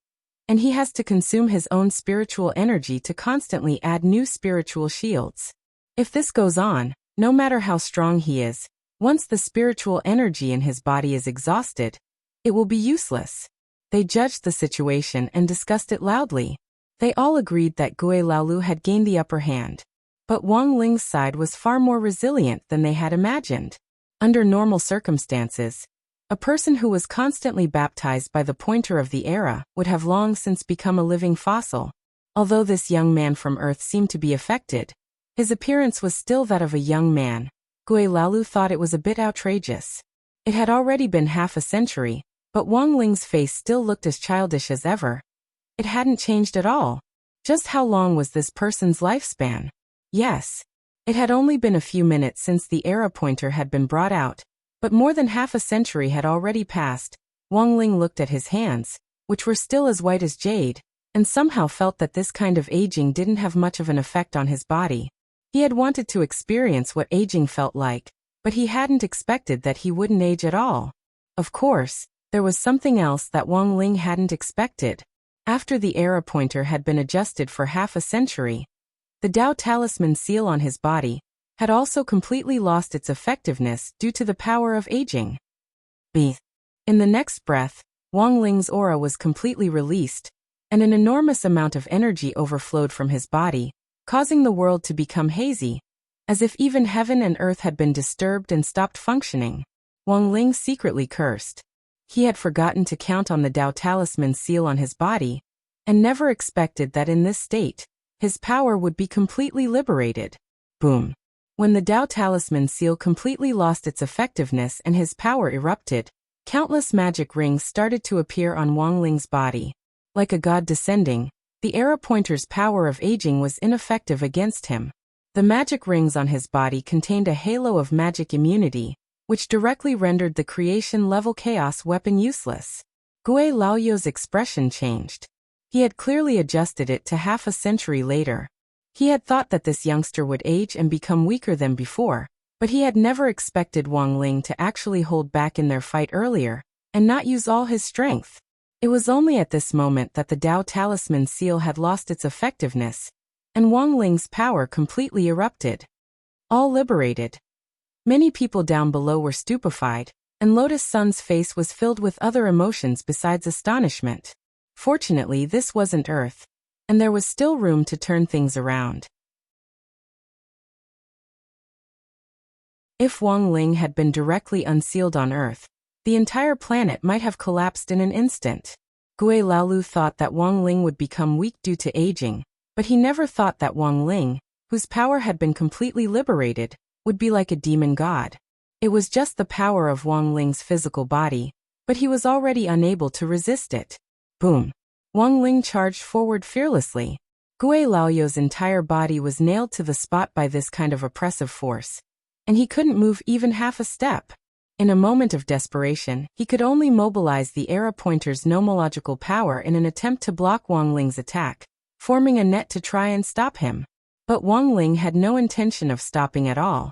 and he has to consume his own spiritual energy to constantly add new spiritual shields. If this goes on, no matter how strong he is, once the spiritual energy in his body is exhausted, it will be useless. They judged the situation and discussed it loudly. They all agreed that Gui Laolu had gained the upper hand. But Wang Ling's side was far more resilient than they had imagined. Under normal circumstances, a person who was constantly baptized by the pointer of the era would have long since become a living fossil. Although this young man from Earth seemed to be affected, his appearance was still that of a young man. Gui Laolu thought it was a bit outrageous. It had already been half a century, but Wang Ling's face still looked as childish as ever. It hadn't changed at all. Just how long was this person's lifespan? Yes. It had only been a few minutes since the era pointer had been brought out, but more than half a century had already passed. Wang Ling looked at his hands, which were still as white as jade, and somehow felt that this kind of aging didn't have much of an effect on his body. He had wanted to experience what aging felt like, but he hadn't expected that he wouldn't age at all. Of course, there was something else that Wang Ling hadn't expected. After the era pointer had been adjusted for half a century, the Dao Talisman seal on his body had also completely lost its effectiveness due to the power of aging. In the next breath, Wang Ling's aura was completely released, and an enormous amount of energy overflowed from his body, causing the world to become hazy, as if even heaven and earth had been disturbed and stopped functioning. Wang Ling secretly cursed. He had forgotten to count on the Dao Talisman seal on his body, and never expected that in this state, his power would be completely liberated. Boom. When the Dao Talisman seal completely lost its effectiveness and his power erupted, countless magic rings started to appear on Wang Ling's body. Like a god descending, the era pointer's power of aging was ineffective against him. The magic rings on his body contained a halo of magic immunity, which directly rendered the creation-level chaos weapon useless. Gui Laoyu's expression changed. He had clearly adjusted it to half a century later. He had thought that this youngster would age and become weaker than before, but he had never expected Wang Ling to actually hold back in their fight earlier, and not use all his strength. It was only at this moment that the Dao Talisman seal had lost its effectiveness, and Wang Ling's power completely erupted. All liberated. Many people down below were stupefied, and Lotus Sun's face was filled with other emotions besides astonishment. Fortunately, this wasn't Earth, and there was still room to turn things around. If Wang Ling had been directly unsealed on Earth, the entire planet might have collapsed in an instant. Gui Laolu thought that Wang Ling would become weak due to aging, But he never thought that Wang Ling, whose power had been completely liberated, would be like a demon god. It was just the power of Wang Ling's physical body, but he was already unable to resist it. Boom! Wang Ling charged forward fearlessly. Gui Laoyu's entire body was nailed to the spot by this kind of oppressive force, and he couldn't move even half a step. In a moment of desperation, he could only mobilize the era pointer's nomological power in an attempt to block Wang Ling's attack, forming a net to try and stop him. But Wang Ling had no intention of stopping at all,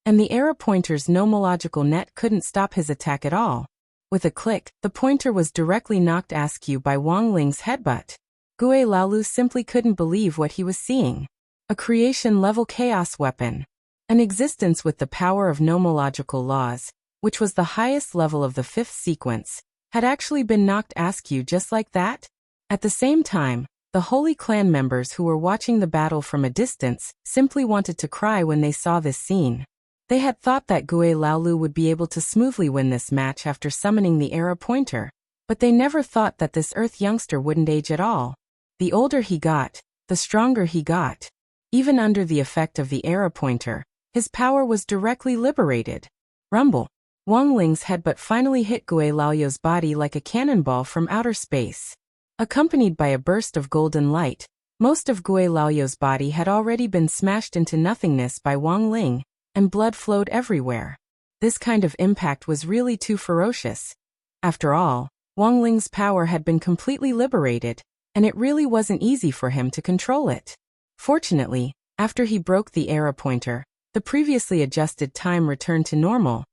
and the era pointer's nomological net couldn't stop his attack at all. With a click, the pointer was directly knocked askew by Wang Ling's headbutt. Gui Laolu simply couldn't believe what he was seeing. A creation-level chaos weapon. An existence with the power of nomological laws, which was the highest level of the fifth sequence, had actually been knocked askew just like that? At the same time, the Holy Clan members who were watching the battle from a distance simply wanted to cry when they saw this scene. They had thought that Gui Laolu would be able to smoothly win this match after summoning the era pointer, but they never thought that this Earth youngster wouldn't age at all. The older he got, the stronger he got. Even under the effect of the era pointer, his power was directly liberated. Rumble! Wang Ling's headbutt finally hit Gui Laoyu's body like a cannonball from outer space. Accompanied by a burst of golden light, most of Gui Laoyu's body had already been smashed into nothingness by Wang Ling, and blood flowed everywhere. This kind of impact was really too ferocious. After all, Wang Ling's power had been completely liberated, and it really wasn't easy for him to control it. Fortunately, after he broke the era pointer, the previously adjusted time returned to normal,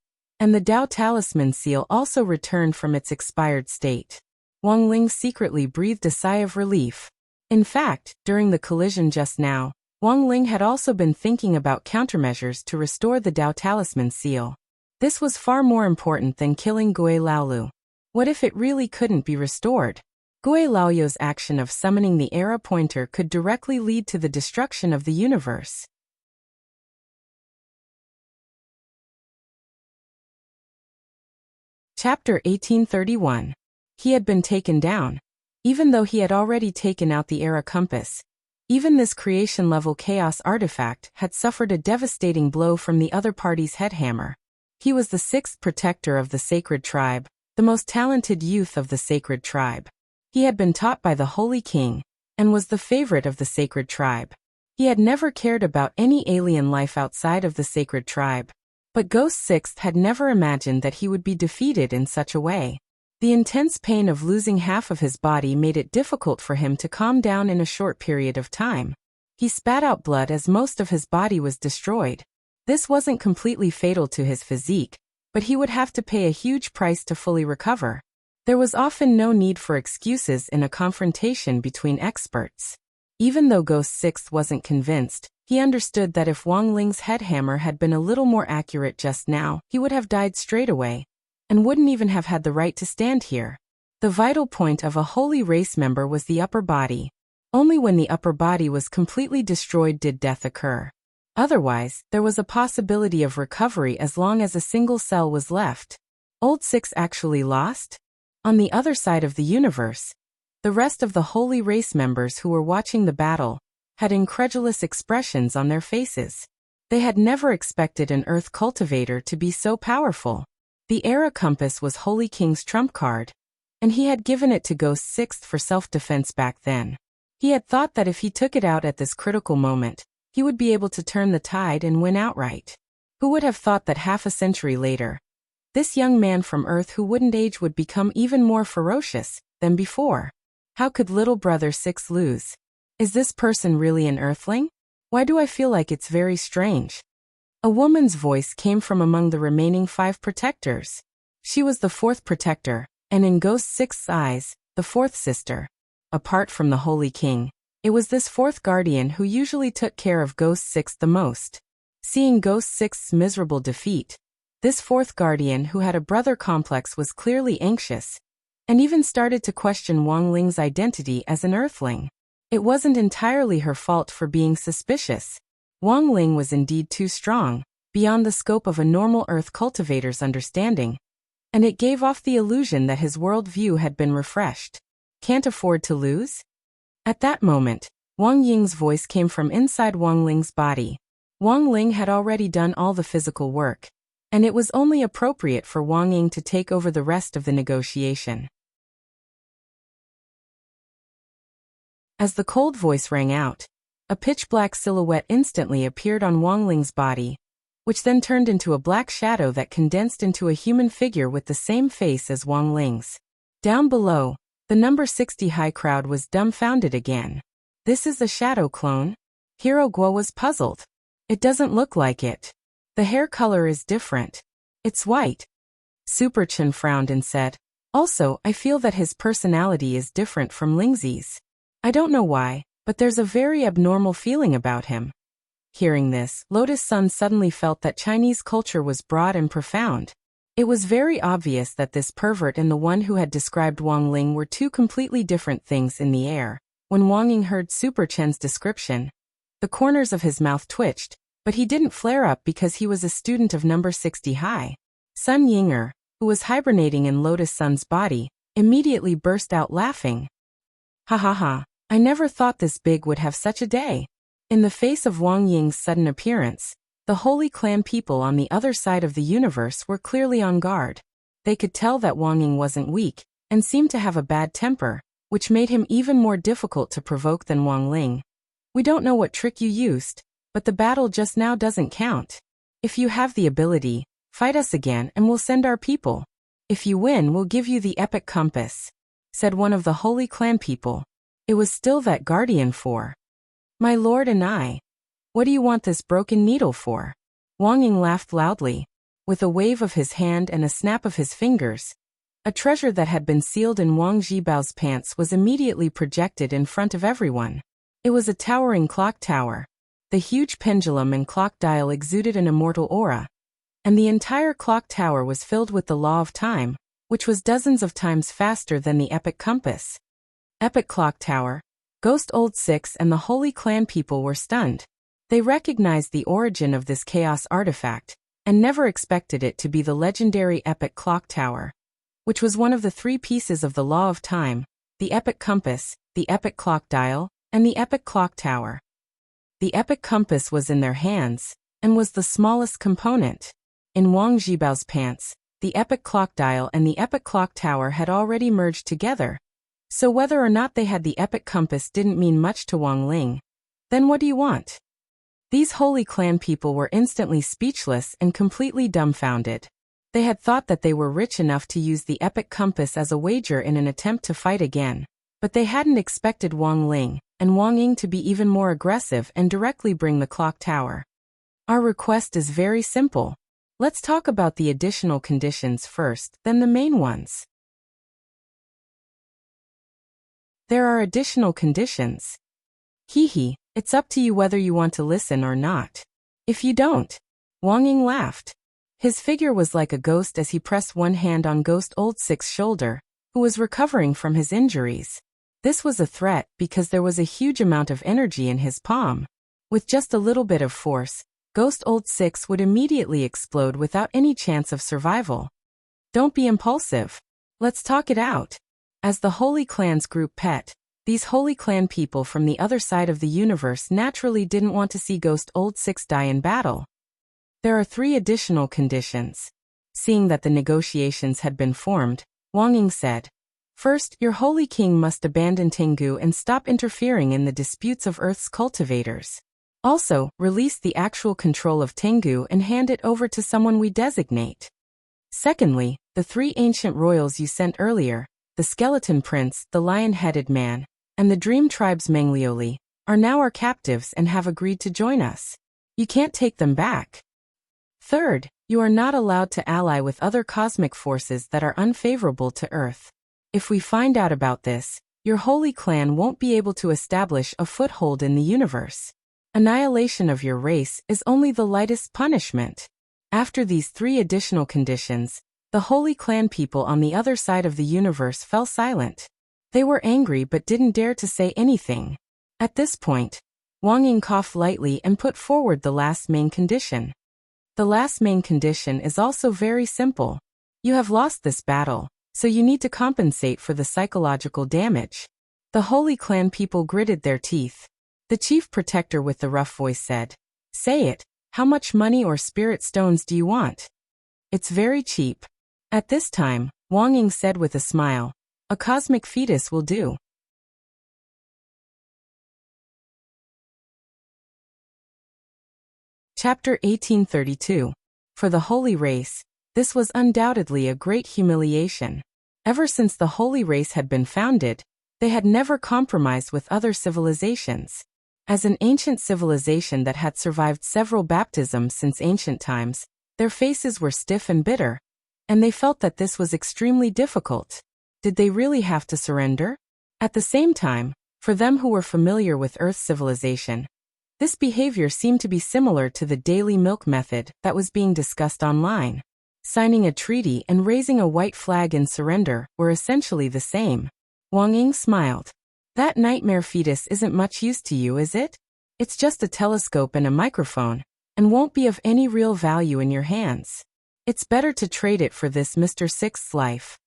and the Dao Talisman seal also returned from its expired state. Wang Ling secretly breathed a sigh of relief. In fact, during the collision just now, Wang Ling had also been thinking about countermeasures to restore the Dao Talisman seal. This was far more important than killing Gui Laolu. What if it really couldn't be restored? Gui Laoyu's action of summoning the era pointer could directly lead to the destruction of the universe. Chapter 1831. He had been taken down. Even though he had already taken out the era compass, even this creation-level chaos artifact had suffered a devastating blow from the other party's headhammer. He was the sixth protector of the sacred tribe, the most talented youth of the sacred tribe. He had been taught by the Holy King, and was the favorite of the sacred tribe. He had never cared about any alien life outside of the sacred tribe. But Ghost Sixth had never imagined that he would be defeated in such a way. The intense pain of losing half of his body made it difficult for him to calm down in a short period of time. He spat out blood as most of his body was destroyed. This wasn't completely fatal to his physique, but he would have to pay a huge price to fully recover. There was often no need for excuses in a confrontation between experts. Even though Ghost Sixth wasn't convinced, he understood that if Wang Ling's headhammer had been a little more accurate just now, he would have died straight away, and wouldn't even have had the right to stand here. The vital point of a holy race member was the upper body. Only when the upper body was completely destroyed did death occur. Otherwise, there was a possibility of recovery as long as a single cell was left. Old Six actually lost? On the other side of the universe, the rest of the holy race members who were watching the battle had incredulous expressions on their faces. They had never expected an Earth cultivator to be so powerful. The era compass was Holy King's trump card, and he had given it to Ghost Sixth for self-defense back then. He had thought that if he took it out at this critical moment, he would be able to turn the tide and win outright. Who would have thought that half a century later, this young man from Earth who wouldn't age would become even more ferocious than before? How could little brother Six lose? Is this person really an Earthling? Why do I feel like it's very strange? A woman's voice came from among the remaining 5 protectors. She was the 4th protector, and in Ghost Sixth's eyes, the 4th sister. Apart from the Holy King, it was this 4th guardian who usually took care of Ghost Sixth the most. Seeing Ghost Sixth's miserable defeat, this 4th guardian who had a brother complex was clearly anxious, and even started to question Wang Ling's identity as an Earthling. It wasn't entirely her fault for being suspicious. Wang Ling was indeed too strong, beyond the scope of a normal Earth cultivator's understanding, and it gave off the illusion that his worldview had been refreshed. Can't afford to lose? At that moment, Wang Ying's voice came from inside Wang Ling's body. Wang Ling had already done all the physical work, and it was only appropriate for Wang Ying to take over the rest of the negotiation. As the cold voice rang out, a pitch-black silhouette instantly appeared on Wang Ling's body, which then turned into a black shadow that condensed into a human figure with the same face as Wang Ling's. Down below, the number 60 high crowd was dumbfounded again. This is a shadow clone? Hero Guo was puzzled. It doesn't look like it. The hair color is different. It's white. Super Chen frowned and said, also, I feel that his personality is different from Lingzi's. I don't know why, but there's a very abnormal feeling about him. Hearing this, Lotus Sun suddenly felt that Chinese culture was broad and profound. It was very obvious that this pervert and the one who had described Wang Ling were two completely different things in the air. When Wang Ying heard Super Chen's description, the corners of his mouth twitched, but he didn't flare up because he was a student of number 60 high. Sun Yinger, who was hibernating in Lotus Sun's body, immediately burst out laughing. Ha ha ha, I never thought this big would have such a day. In the face of Wang Ying's sudden appearance, the Holy Clan people on the other side of the universe were clearly on guard. They could tell that Wang Ying wasn't weak, and seemed to have a bad temper, which made him even more difficult to provoke than Wang Ling. We don't know what trick you used, but the battle just now doesn't count. If you have the ability, fight us again and we'll send our people. If you win, we'll give you the epic compass, said one of the Holy Clan people. It was still that guardian for. My lord and I. What do you want this broken needle for? Wang Ying laughed loudly. With a wave of his hand and a snap of his fingers, a treasure that had been sealed in Wang Jibao's pants was immediately projected in front of everyone. It was a towering clock tower. The huge pendulum and clock dial exuded an immortal aura, and the entire clock tower was filled with the law of time, which was dozens of times faster than the epic compass. Epic clock tower, Ghost Old Six and the Holy Clan people were stunned. They recognized the origin of this chaos artifact, and never expected it to be the legendary epic clock tower, which was one of the three pieces of the law of time, the epic compass, the epic clock dial, and the epic clock tower. The epic compass was in their hands, and was the smallest component. In Wang Jibao's pants, the epic clock dial and the epic clock tower had already merged together, so whether or not they had the epic compass didn't mean much to Wang Ling. Then what do you want? These Holy Clan people were instantly speechless and completely dumbfounded. They had thought that they were rich enough to use the epic compass as a wager in an attempt to fight again, but they hadn't expected Wang Ling and Wang Ying to be even more aggressive and directly bring the clock tower. Our request is very simple. Let's talk about the additional conditions first, then the main ones. There are additional conditions. Hee, it's up to you whether you want to listen or not. If you don't. Wang Ying laughed. His figure was like a ghost as he pressed one hand on Ghost Old Six's shoulder, who was recovering from his injuries. This was a threat because there was a huge amount of energy in his palm. With just a little bit of force, Ghost Old Six would immediately explode without any chance of survival. Don't be impulsive. Let's talk it out. As the Holy Clan's group pet, these Holy Clan people from the other side of the universe naturally didn't want to see Ghost Old Six die in battle. There are 3 additional conditions. Seeing that the negotiations had been formed, Wang Ying said, first, your Holy King must abandon Tengu and stop interfering in the disputes of Earth's cultivators. Also, release the actual control of Tengu and hand it over to someone we designate. Secondly, the 3 ancient royals you sent earlier, the Skeleton Prince, the Lion-Headed Man, and the Dream Tribe's Menglioli, are now our captives and have agreed to join us. You can't take them back. Third, you are not allowed to ally with other cosmic forces that are unfavorable to Earth. If we find out about this, your Holy Clan won't be able to establish a foothold in the universe. Annihilation of your race is only the lightest punishment. After these 3 additional conditions, the Holy Clan people on the other side of the universe fell silent. They were angry but didn't dare to say anything. At this point, Wang Ying coughed lightly and put forward the last main condition. The last main condition is also very simple. You have lost this battle, so you need to compensate for the psychological damage. The Holy Clan people gritted their teeth. The chief protector with the rough voice said, "Say it, how much money or spirit stones do you want?" "It's very cheap." At this time, Wang Ying said with a smile, "A cosmic fetus will do." Chapter 1832. For the holy race, this was undoubtedly a great humiliation. Ever since the holy race had been founded, they had never compromised with other civilizations. As an ancient civilization that had survived several baptisms since ancient times, their faces were stiff and bitter, and they felt that this was extremely difficult. Did they really have to surrender? At the same time, for them who were familiar with Earth civilization, this behavior seemed to be similar to the daily milk method that was being discussed online. Signing a treaty and raising a white flag in surrender were essentially the same. Wang Ying smiled. "That nightmare fetus isn't much use to you, is it? It's just a telescope and a microphone, and won't be of any real value in your hands. It's better to trade it for this Mr. Sixth's life."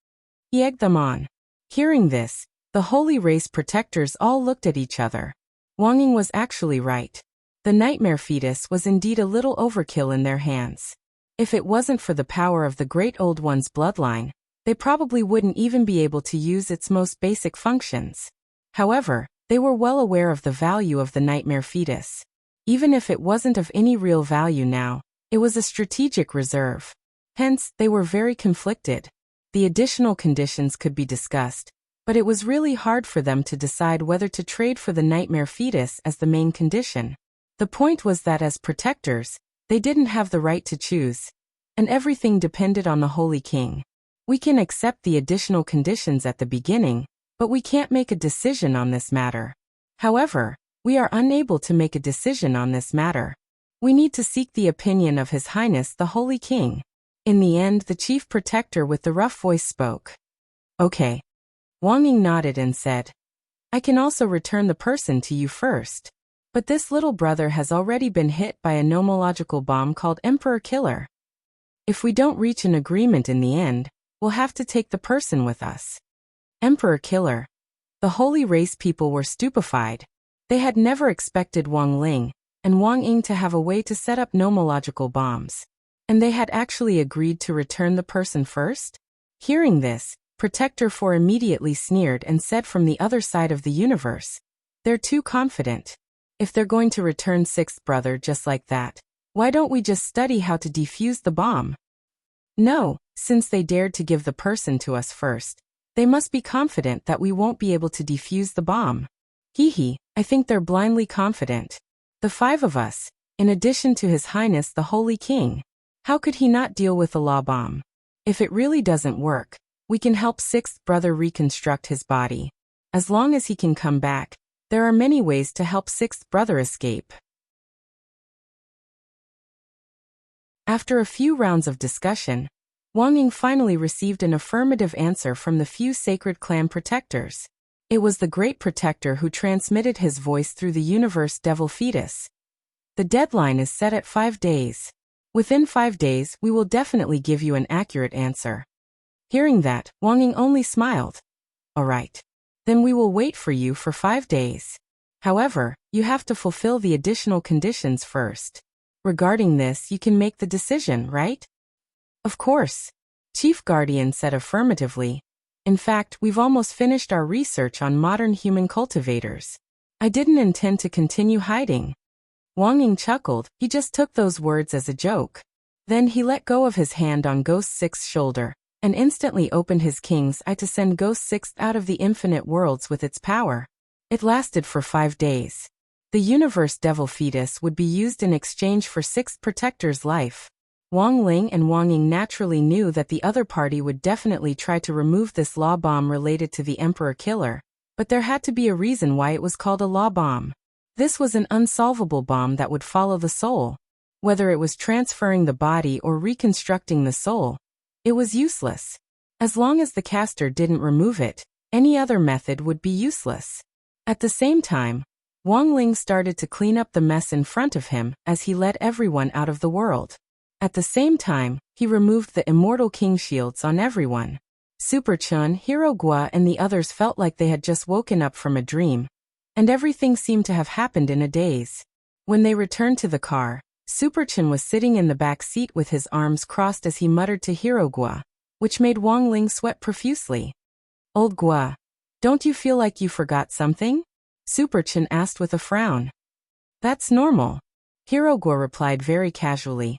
He egged them on. Hearing this, the holy race protectors all looked at each other. Wang Ying was actually right. The nightmare fetus was indeed a little overkill in their hands. If it wasn't for the power of the Great Old One's bloodline, they probably wouldn't even be able to use its most basic functions. However, they were well aware of the value of the nightmare fetus. Even if it wasn't of any real value now, it was a strategic reserve. Hence, they were very conflicted. The additional conditions could be discussed, but it was really hard for them to decide whether to trade for the nightmare fetus as the main condition. The point was that as protectors, they didn't have the right to choose, and everything depended on the Holy King. "We can accept the additional conditions at the beginning, but we can't make a decision on this matter. However, we are unable to make a decision on this matter. We need to seek the opinion of His Highness the Holy King." In the end, the chief protector with the rough voice spoke. "Okay." Wang Ying nodded and said, "I can also return the person to you first. But this little brother has already been hit by a nomological bomb called Emperor Killer. If we don't reach an agreement in the end, we'll have to take the person with us." Emperor Killer. The holy race people were stupefied. They had never expected Wang Ling and Wang Ying to have a way to set up nomological bombs. And they had actually agreed to return the person first? Hearing this, Protector 4 immediately sneered and said from the other side of the universe, "They're too confident. If they're going to return Sixth Brother just like that, why don't we just study how to defuse the bomb? No, since they dared to give the person to us first, they must be confident that we won't be able to defuse the bomb. Hee, I think they're blindly confident. The 5 of us, in addition to His Highness the Holy King. How could he not deal with the law bomb? If it really doesn't work, we can help Sixth Brother reconstruct his body. As long as he can come back, there are many ways to help Sixth Brother escape." After a few rounds of discussion, Wang Ying finally received an affirmative answer from the few sacred clan protectors. It was the Great Protector who transmitted his voice through the universe devil fetus. "The deadline is set at 5 days. Within 5 days, we will definitely give you an accurate answer." Hearing that, Wang Ying only smiled. "All right. Then we will wait for you for 5 days. However, you have to fulfill the additional conditions first. Regarding this, you can make the decision, right?" "Of course." Chief Guardian said affirmatively. "In fact, we've almost finished our research on modern human cultivators. I didn't intend to continue hiding." Wang Ying chuckled. He just took those words as a joke. Then he let go of his hand on Ghost Six's shoulder, and instantly opened his king's eye to send Ghost Six out of the infinite worlds with its power. It lasted for 5 days. The universe devil fetus would be used in exchange for Sixth Protector's life. Wang Ling and Wang Ying naturally knew that the other party would definitely try to remove this law bomb related to the Emperor Killer, but there had to be a reason why it was called a law bomb. This was an unsolvable bomb that would follow the soul. Whether it was transferring the body or reconstructing the soul, it was useless. As long as the caster didn't remove it, any other method would be useless. At the same time, Wang Ling started to clean up the mess in front of him as he led everyone out of the world. At the same time, he removed the Immortal King shields on everyone. Super Chun, Hero Gua and the others felt like they had just woken up from a dream, and everything seemed to have happened in a daze. When they returned to the car, Superchin was sitting in the back seat with his arms crossed as he muttered to Hirogua, which made Wang Ling sweat profusely. "Old Gua, don't you feel like you forgot something?" Superchin asked with a frown. "That's normal," Hirogua replied very casually.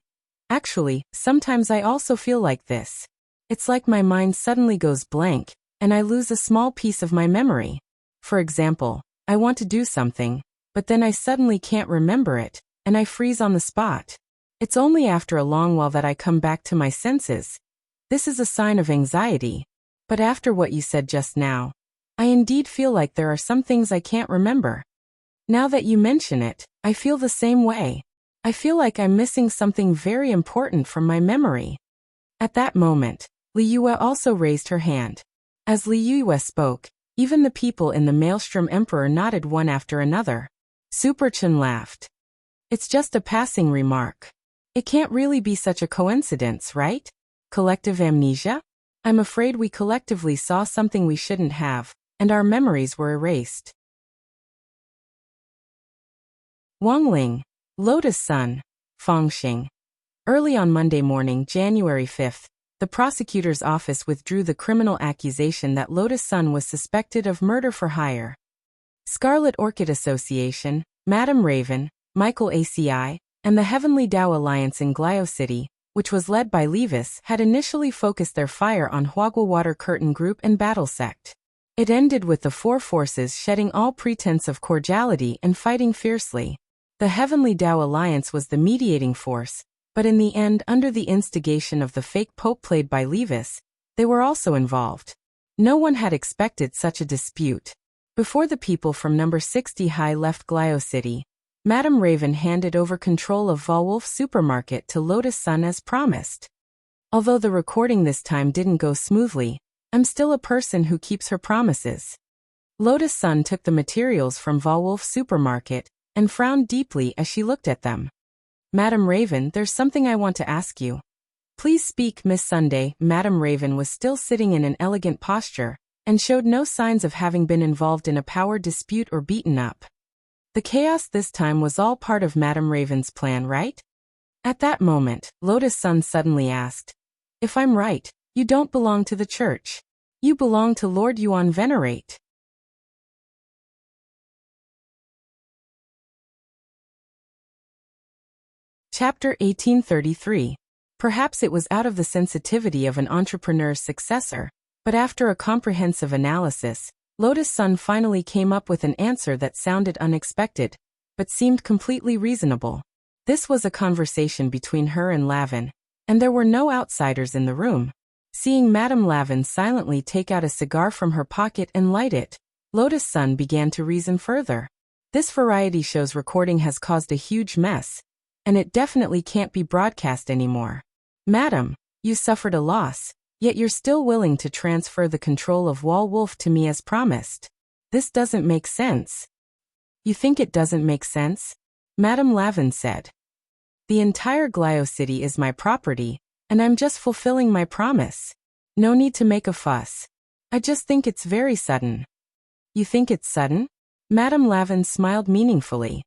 "Actually, sometimes I also feel like this. It's like my mind suddenly goes blank, and I lose a small piece of my memory. For example, I want to do something, but then I suddenly can't remember it, and I freeze on the spot. It's only after a long while that I come back to my senses. This is a sign of anxiety. But after what you said just now, I indeed feel like there are some things I can't remember. Now that you mention it, I feel the same way. I feel like I'm missing something very important from my memory." At that moment, Liyue also raised her hand. As Liyue spoke, even the people in the Maelstrom Emperor nodded one after another. Superchin laughed. "It's just a passing remark. It can't really be such a coincidence, right? Collective amnesia? I'm afraid we collectively saw something we shouldn't have, and our memories were erased." Wang Ling, Lotus Sun, Fangxing. Early on Monday morning, January 5th, the prosecutor's office withdrew the criminal accusation that Lotus Sun was suspected of murder for hire. Scarlet Orchid Association, Madame Raven, Michael ACI, and the Heavenly Tao Alliance in Glio City, which was led by Levis, had initially focused their fire on Huagua Water Curtain Group and Battle Sect. It ended with the four forces shedding all pretense of cordiality and fighting fiercely. The Heavenly Tao Alliance was the mediating force, but in the end, under the instigation of the fake pope played by Levis, they were also involved. No one had expected such a dispute. Before the people from number 60 High left Glio City, Madame Raven handed over control of Volwolf Supermarket to Lotus Sun as promised. Although the recording this time didn't go smoothly, I'm still a person who keeps her promises. Lotus Sun took the materials from Volwolf Supermarket and frowned deeply as she looked at them. "Madame Raven, there's something I want to ask you." "Please speak, Miss Sunday." Madame Raven was still sitting in an elegant posture and showed no signs of having been involved in a power dispute or beaten up. The chaos this time was all part of Madame Raven's plan, right? At that moment, Lotus Sun suddenly asked, "If I'm right, you don't belong to the church. You belong to Lord Yuan Venerate." Chapter 1833. Perhaps it was out of the sensitivity of an entrepreneur's successor, but after a comprehensive analysis, Lotus Sun finally came up with an answer that sounded unexpected, but seemed completely reasonable. This was a conversation between her and Lavin, and there were no outsiders in the room. Seeing Madame Lavin silently take out a cigar from her pocket and light it, Lotus Sun began to reason further. This variety show's recording has caused a huge mess, and it definitely can't be broadcast anymore. "Madam, you suffered a loss, yet you're still willing to transfer the control of Wall Wolf to me as promised. This doesn't make sense." "You think it doesn't make sense?" Madame Lavin said. "The entire Glio City is my property, and I'm just fulfilling my promise. No need to make a fuss. I just think it's very sudden." "You think it's sudden?" Madame Lavin smiled meaningfully.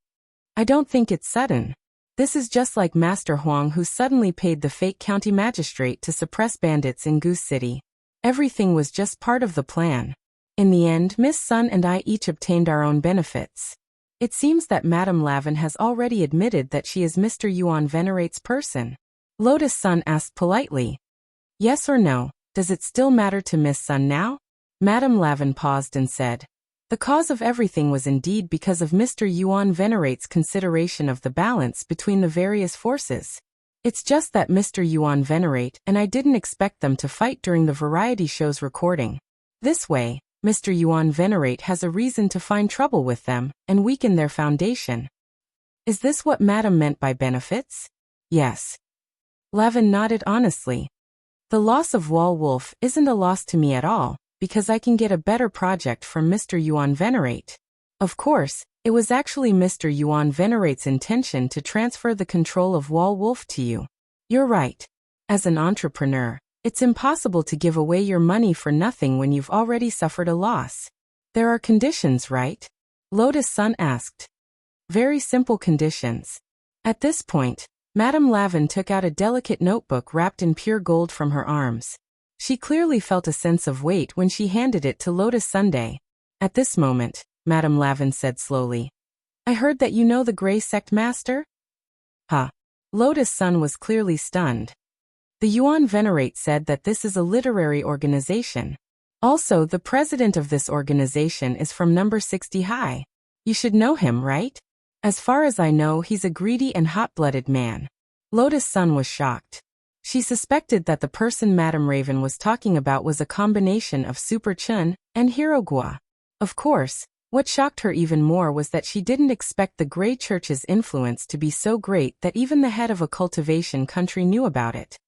"I don't think it's sudden. This is just like Master Huang, who suddenly paid the fake county magistrate to suppress bandits in Goose City. Everything was just part of the plan. In the end, Miss Sun and I each obtained our own benefits. It seems that Madame Lavin has already admitted that she is Mr. Yuan Venerate's person." Lotus Sun asked politely. "Yes or no, does it still matter to Miss Sun now?" Madame Lavin paused and said, "The cause of everything was indeed because of Mr. Yuan Venerate's consideration of the balance between the various forces. It's just that Mr. Yuan Venerate and I didn't expect them to fight during the variety show's recording. This way, Mr. Yuan Venerate has a reason to find trouble with them and weaken their foundation." "Is this what Madame meant by benefits?" "Yes." Lavin nodded honestly. "The loss of Wall Wolf isn't a loss to me at all, because I can get a better project from Mr. Yuan Venerate. Of course, it was actually Mr. Yuan Venerate's intention to transfer the control of Wall Wolf to you. You're right. As an entrepreneur, it's impossible to give away your money for nothing when you've already suffered a loss. There are conditions, right?" Lotus Sun asked. Very simple conditions. At this point, Madame Lavin took out a delicate notebook wrapped in pure gold from her arms. She clearly felt a sense of weight when she handed it to Lotus Sunday. At this moment, Madame Lavin said slowly, I heard that you know the Grey Sect Master? Huh. Lotus Sun was clearly stunned. The Yuan Venerate said that this is a literary organization. Also, the president of this organization is from number 60 high. You should know him, right? As far as I know, he's a greedy and hot-blooded man. Lotus Sun was shocked. She suspected that the person Madame Raven was talking about was a combination of Super Chun and Hirogua. Of course, what shocked her even more was that she didn't expect the Grey Church's influence to be so great that even the head of a cultivation country knew about it.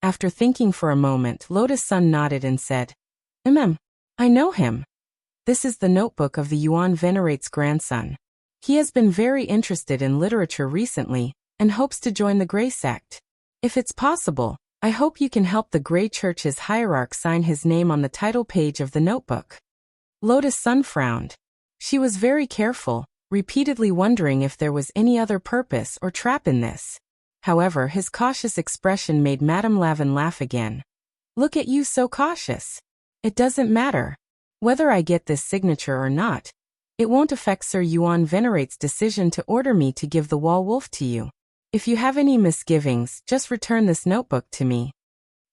After thinking for a moment, Lotus Sun nodded and said, I know him. This is the notebook of the Yuan Venerate's grandson. He has been very interested in literature recently, and hopes to join the Grey Sect. If it's possible, I hope you can help the Grey Church's hierarch sign his name on the title page of the notebook. Lotus Sun frowned. She was very careful, repeatedly wondering if there was any other purpose or trap in this. However, his cautious expression made Madame Lavin laugh again. Look at you so cautious. It doesn't matter. Whether I get this signature or not, it won't affect Sir Yuan Venerate's decision to order me to give the wall wolf to you. If you have any misgivings, just return this notebook to me.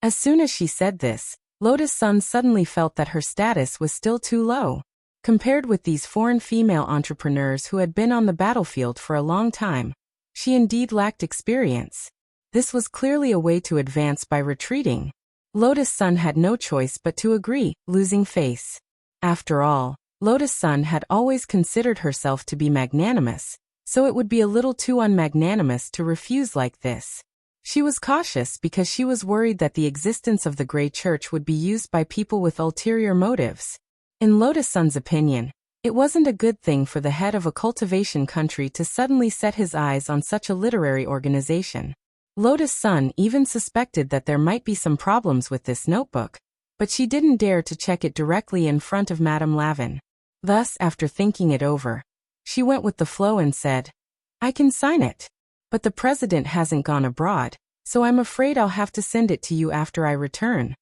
As soon as she said this, Lotus Sun suddenly felt that her status was still too low. Compared with these foreign female entrepreneurs who had been on the battlefield for a long time, she indeed lacked experience. This was clearly a way to advance by retreating. Lotus Sun had no choice but to agree, losing face. After all, Lotus Sun had always considered herself to be magnanimous, so it would be a little too unmagnanimous to refuse like this. She was cautious because she was worried that the existence of the Grey Church would be used by people with ulterior motives. In Lotus Sun's opinion, it wasn't a good thing for the head of a cultivation country to suddenly set his eyes on such a literary organization. Lotus Sun even suspected that there might be some problems with this notebook, but she didn't dare to check it directly in front of Madame Lavin. Thus, after thinking it over, she went with the flow and said, I can sign it. But the president hasn't gone abroad, so I'm afraid I'll have to send it to you after I return.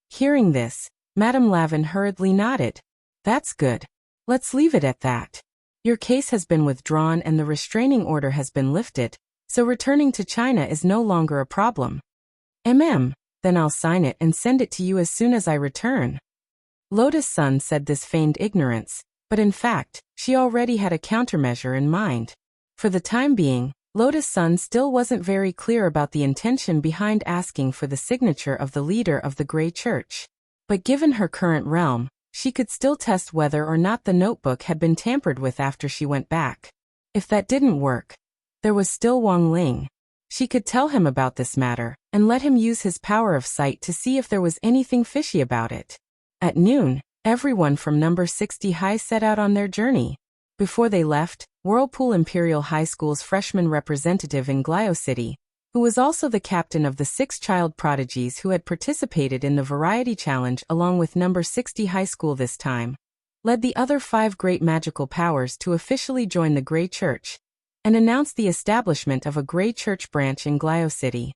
Hearing this, Madame Lavin hurriedly nodded. That's good. Let's leave it at that. Your case has been withdrawn and the restraining order has been lifted, so returning to China is no longer a problem. Then I'll sign it and send it to you as soon as I return. Lotus Sun said this feigned ignorance, but in fact, she already had a countermeasure in mind. For the time being, Lotus Sun still wasn't very clear about the intention behind asking for the signature of the leader of the Grey Church. But given her current realm, she could still test whether or not the notebook had been tampered with after she went back. If that didn't work, there was still Wang Ling. She could tell him about this matter, and let him use his power of sight to see if there was anything fishy about it. At noon, everyone from number 60 high set out on their journey. Before they left, Whirlpool Imperial High School's freshman representative in Glio City, who was also the captain of the 6 child prodigies who had participated in the Variety Challenge along with number 60 high school this time, led the other 5 great magical powers to officially join the Grey Church, and announced the establishment of a Grey Church branch in Glio City.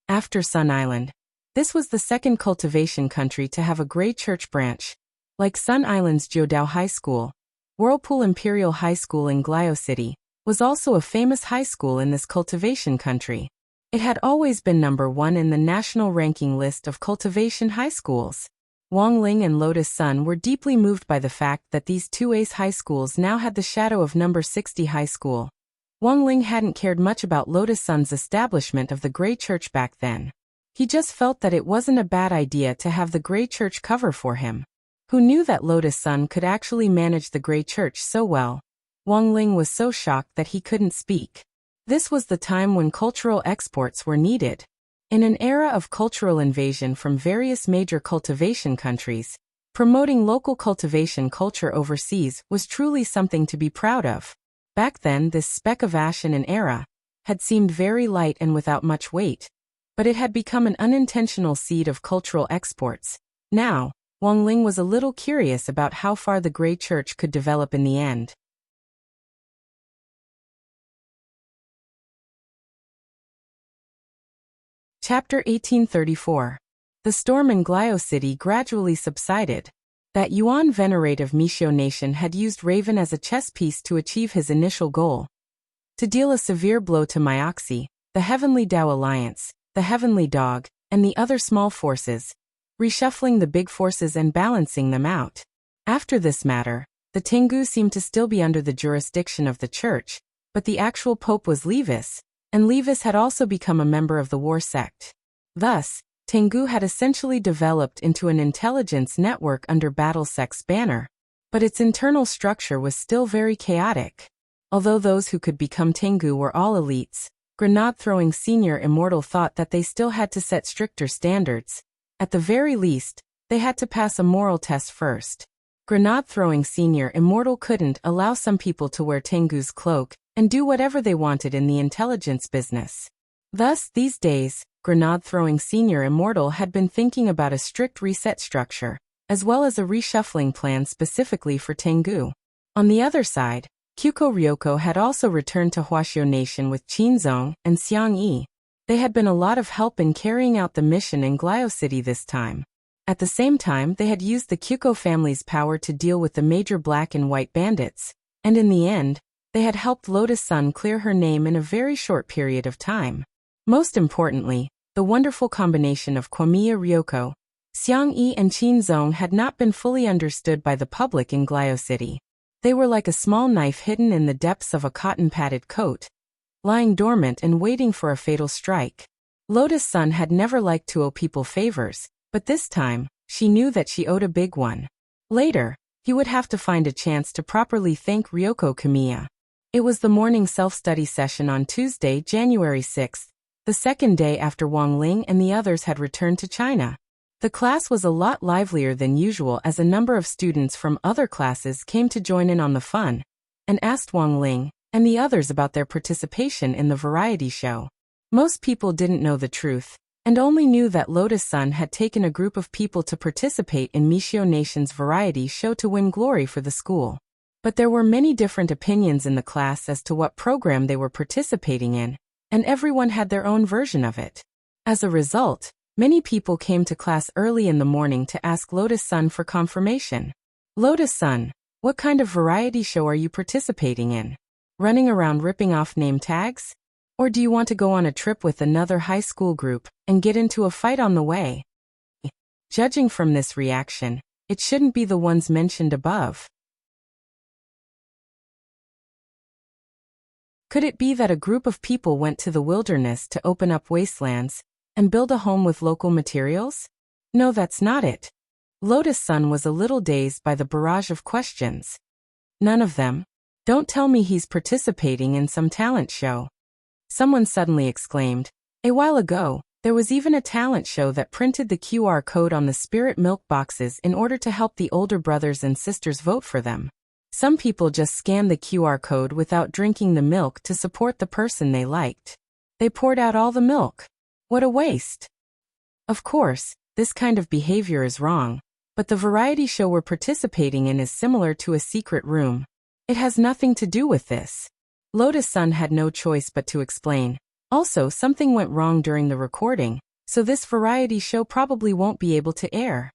After Sun Island, this was the second cultivation country to have a Grey Church branch. Like Sun Island's Jiudao High School, Whirlpool Imperial High School in Glio City was also a famous high school in this cultivation country. It had always been number 1 in the national ranking list of cultivation high schools. Wang Ling and Lotus Sun were deeply moved by the fact that these 2 ace high schools now had the shadow of number 60 high school. Wang Ling hadn't cared much about Lotus Sun's establishment of the Grey Church back then. He just felt that it wasn't a bad idea to have the Grey Church cover for him. Who knew that Lotus Sun could actually manage the Grey Church so well? Wang Ling was so shocked that he couldn't speak. This was the time when cultural exports were needed. In an era of cultural invasion from various major cultivation countries, promoting local cultivation culture overseas was truly something to be proud of. Back then, this speck of ash in an era had seemed very light and without much weight. but it had become an unintentional seed of cultural exports. Now, Wang Ling was a little curious about how far the Grey Church could develop in the end. Chapter 1834. The storm in Glio City gradually subsided. That Yuan venerative Mishio nation had used Raven as a chess piece to achieve his initial goal. To deal a severe blow to Myoxi, the Heavenly Dao Alliance, the Heavenly Dog, and the other small forces, reshuffling the big forces and balancing them out. After this matter, the Tengu seemed to still be under the jurisdiction of the church, but the actual pope was Levis, and Levis had also become a member of the war sect. Thus, Tengu had essentially developed into an intelligence network under Battle Sect's banner, but its internal structure was still very chaotic. Although those who could become Tengu were all elites, Grenade-throwing Senior Immortal thought that they still had to set stricter standards. At the very least, they had to pass a moral test first. Grenade-throwing Senior Immortal couldn't allow some people to wear Tengu's cloak and do whatever they wanted in the intelligence business. Thus, these days, Grenade-throwing Senior Immortal had been thinking about a strict reset structure, as well as a reshuffling plan specifically for Tengu. On the other side, Kyuko Ryoko had also returned to Huaxiao Nation with Qinzong and Xiang Yi. They had been a lot of help in carrying out the mission in Glio City this time. At the same time, they had used the Kyuko family's power to deal with the major black and white bandits, and in the end, they had helped Lotus Sun clear her name in a very short period of time. Most importantly, the wonderful combination of Kwamiya Ryoko, Xiang Yi and Qinzong had not been fully understood by the public in Glio City. They were like a small knife hidden in the depths of a cotton-padded coat, lying dormant and waiting for a fatal strike. Lotus Sun had never liked to owe people favors, but this time, she knew that she owed a big one. Later, he would have to find a chance to properly thank Ryoko Kamiya. It was the morning self-study session on Tuesday, January 6th, the second day after Wang Ling and the others had returned to China. The class was a lot livelier than usual as a number of students from other classes came to join in on the fun, and asked Wang Ling and the others about their participation in the variety show. Most people didn't know the truth, and only knew that Lotus Sun had taken a group of people to participate in Mishio Nation's variety show to win glory for the school. But there were many different opinions in the class as to what program they were participating in, and everyone had their own version of it. As a result, many people came to class early in the morning to ask Lotus Sun for confirmation. Lotus Sun, what kind of variety show are you participating in? Running around ripping off name tags? Or do you want to go on a trip with another high school group and get into a fight on the way? Judging from this reaction, it shouldn't be the ones mentioned above. Could it be that a group of people went to the wilderness to open up wastelands and build a home with local materials? No, that's not it. Lotus Sun was a little dazed by the barrage of questions. None of them. Don't tell me he's participating in some talent show. Someone suddenly exclaimed. A while ago, there was even a talent show that printed the QR code on the spirit milk boxes in order to help the older brothers and sisters vote for them. Some people just scanned the QR code without drinking the milk to support the person they liked. They poured out all the milk. What a waste. Of course, this kind of behavior is wrong, but the variety show we're participating in is similar to a secret room. It has nothing to do with this. Lotus Sun had no choice but to explain. Also, something went wrong during the recording, so this variety show probably won't be able to air.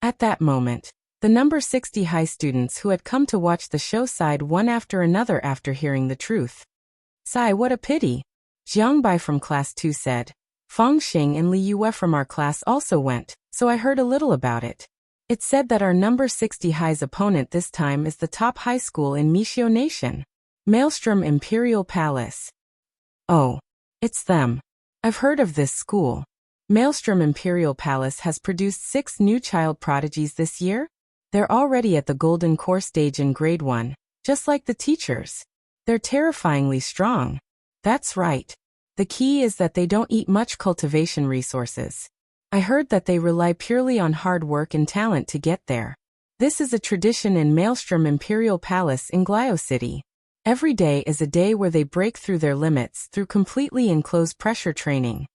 At that moment, the number 60 high students who had come to watch the show sighed one after another after hearing the truth. Sigh, what a pity. Jiang Bai from class 2 said. Fang Xing and Li Yue from our class also went, so I heard a little about it. It said that our number 60 high's opponent this time is the top high school in Mishio Nation. Maelstrom Imperial Palace. Oh, it's them. I've heard of this school. Maelstrom Imperial Palace has produced 6 new child prodigies this year. They're already at the Golden Core stage in grade 1, just like the teachers. They're terrifyingly strong. That's right. The key is that they don't eat much cultivation resources. I heard that they rely purely on hard work and talent to get there. This is a tradition in Maelstrom Imperial Palace in Glio City. Every day is a day where they break through their limits through completely enclosed pressure training.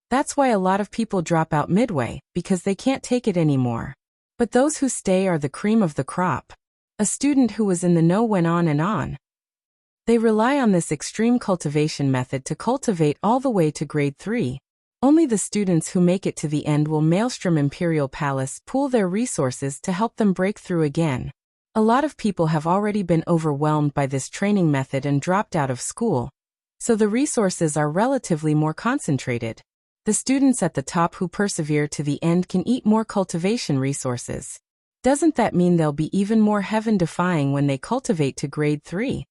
That's why a lot of people drop out midway, because they can't take it anymore. But those who stay are the cream of the crop. A student who was in the know went on and on. They rely on this extreme cultivation method to cultivate all the way to grade 3. Only the students who make it to the end will Maelstrom Imperial Palace pool their resources to help them break through again. A lot of people have already been overwhelmed by this training method and dropped out of school, so the resources are relatively more concentrated. The students at the top who persevere to the end can eat more cultivation resources. Doesn't that mean they'll be even more heaven-defying when they cultivate to grade 3?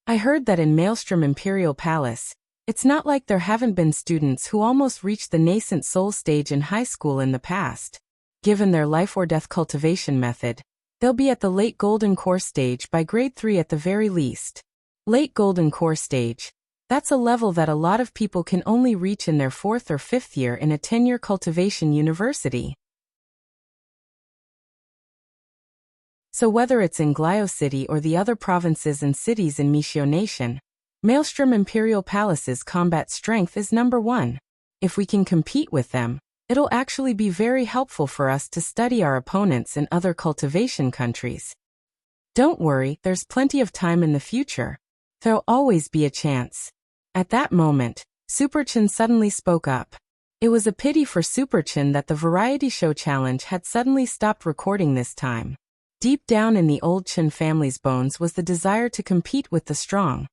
I heard that in Maelstrom Imperial Palace, it's not like there haven't been students who almost reached the nascent soul stage in high school in the past. Given their life-or-death cultivation method, they'll be at the late golden core stage by grade 3 at the very least. Late golden core stage, that's a level that a lot of people can only reach in their 4th or 5th year in a 10-year cultivation university. So whether it's in Glio City or the other provinces and cities in Meishio Nation, Maelstrom Imperial Palace's combat strength is number 1. If we can compete with them, it'll actually be very helpful for us to study our opponents in other cultivation countries. Don't worry, there's plenty of time in the future. There'll always be a chance. At that moment, Superchin suddenly spoke up. It was a pity for Superchin that the variety show challenge had suddenly stopped recording this time. Deep down in the old Chin family's bones was the desire to compete with the strong.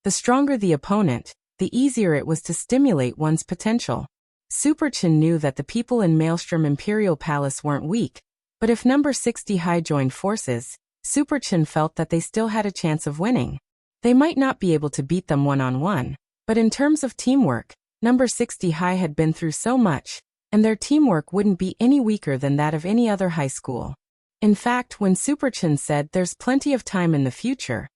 The stronger the opponent, the easier it was to stimulate one's potential. Superchin knew that the people in Maelstrom Imperial Palace weren't weak, but if number 60 High joined forces, Superchin felt that they still had a chance of winning. They might not be able to beat them one-on-one, but in terms of teamwork, number 60 High had been through so much, and their teamwork wouldn't be any weaker than that of any other high school. In fact, when Superchin said there's plenty of time in the future,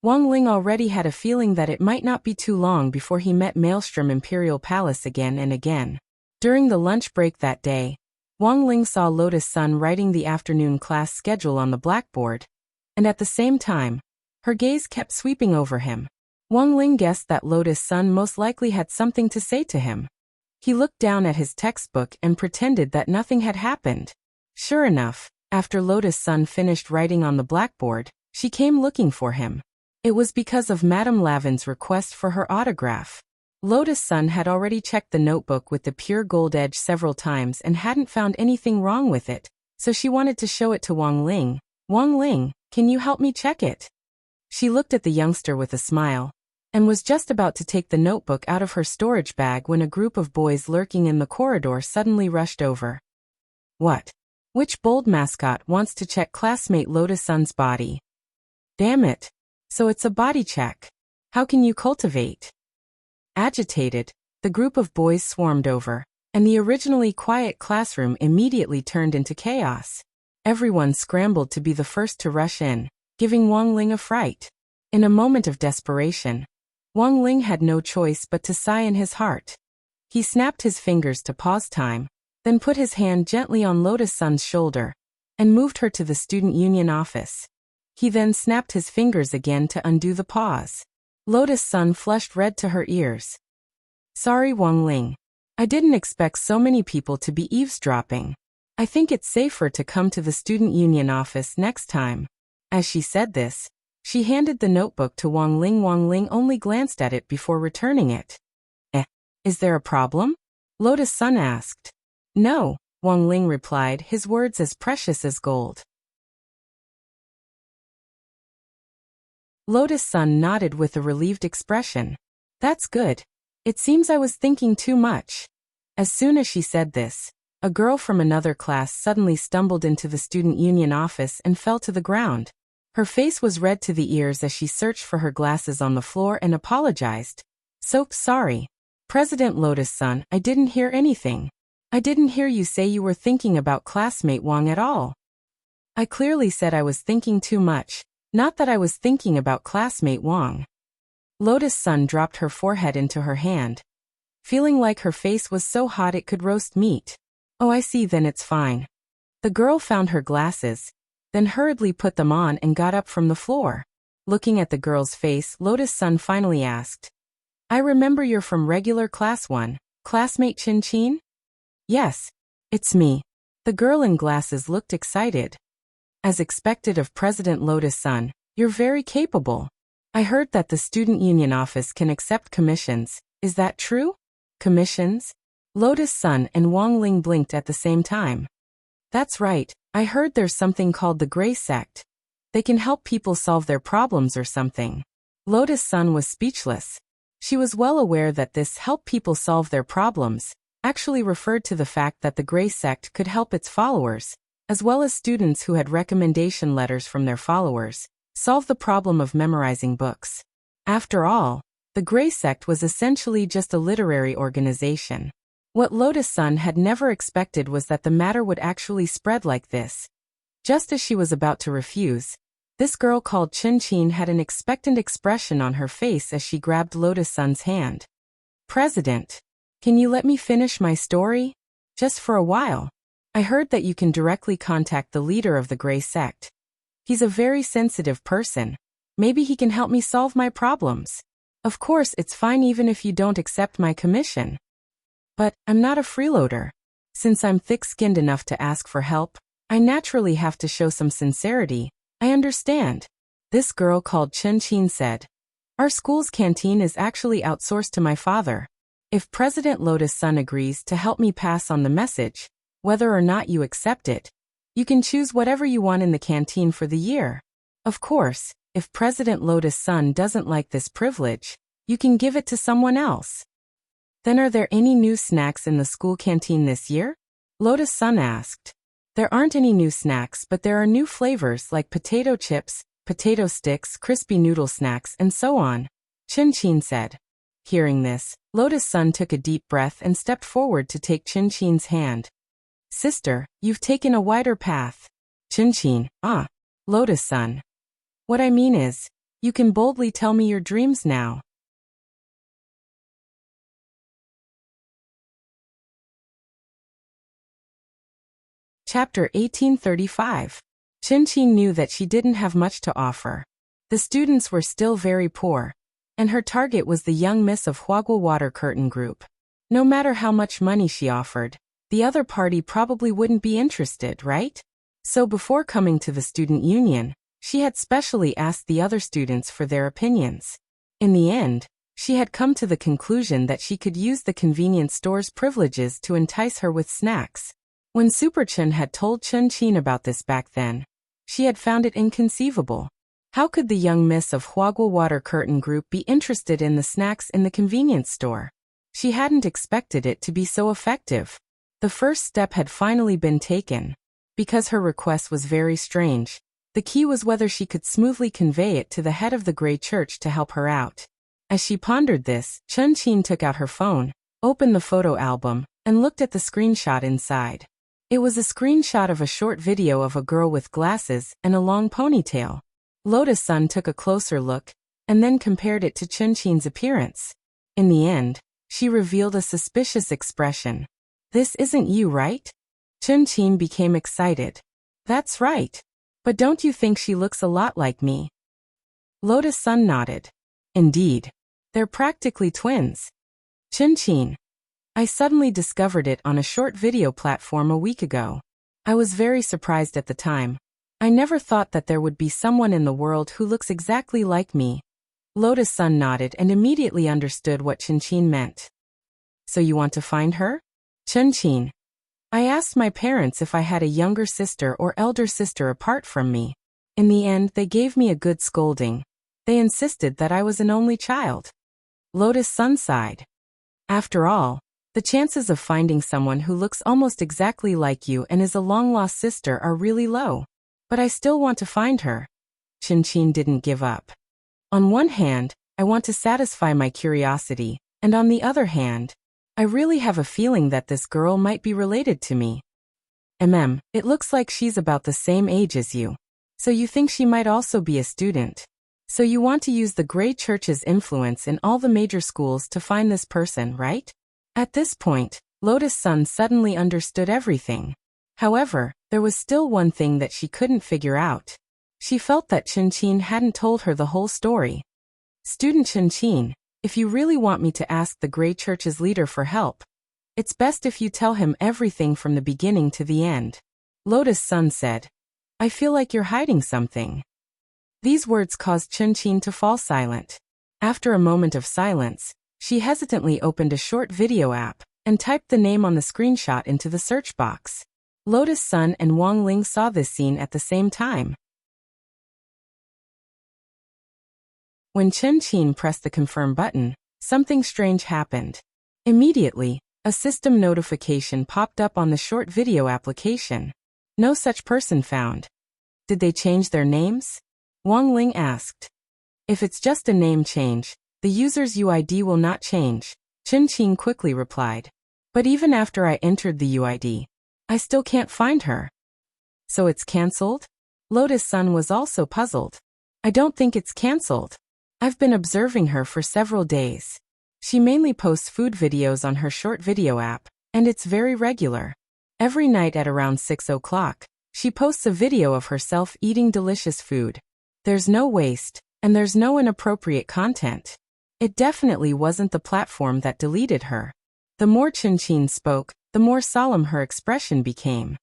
Wang Ling already had a feeling that it might not be too long before he met Maelstrom Imperial Palace again and again. During the lunch break that day, Wang Ling saw Lotus Sun writing the afternoon class schedule on the blackboard, and at the same time, her gaze kept sweeping over him. Wang Ling guessed that Lotus Sun most likely had something to say to him. He looked down at his textbook and pretended that nothing had happened. Sure enough, after Lotus Sun finished writing on the blackboard, she came looking for him. It was because of Madame Lavin's request for her autograph. Lotus Sun had already checked the notebook with the pure gold edge several times and hadn't found anything wrong with it, so she wanted to show it to Wang Ling. Wang Ling, can you help me check it? She looked at the youngster with a smile, and was just about to take the notebook out of her storage bag when a group of boys lurking in the corridor suddenly rushed over. What? Which bold mascot wants to check classmate Lotus Sun's body? Damn it. So it's a body check. How can you cultivate? Agitated, the group of boys swarmed over, and the originally quiet classroom immediately turned into chaos. Everyone scrambled to be the first to rush in, giving Wang Ling a fright. In a moment of desperation, Wang Ling had no choice but to sigh in his heart. He snapped his fingers to pause time, then put his hand gently on Lotus Sun's shoulder, and moved her to the student union office. He then snapped his fingers again to undo the pause. Lotus Sun flushed red to her ears. Sorry, Wang Ling. I didn't expect so many people to be eavesdropping. I think it's safer to come to the student union office next time. As she said this, she handed the notebook to Wang Ling. Wang Ling only glanced at it before returning it. Is there a problem? Lotus Sun asked. No, Wang Ling replied, his words as precious as gold. Lotus Sun nodded with a relieved expression. That's good. It seems I was thinking too much. As soon as she said this, a girl from another class suddenly stumbled into the student union office and fell to the ground. Her face was red to the ears as she searched for her glasses on the floor and apologized. So sorry. President Lotus Sun, I didn't hear anything. I didn't hear you say you were thinking about classmate Wang at all. I clearly said I was thinking too much, not that I was thinking about classmate Wang. Lotus Sun dropped her forehead into her hand, feeling like her face was so hot it could roast meat. Oh, I see, then it's fine. The girl found her glasses, then hurriedly put them on and got up from the floor. Looking at the girl's face, Lotus Sun finally asked, I remember you're from regular class 1. Classmate Chin? Yes, it's me. The girl in glasses looked excited. As expected of President Lotus-san, you're very capable. I heard that the student union office can accept commissions. Is that true? Commissions? Lotus-san and Wang Ling blinked at the same time. That's right, I heard there's something called the Gray Sect. They can help people solve their problems or something. Lotus-san was speechless. She was well aware that this help people solve their problems actually referred to the fact that the Gray Sect could help its followers, as well as students who had recommendation letters from their followers, solve the problem of memorizing books. After all, the Gray Sect was essentially just a literary organization. What Lotus-san had never expected was that the matter would actually spread like this. Just as she was about to refuse, this girl called Chin had an expectant expression on her face as she grabbed Lotus-san's hand. President, can you let me finish my story? Just for a while. I heard that you can directly contact the leader of the Gray Sect. He's a very sensitive person. Maybe he can help me solve my problems. Of course, it's fine even if you don't accept my commission. But I'm not a freeloader. Since I'm thick-skinned enough to ask for help, I naturally have to show some sincerity. I understand. This girl called Chin said. Our school's canteen is actually outsourced to my father. If President Lotus-san agrees to help me pass on the message, whether or not you accept it, you can choose whatever you want in the canteen for the year. Of course, if President Lotus-san doesn't like this privilege, you can give it to someone else. Then are there any new snacks in the school canteen this year? Lotus-san asked. There aren't any new snacks, but there are new flavors like potato chips, potato sticks, crispy noodle snacks, and so on, Chin said. Hearing this, Lotus-san took a deep breath and stepped forward to take Chin-Chin's hand. Sister, you've taken a wider path. Chin-Chin, Lotus-san. What I mean is, you can boldly tell me your dreams now. Chapter 1835. Chin-Chin knew that she didn't have much to offer. The students were still very poor, and her target was the young miss of Huagua Water Curtain Group. No matter how much money she offered, the other party probably wouldn't be interested, right? So before coming to the student union, she had specially asked the other students for their opinions. In the end, she had come to the conclusion that she could use the convenience store's privileges to entice her with snacks. When Super-chan had told Chin about this back then, she had found it inconceivable. How could the young miss of Huagua Water Curtain Group be interested in the snacks in the convenience store? She hadn't expected it to be so effective. The first step had finally been taken. Because her request was very strange, the key was whether she could smoothly convey it to the head of the Grey Church to help her out. As she pondered this, Chin took out her phone, opened the photo album, and looked at the screenshot inside. It was a screenshot of a short video of a girl with glasses and a long ponytail. Lotus-san took a closer look, and then compared it to Chin-Chin's appearance. In the end, she revealed a suspicious expression. This isn't you, right? Chin-Chin became excited. That's right. But don't you think she looks a lot like me? Lotus-san nodded. Indeed. They're practically twins. Chin-Chin. I suddenly discovered it on a short video platform a week ago. I was very surprised at the time. I never thought that there would be someone in the world who looks exactly like me. Lotus-san nodded and immediately understood what Chin meant. So you want to find her? Chin. I asked my parents if I had a younger sister or elder sister apart from me. In the end, they gave me a good scolding. They insisted that I was an only child. Lotus-san sighed. After all, the chances of finding someone who looks almost exactly like you and is a long-lost sister are really low. But I still want to find her. Chin didn't give up. On one hand, I want to satisfy my curiosity, and on the other hand, I really have a feeling that this girl might be related to me. It looks like she's about the same age as you. So you think she might also be a student. So you want to use the Grey Church's influence in all the major schools to find this person, right? At this point, Lotus-san suddenly understood everything. However, there was still one thing that she couldn't figure out. She felt that Chin hadn't told her the whole story. Student Chin, if you really want me to ask the Grey Church's leader for help, It's best if you tell him everything from the beginning to the end. Lotus Sun said. I feel like you're hiding something. These words caused Chun-Chin to fall silent. After a moment of silence, she hesitantly opened a short video app and typed the name on the screenshot into the search box. Lotus Sun and Wang Ling saw this scene at the same time. When Chun-Chin pressed the confirm button, something strange happened. Immediately, a system notification popped up on the short video application. No such person found. Did they change their names? Wang Ling asked. If it's just a name change, the user's UID will not change, Chun-Chin quickly replied. But even after I entered the UID, I still can't find her. So it's cancelled? Lotus Sun was also puzzled. I don't think it's cancelled. I've been observing her for several days. She mainly posts food videos on her short video app, and it's very regular. Every night at around 6 o'clock, she posts a video of herself eating delicious food. There's no waste, and there's no inappropriate content. It definitely wasn't the platform that deleted her. The more Chun-Chin spoke, the more solemn her expression became.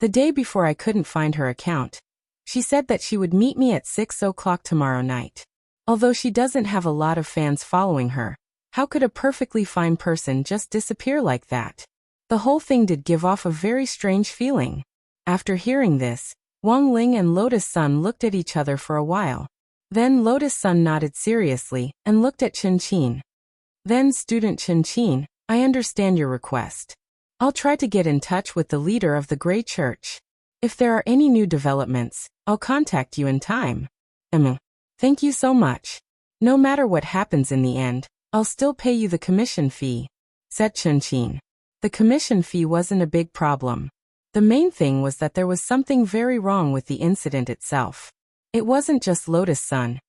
The day before I couldn't find her account, she said that she would meet me at 6 o'clock tomorrow night. Although she doesn't have a lot of fans following her, how could a perfectly fine person just disappear like that? The whole thing did give off a very strange feeling. After hearing this, Wang Ling and Lotus Sun looked at each other for a while. Then Lotus Sun nodded seriously and looked at Chun-Chin. Then student Chun-Chin, I understand your request. I'll try to get in touch with the leader of the Grey Church. If there are any new developments, I'll contact you in time. Thank you so much. No matter what happens in the end, I'll still pay you the commission fee, said Chun-Chin. The commission fee wasn't a big problem. The main thing was that there was something very wrong with the incident itself. It wasn't just Lotus Sun.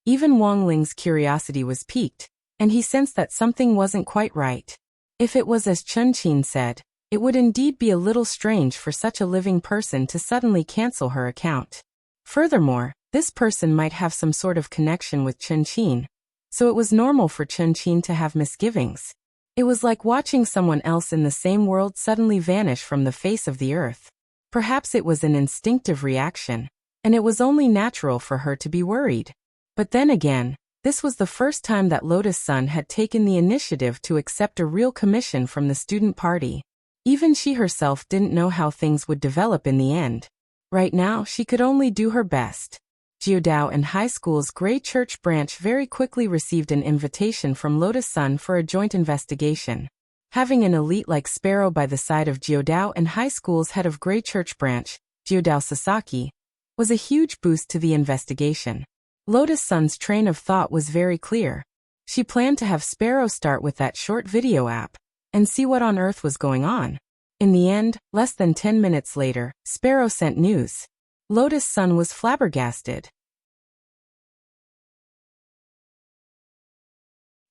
Even Wang Ling's curiosity was piqued, and he sensed that something wasn't quite right. If it was as Chun-Chin said, it would indeed be a little strange for such a living person to suddenly cancel her account. Furthermore, this person might have some sort of connection with Chun-Chin, so it was normal for Chun-Chin to have misgivings. It was like watching someone else in the same world suddenly vanish from the face of the earth. Perhaps it was an instinctive reaction, and it was only natural for her to be worried. But then again, this was the first time that Lotus Sun had taken the initiative to accept a real commission from the student party. Even she herself didn't know how things would develop in the end. Right now, she could only do her best. Jiudao and High School's Grey Church branch very quickly received an invitation from Lotus Sun for a joint investigation. Having an elite like Sparrow by the side of Jiudao and High School's head of Grey Church branch, Jiudao Sasaki, was a huge boost to the investigation. Lotus Sun's train of thought was very clear. She planned to have Sparrow start with that short video app and see what on earth was going on. In the end, less than 10 minutes later, Sparrow sent news. Lotus Sun was flabbergasted.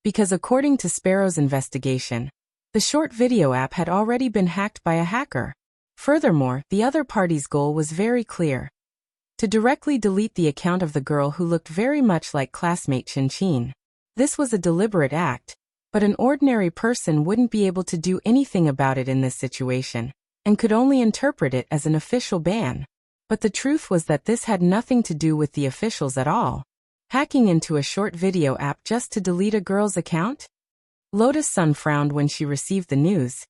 Because according to Sparrow's investigation, the short video app had already been hacked by a hacker. Furthermore, the other party's goal was very clear: to directly delete the account of the girl who looked very much like classmate Chun-Chin. This was a deliberate act, but an ordinary person wouldn't be able to do anything about it in this situation, and could only interpret it as an official ban. But the truth was that this had nothing to do with the officials at all. Hacking into a short video app just to delete a girl's account? Lotus Sun frowned when she received the news,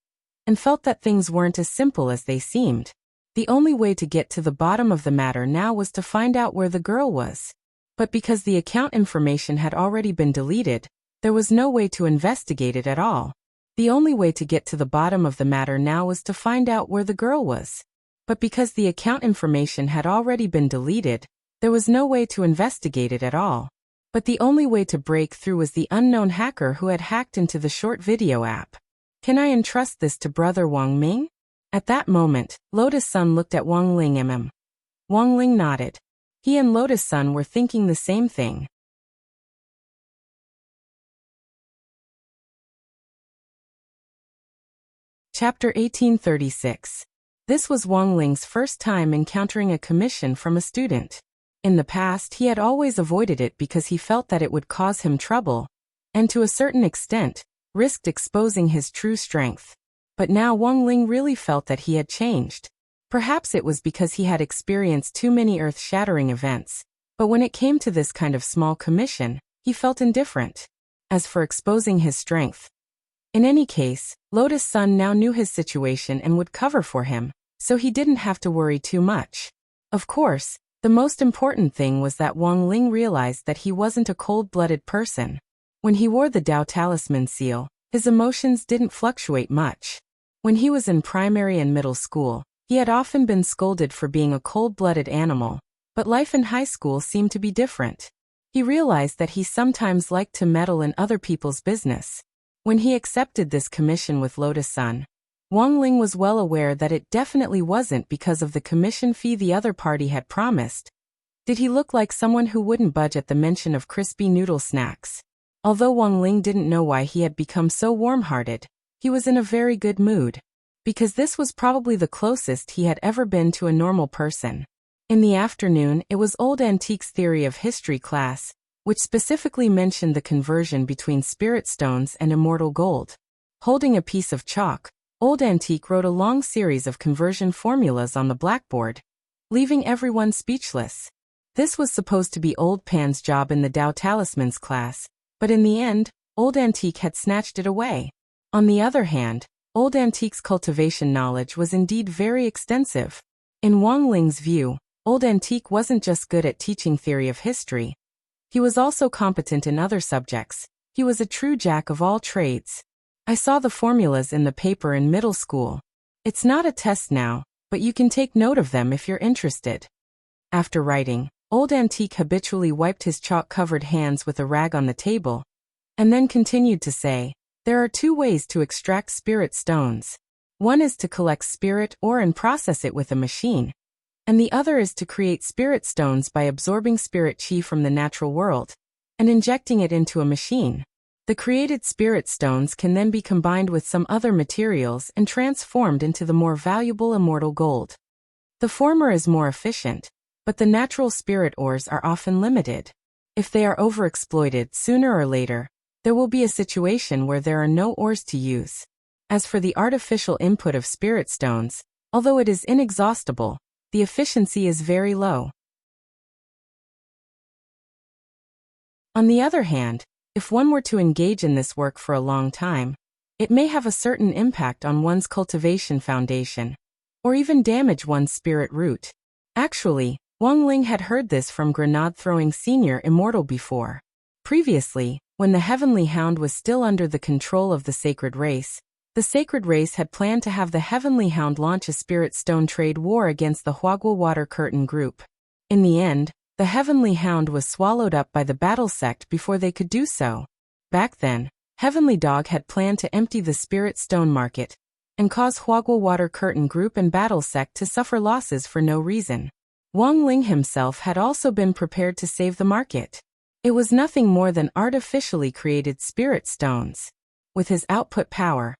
and felt that things weren't as simple as they seemed. The only way to get to the bottom of the matter now was to find out where the girl was. But because the account information had already been deleted, there was no way to investigate it at all. The only way to get to the bottom of the matter now was to find out where the girl was. But because the account information had already been deleted, there was no way to investigate it at all. But the only way to break through was the unknown hacker who had hacked into the short video app. Can I entrust this to Brother Wang Ming? At that moment, Lotus Sun looked at Wang Ling. Wang Ling nodded. He and Lotus Sun were thinking the same thing. Chapter 1836. This was Wang Ling's first time encountering a commission from a student. In the past, he had always avoided it because he felt that it would cause him trouble, and to a certain extent, risked exposing his true strength. But now Wang Ling really felt that he had changed. Perhaps it was because he had experienced too many earth-shattering events, but when it came to this kind of small commission, he felt indifferent. As for exposing his strength, in any case, Lotus Sun now knew his situation and would cover for him, so he didn't have to worry too much. Of course, the most important thing was that Wang Ling realized that he wasn't a cold-blooded person. When he wore the Dao Talisman seal, his emotions didn't fluctuate much. When he was in primary and middle school, he had often been scolded for being a cold-blooded animal, but life in high school seemed to be different. He realized that he sometimes liked to meddle in other people's business. When he accepted this commission with Lotus Sun, Wang Ling was well aware that it definitely wasn't because of the commission fee the other party had promised. Did he look like someone who wouldn't budge at the mention of crispy noodle snacks? Although Wang Ling didn't know why he had become so warm-hearted, he was in a very good mood, because this was probably the closest he had ever been to a normal person. In the afternoon, it was Old Antique's theory of history class, which specifically mentioned the conversion between spirit stones and immortal gold. Holding a piece of chalk, Old Antique wrote a long series of conversion formulas on the blackboard, leaving everyone speechless. This was supposed to be Old Pan's job in the Dao Talismans class, but in the end, Old Antique had snatched it away. On the other hand, Old Antique's cultivation knowledge was indeed very extensive. In Wang Ling's view, Old Antique wasn't just good at teaching theory of history. He was also competent in other subjects. He was a true jack of all trades. I saw the formulas in the paper in middle school. It's not a test now, but you can take note of them if you're interested. After writing, Old Antique habitually wiped his chalk-covered hands with a rag on the table, and then continued to say, "There are two ways to extract spirit stones. One is to collect spirit ore and process it with a machine, and the other is to create spirit stones by absorbing spirit chi from the natural world and injecting it into a machine. The created spirit stones can then be combined with some other materials and transformed into the more valuable immortal gold. The former is more efficient, but the natural spirit ores are often limited. If they are overexploited, sooner or later, there will be a situation where there are no ores to use. As for the artificial input of spirit stones, although it is inexhaustible, the efficiency is very low. On the other hand, if one were to engage in this work for a long time, it may have a certain impact on one's cultivation foundation, or even damage one's spirit root. Actually, Wang Ling had heard this from Grenade-throwing Senior Immortal before. Previously, when the Heavenly Hound was still under the control of the Sacred Race, the Sacred Race had planned to have the Heavenly Hound launch a spirit stone trade war against the Huagua Water Curtain group. In the end, the Heavenly Hound was swallowed up by the Battle Sect before they could do so. Back then, Heavenly Dog had planned to empty the spirit stone market and cause Huagua Water Curtain group and Battle Sect to suffer losses for no reason. Wang Ling himself had also been prepared to save the market. It was nothing more than artificially created spirit stones. With his output power,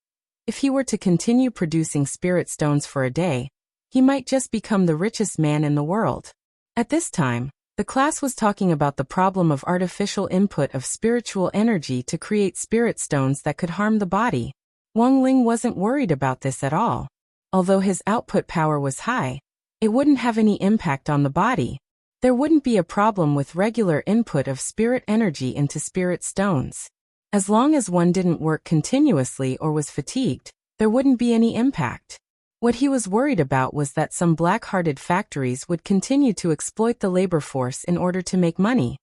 if he were to continue producing spirit stones for a day, he might just become the richest man in the world. At this time, the class was talking about the problem of artificial input of spiritual energy to create spirit stones that could harm the body. Wang Ling wasn't worried about this at all. Although his output power was high, it wouldn't have any impact on the body. There wouldn't be a problem with regular input of spirit energy into spirit stones. As long as one didn't work continuously or was fatigued, there wouldn't be any impact. What he was worried about was that some black-hearted factories would continue to exploit the labor force in order to make money.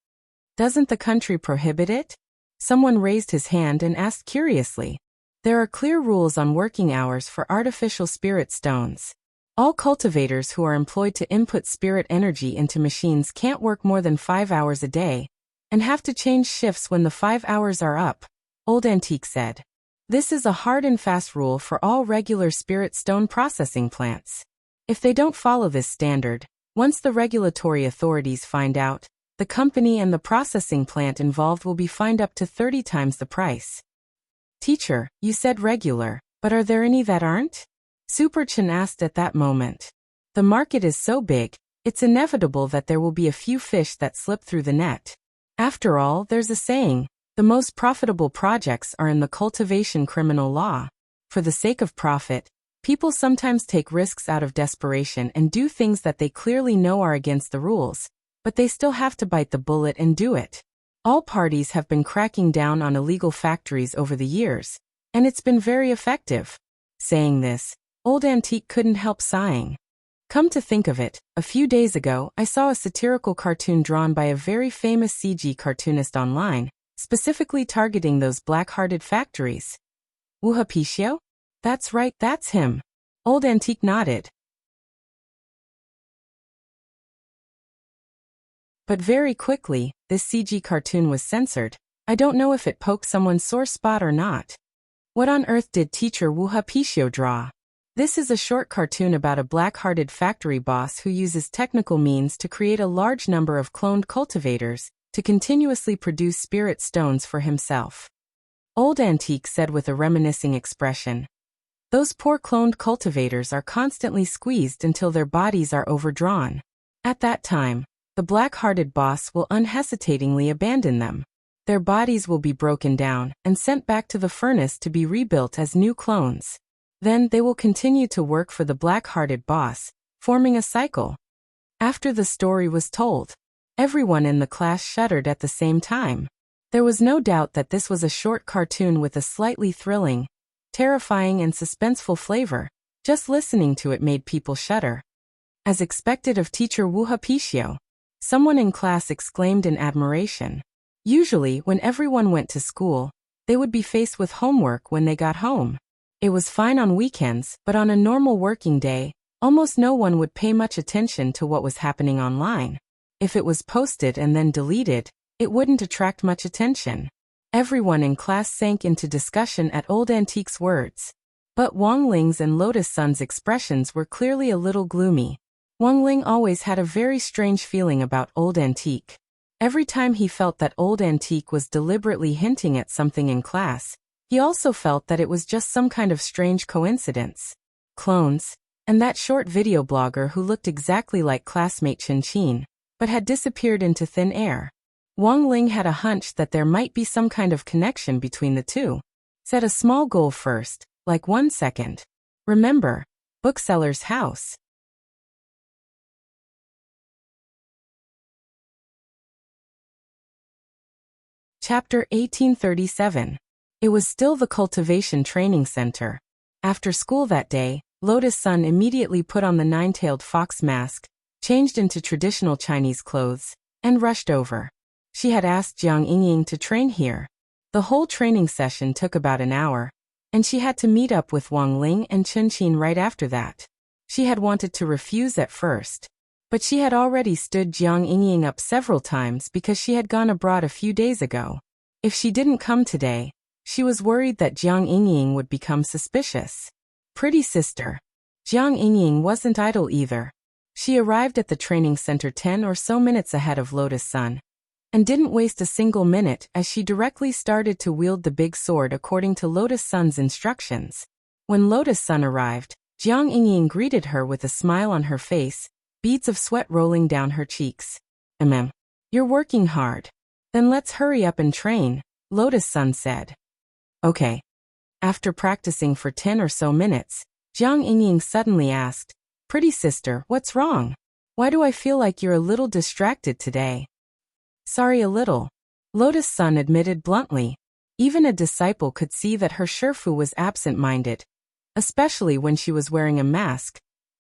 Doesn't the country prohibit it? Someone raised his hand and asked curiously. There are clear rules on working hours for artificial spirit stones. All cultivators who are employed to input spirit energy into machines can't work more than 5 hours a day, and have to change shifts when the 5 hours are up, Old Antique said. This is a hard and fast rule for all regular spirit stone processing plants. If they don't follow this standard, once the regulatory authorities find out, the company and the processing plant involved will be fined up to 30 times the price. Teacher, you said regular, but are there any that aren't? Super Chen asked at that moment. The market is so big, it's inevitable that there will be a few fish that slip through the net. After all, there's a saying, the most profitable projects are in the cultivation criminal law. For the sake of profit, people sometimes take risks out of desperation and do things that they clearly know are against the rules, but they still have to bite the bullet and do it. All parties have been cracking down on illegal factories over the years, and it's been very effective. Saying this, Old Antique couldn't help sighing. Come to think of it, a few days ago I saw a satirical cartoon drawn by a very famous CG cartoonist online, specifically targeting those black-hearted factories. Wuxia? That's right, that's him. Old Antique nodded. But very quickly, this CG cartoon was censored. I don't know if it poked someone's sore spot or not. What on earth did teacher Wuxia draw? This is a short cartoon about a black-hearted factory boss who uses technical means to create a large number of cloned cultivators to continuously produce spirit stones for himself. Old Antique said with a reminiscing expression. Those poor cloned cultivators are constantly squeezed until their bodies are overdrawn. At that time, the black-hearted boss will unhesitatingly abandon them. Their bodies will be broken down and sent back to the furnace to be rebuilt as new clones. Then they will continue to work for the black-hearted boss, forming a cycle. After the story was told, everyone in the class shuddered at the same time. There was no doubt that this was a short cartoon with a slightly thrilling, terrifying and suspenseful flavor. Just listening to it made people shudder. As expected of teacher Wuxia, someone in class exclaimed in admiration. Usually, when everyone went to school, they would be faced with homework when they got home. It was fine on weekends, but on a normal working day, almost no one would pay much attention to what was happening online. If it was posted and then deleted, it wouldn't attract much attention. Everyone in class sank into discussion at Old Antique's words. But Wang Ling's and Lotus Sun's expressions were clearly a little gloomy. Wang Ling always had a very strange feeling about Old Antique. Every time he felt that Old Antique was deliberately hinting at something in class, he also felt that it was just some kind of strange coincidence. Clones, and that short video blogger who looked exactly like classmate Chin, but had disappeared into thin air. Wang Ling had a hunch that there might be some kind of connection between the two. Set a small goal first, like 1 second. Remember, bookseller's house. Chapter 1837. It was still the Cultivation Training Center. After school that day, Lotus Sun immediately put on the nine-tailed fox mask, changed into traditional Chinese clothes, and rushed over. She had asked Jiang Yingying to train here. The whole training session took about an hour, and she had to meet up with Wang Ling and Chen right after that. She had wanted to refuse at first, but she had already stood Jiang Yingying up several times because she had gone abroad a few days ago. If she didn't come today, she was worried that Jiang Yingying would become suspicious. Pretty sister. Jiang Yingying wasn't idle either. She arrived at the training center 10 or so minutes ahead of Lotus Sun, and didn't waste a single minute as she directly started to wield the big sword according to Lotus Sun's instructions. When Lotus Sun arrived, Jiang Yingying greeted her with a smile on her face, beads of sweat rolling down her cheeks. You're working hard. Then let's hurry up and train, Lotus Sun said. Okay. After practicing for 10 or so minutes, Jiang Yingying suddenly asked, Pretty sister, what's wrong? Why do I feel like you're a little distracted today? Sorry, a little. Lotus Sun admitted bluntly. Even a disciple could see that her Shifu was absent-minded, especially when she was wearing a mask.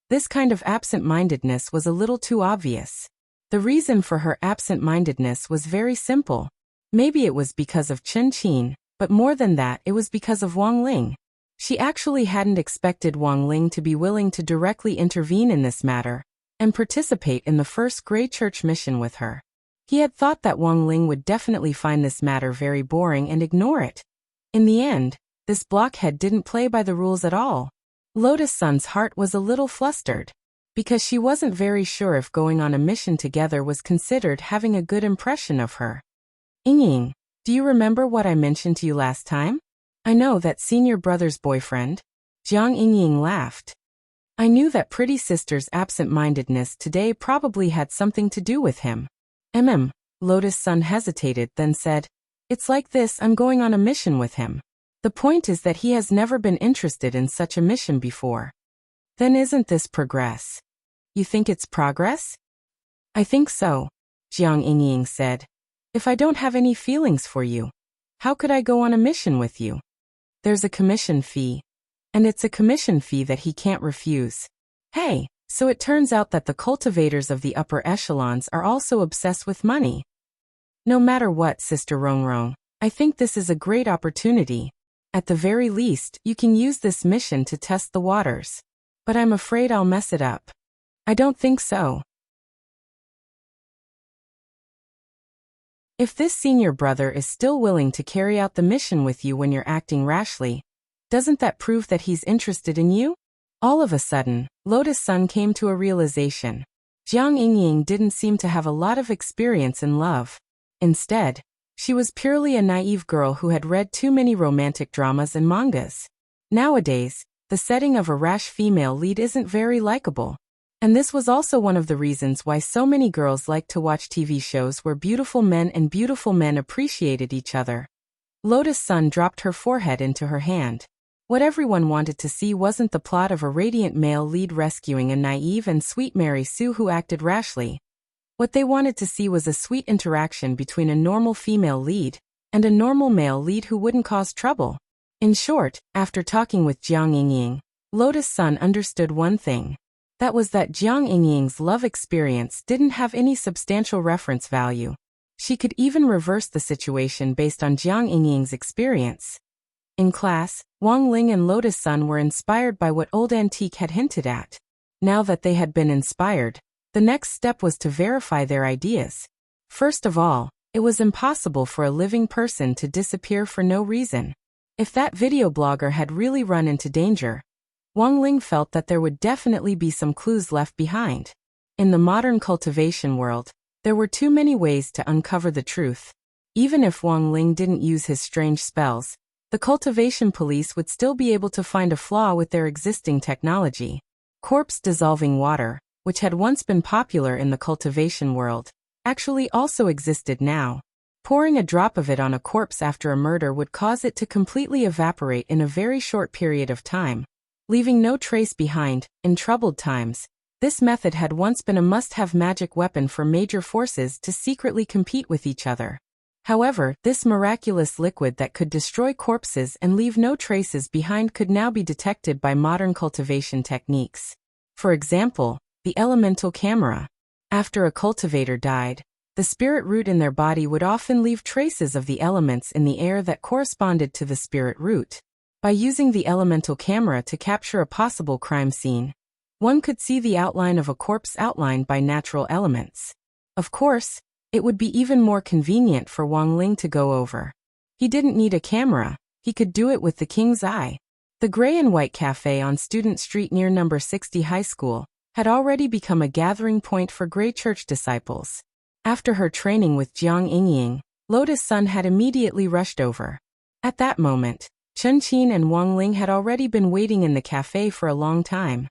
This kind of absent-mindedness was a little too obvious. The reason for her absent-mindedness was very simple. Maybe it was because of Chen, but more than that, it was because of Wang Ling. She actually hadn't expected Wang Ling to be willing to directly intervene in this matter and participate in the first Grey Church mission with her. He had thought that Wang Ling would definitely find this matter very boring and ignore it. In the end, this blockhead didn't play by the rules at all. Lotus Sun's heart was a little flustered, because she wasn't very sure if going on a mission together was considered having a good impression of her. Yingying, do you remember what I mentioned to you last time? I know that senior brother's boyfriend. Jiang Yingying laughed. I knew that pretty sister's absent-mindedness today probably had something to do with him. Lotus Sun hesitated, then said, It's like this, I'm going on a mission with him. The point is that he has never been interested in such a mission before. Then isn't this progress? You think it's progress? I think so, Jiang Yingying said. If I don't have any feelings for you, how could I go on a mission with you? There's a commission fee. And it's a commission fee that he can't refuse. Hey, so it turns out that the cultivators of the upper echelons are also obsessed with money. No matter what, Sister Rongrong, I think this is a great opportunity. At the very least, you can use this mission to test the waters. But I'm afraid I'll mess it up. I don't think so. If this senior brother is still willing to carry out the mission with you when you're acting rashly, doesn't that prove that he's interested in you? All of a sudden, Lotus Sun came to a realization. Jiang Yingying didn't seem to have a lot of experience in love. Instead, she was purely a naive girl who had read too many romantic dramas and mangas. Nowadays, the setting of a rash female lead isn't very likable. And this was also one of the reasons why so many girls like to watch TV shows where beautiful men and beautiful men appreciated each other. Lotus Sun dropped her forehead into her hand. What everyone wanted to see wasn't the plot of a radiant male lead rescuing a naive and sweet Mary Sue who acted rashly. What they wanted to see was a sweet interaction between a normal female lead and a normal male lead who wouldn't cause trouble. In short, after talking with Jiang Yingying, Lotus Sun understood one thing. That was that Jiang Yingying's love experience didn't have any substantial reference value. She could even reverse the situation based on Jiang Yingying's experience. In class, Wang Ling and Lotus Sun were inspired by what Old Antique had hinted at. Now that they had been inspired, the next step was to verify their ideas. First of all, it was impossible for a living person to disappear for no reason. If that video blogger had really run into danger, Wang Ling felt that there would definitely be some clues left behind. In the modern cultivation world, there were too many ways to uncover the truth. Even if Wang Ling didn't use his strange spells, the cultivation police would still be able to find a flaw with their existing technology. Corpse-dissolving water, which had once been popular in the cultivation world, actually also existed now. Pouring a drop of it on a corpse after a murder would cause it to completely evaporate in a very short period of time, leaving no trace behind. In troubled times, this method had once been a must-have magic weapon for major forces to secretly compete with each other. However, this miraculous liquid that could destroy corpses and leave no traces behind could now be detected by modern cultivation techniques. For example, the elemental camera. After a cultivator died, the spirit root in their body would often leave traces of the elements in the air that corresponded to the spirit root. By using the elemental camera to capture a possible crime scene, one could see the outline of a corpse outlined by natural elements. Of course, it would be even more convenient for Wang Ling to go over. He didn't need a camera, he could do it with the king's eye. The gray and white cafe on Student Street near number 60 High School had already become a gathering point for Grey Church disciples. After her training with Jiang Yingying, Lotus Sun had immediately rushed over. At that moment, Chen Qin and Wang Ling had already been waiting in the cafe for a long time.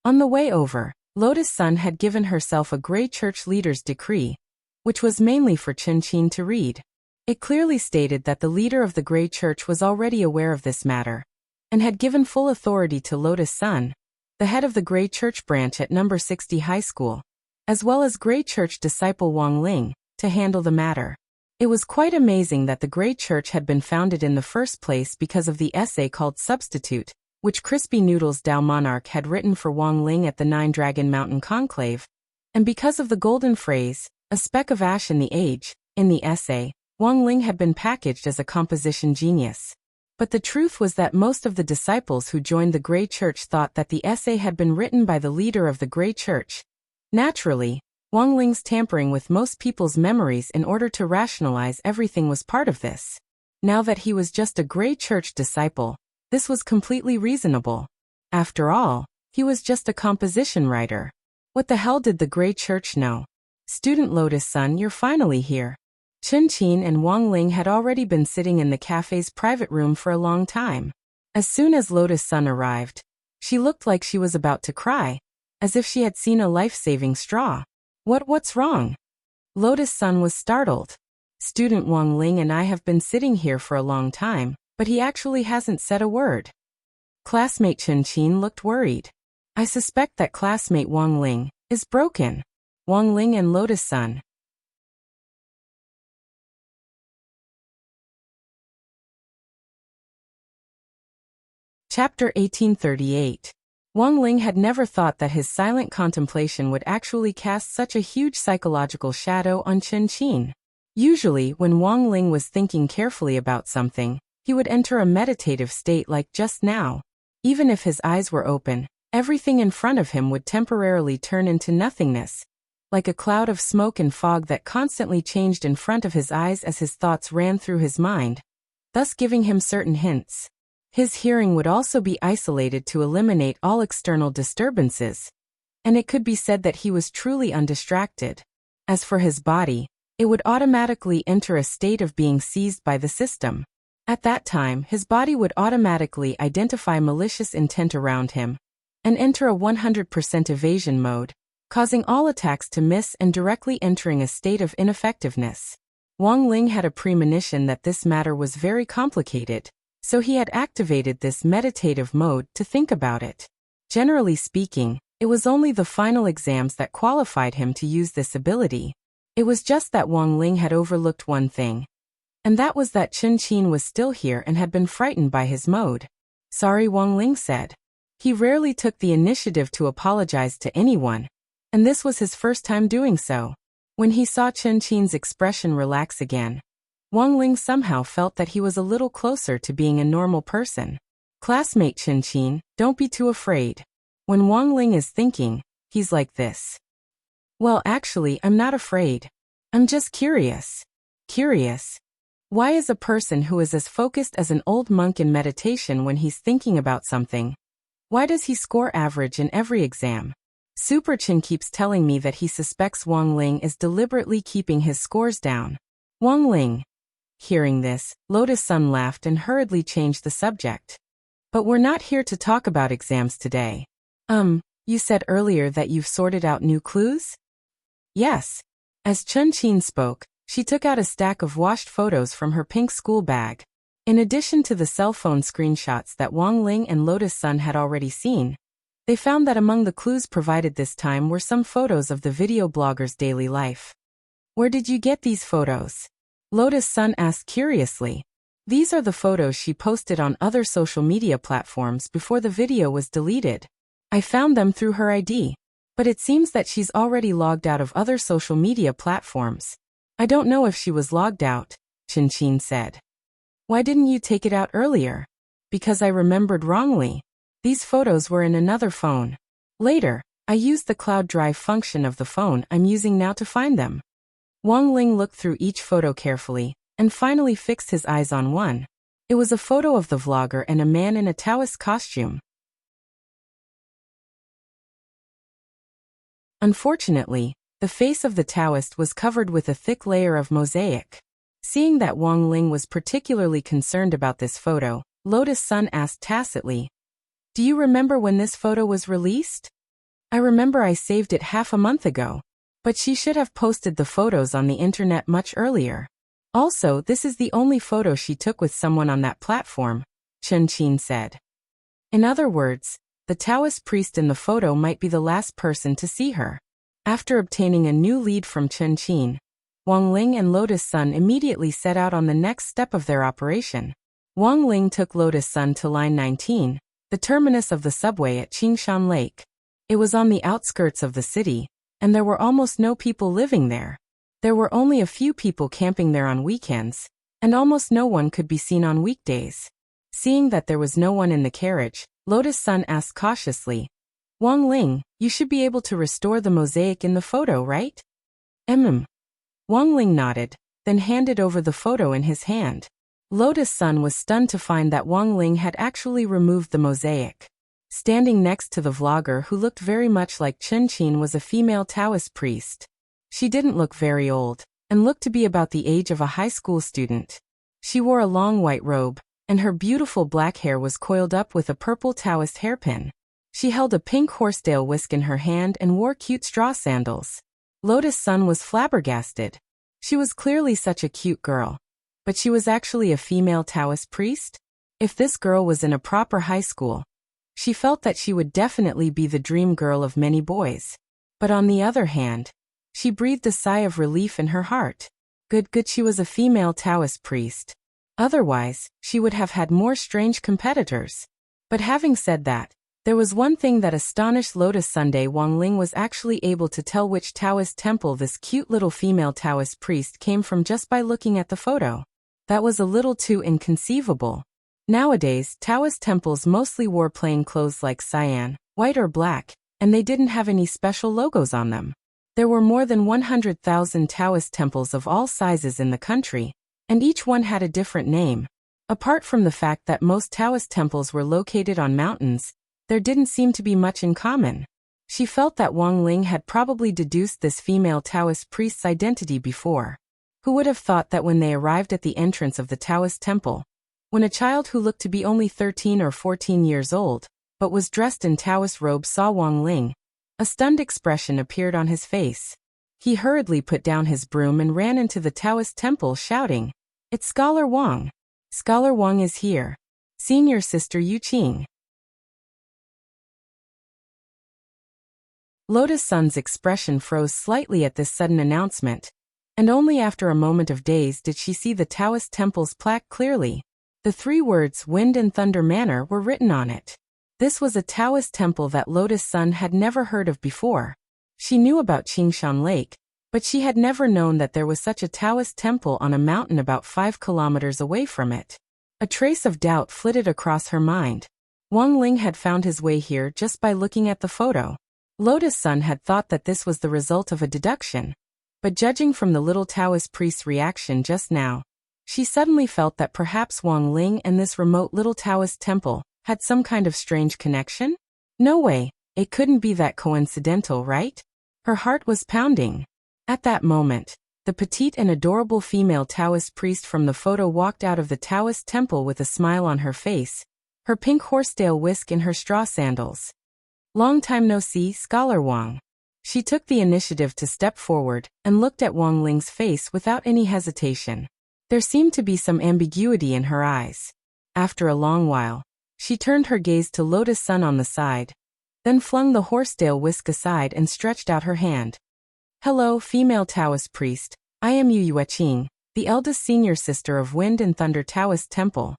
On the way over, Lotus Sun had given herself a Grey Church leader's decree, which was mainly for Chen Qin to read. It clearly stated that the leader of the Grey Church was already aware of this matter, and had given full authority to Lotus Sun, the head of the Grey Church branch at number 60 High School, as well as Grey Church disciple Wang Ling, to handle the matter. It was quite amazing that the Grey Church had been founded in the first place because of the essay called Substitute, which Crispy Noodles Dao Monarch had written for Wang Ling at the Nine Dragon Mountain Conclave, and because of the golden phrase, a speck of ash in the age. In the essay, Wang Ling had been packaged as a composition genius. But the truth was that most of the disciples who joined the Grey Church thought that the essay had been written by the leader of the Grey Church. Naturally, Wang Ling's tampering with most people's memories in order to rationalize everything was part of this. Now that he was just a Grey Church disciple, this was completely reasonable. After all, he was just a composition writer. What the hell did the Grey Church know? Student Lotus Sun, you're finally here. Chen Qin and Wang Ling had already been sitting in the cafe's private room for a long time. As soon as Lotus Sun arrived, she looked like she was about to cry, as if she had seen a life-saving straw. What's wrong? Lotus Sun was startled. Student Wang Ling and I have been sitting here for a long time, but he actually hasn't said a word. Classmate Chen Qin looked worried. I suspect that classmate Wang Ling is broken. Wang Ling and Lotus Sun. Chapter 1838. Wang Ling had never thought that his silent contemplation would actually cast such a huge psychological shadow on Chen Qin. Usually, when Wang Ling was thinking carefully about something, he would enter a meditative state like just now. Even if his eyes were open, everything in front of him would temporarily turn into nothingness, like a cloud of smoke and fog that constantly changed in front of his eyes as his thoughts ran through his mind, thus giving him certain hints. His hearing would also be isolated to eliminate all external disturbances, and it could be said that he was truly undistracted. As for his body, it would automatically enter a state of being seized by the system. At that time, his body would automatically identify malicious intent around him and enter a 100% evasion mode, causing all attacks to miss and directly entering a state of ineffectiveness. Wang Ling had a premonition that this matter was very complicated, so he had activated this meditative mode to think about it. Generally speaking, it was only the final exams that qualified him to use this ability. It was just that Wang Ling had overlooked one thing, and that was that Chen Qin was still here and had been frightened by his mode. Sorry, Wang Ling said. He rarely took the initiative to apologize to anyone, and this was his first time doing so. When he saw Chen Qin's expression relax again, Wang Ling somehow felt that he was a little closer to being a normal person. Classmate Chen Qin, don't be too afraid. When Wang Ling is thinking, he's like this. Well, actually, I'm not afraid. I'm just curious. Curious? Why is a person who is as focused as an old monk in meditation when he's thinking about something? Why does he score average in every exam? Super Chen keeps telling me that he suspects Wang Ling is deliberately keeping his scores down. Wang Ling. Hearing this, Lotus Sun laughed and hurriedly changed the subject. But we're not here to talk about exams today. You said earlier that you've sorted out new clues? Yes. As Chen Qin spoke, she took out a stack of washed photos from her pink school bag. In addition to the cell phone screenshots that Wang Ling and Lotus Sun had already seen, they found that among the clues provided this time were some photos of the video blogger's daily life. Where did you get these photos? Lotus Sun asked curiously. These are the photos she posted on other social media platforms before the video was deleted. I found them through her ID. But it seems that she's already logged out of other social media platforms. I don't know if she was logged out, Chen Qin said. Why didn't you take it out earlier? Because I remembered wrongly. These photos were in another phone. Later, I used the cloud drive function of the phone I'm using now to find them. Wang Ling looked through each photo carefully, and finally fixed his eyes on one. It was a photo of the vlogger and a man in a Taoist costume. Unfortunately, the face of the Taoist was covered with a thick layer of mosaic. Seeing that Wang Ling was particularly concerned about this photo, Lotus Sun asked tacitly, "Do you remember when this photo was released?" "I remember I saved it half a month ago. But she should have posted the photos on the internet much earlier. Also, this is the only photo she took with someone on that platform," Chen Qin said. In other words, the Taoist priest in the photo might be the last person to see her. After obtaining a new lead from Chen Qin, Wang Ling and Lotus Sun immediately set out on the next step of their operation. Wang Ling took Lotus Sun to Line 19, the terminus of the subway at Qingshan Lake. It was on the outskirts of the city, and there were almost no people living there. There were only a few people camping there on weekends, and almost no one could be seen on weekdays. Seeing that there was no one in the carriage, Lotus Sun asked cautiously, "Wang Ling, you should be able to restore the mosaic in the photo, right?" Wang Ling nodded, then handed over the photo in his hand. Lotus Sun was stunned to find that Wang Ling had actually removed the mosaic. Standing next to the vlogger who looked very much like Chen Qin was a female Taoist priest. She didn't look very old, and looked to be about the age of a high school student. She wore a long white robe, and her beautiful black hair was coiled up with a purple Taoist hairpin. She held a pink horsetail whisk in her hand and wore cute straw sandals. Lotus Sun was flabbergasted. She was clearly such a cute girl. But she was actually a female Taoist priest? If this girl was in a proper high school, she felt that she would definitely be the dream girl of many boys. But on the other hand, she breathed a sigh of relief in her heart. Good, she was a female Taoist priest. Otherwise, she would have had more strange competitors. But having said that, there was one thing that astonished Lotus Sunday. Wang Ling was actually able to tell which Taoist temple this cute little female Taoist priest came from just by looking at the photo. That was a little too inconceivable. Nowadays, Taoist temples mostly wore plain clothes like cyan, white or black, and they didn't have any special logos on them. There were more than 100,000 Taoist temples of all sizes in the country, and each one had a different name. Apart from the fact that most Taoist temples were located on mountains, there didn't seem to be much in common. She felt that Wang Ling had probably deduced this female Taoist priest's identity before. Who would have thought that when they arrived at the entrance of the Taoist temple, when a child who looked to be only 13 or 14 years old, but was dressed in Taoist robes saw Wang Ling, a stunned expression appeared on his face. He hurriedly put down his broom and ran into the Taoist temple shouting, "It's Scholar Wang! Scholar Wang is here! Senior Sister Yu Qing!" Lotus Sun's expression froze slightly at this sudden announcement, and only after a moment of daze did she see the Taoist temple's plaque clearly. The 3 words Wind and Thunder Manor were written on it. This was a Taoist temple that Lotus Sun had never heard of before. She knew about Qingshan Lake, but she had never known that there was such a Taoist temple on a mountain about 5 kilometers away from it. A trace of doubt flitted across her mind. Wang Ling had found his way here just by looking at the photo. Lotus Sun had thought that this was the result of a deduction, but judging from the little Taoist priest's reaction just now, she suddenly felt that perhaps Wang Ling and this remote little Taoist temple had some kind of strange connection? No way, it couldn't be that coincidental, right? Her heart was pounding. At that moment, the petite and adorable female Taoist priest from the photo walked out of the Taoist temple with a smile on her face, her pink horsetail whisk in her straw sandals. "Long time no see, Scholar Wang." She took the initiative to step forward and looked at Wang Ling's face without any hesitation. There seemed to be some ambiguity in her eyes. After a long while, she turned her gaze to Lotus Sun on the side, then flung the horsetail whisk aside and stretched out her hand. "Hello, female Taoist priest. I am Yu Qing, the eldest senior sister of Wind and Thunder Taoist Temple."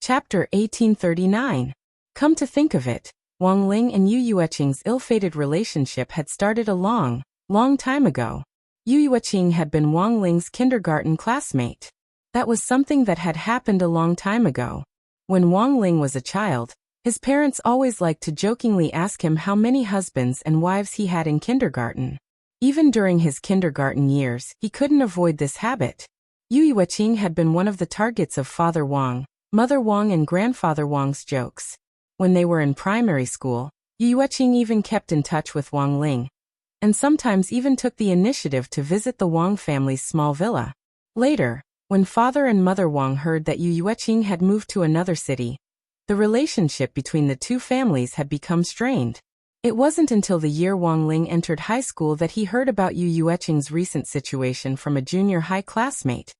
Chapter 1839. Come to think of it, Wang Ling and Yu Qing's ill-fated relationship had started a long time ago. Yu Qing had been Wang Ling's kindergarten classmate. That was something that had happened a long time ago. When Wang Ling was a child, his parents always liked to jokingly ask him how many husbands and wives he had in kindergarten. Even during his kindergarten years, he couldn't avoid this habit. Yu Qing had been one of the targets of Father Wang, Mother Wang and Grandfather Wang's jokes. When they were in primary school, Yu Qing even kept in touch with Wang Ling, and sometimes even took the initiative to visit the Wang family's small villa. Later, when Father and Mother Wang heard that Yu Qing had moved to another city, the relationship between the two families had become strained. It wasn't until the year Wang Ling entered high school that he heard about Yu Qing's recent situation from a junior high classmate.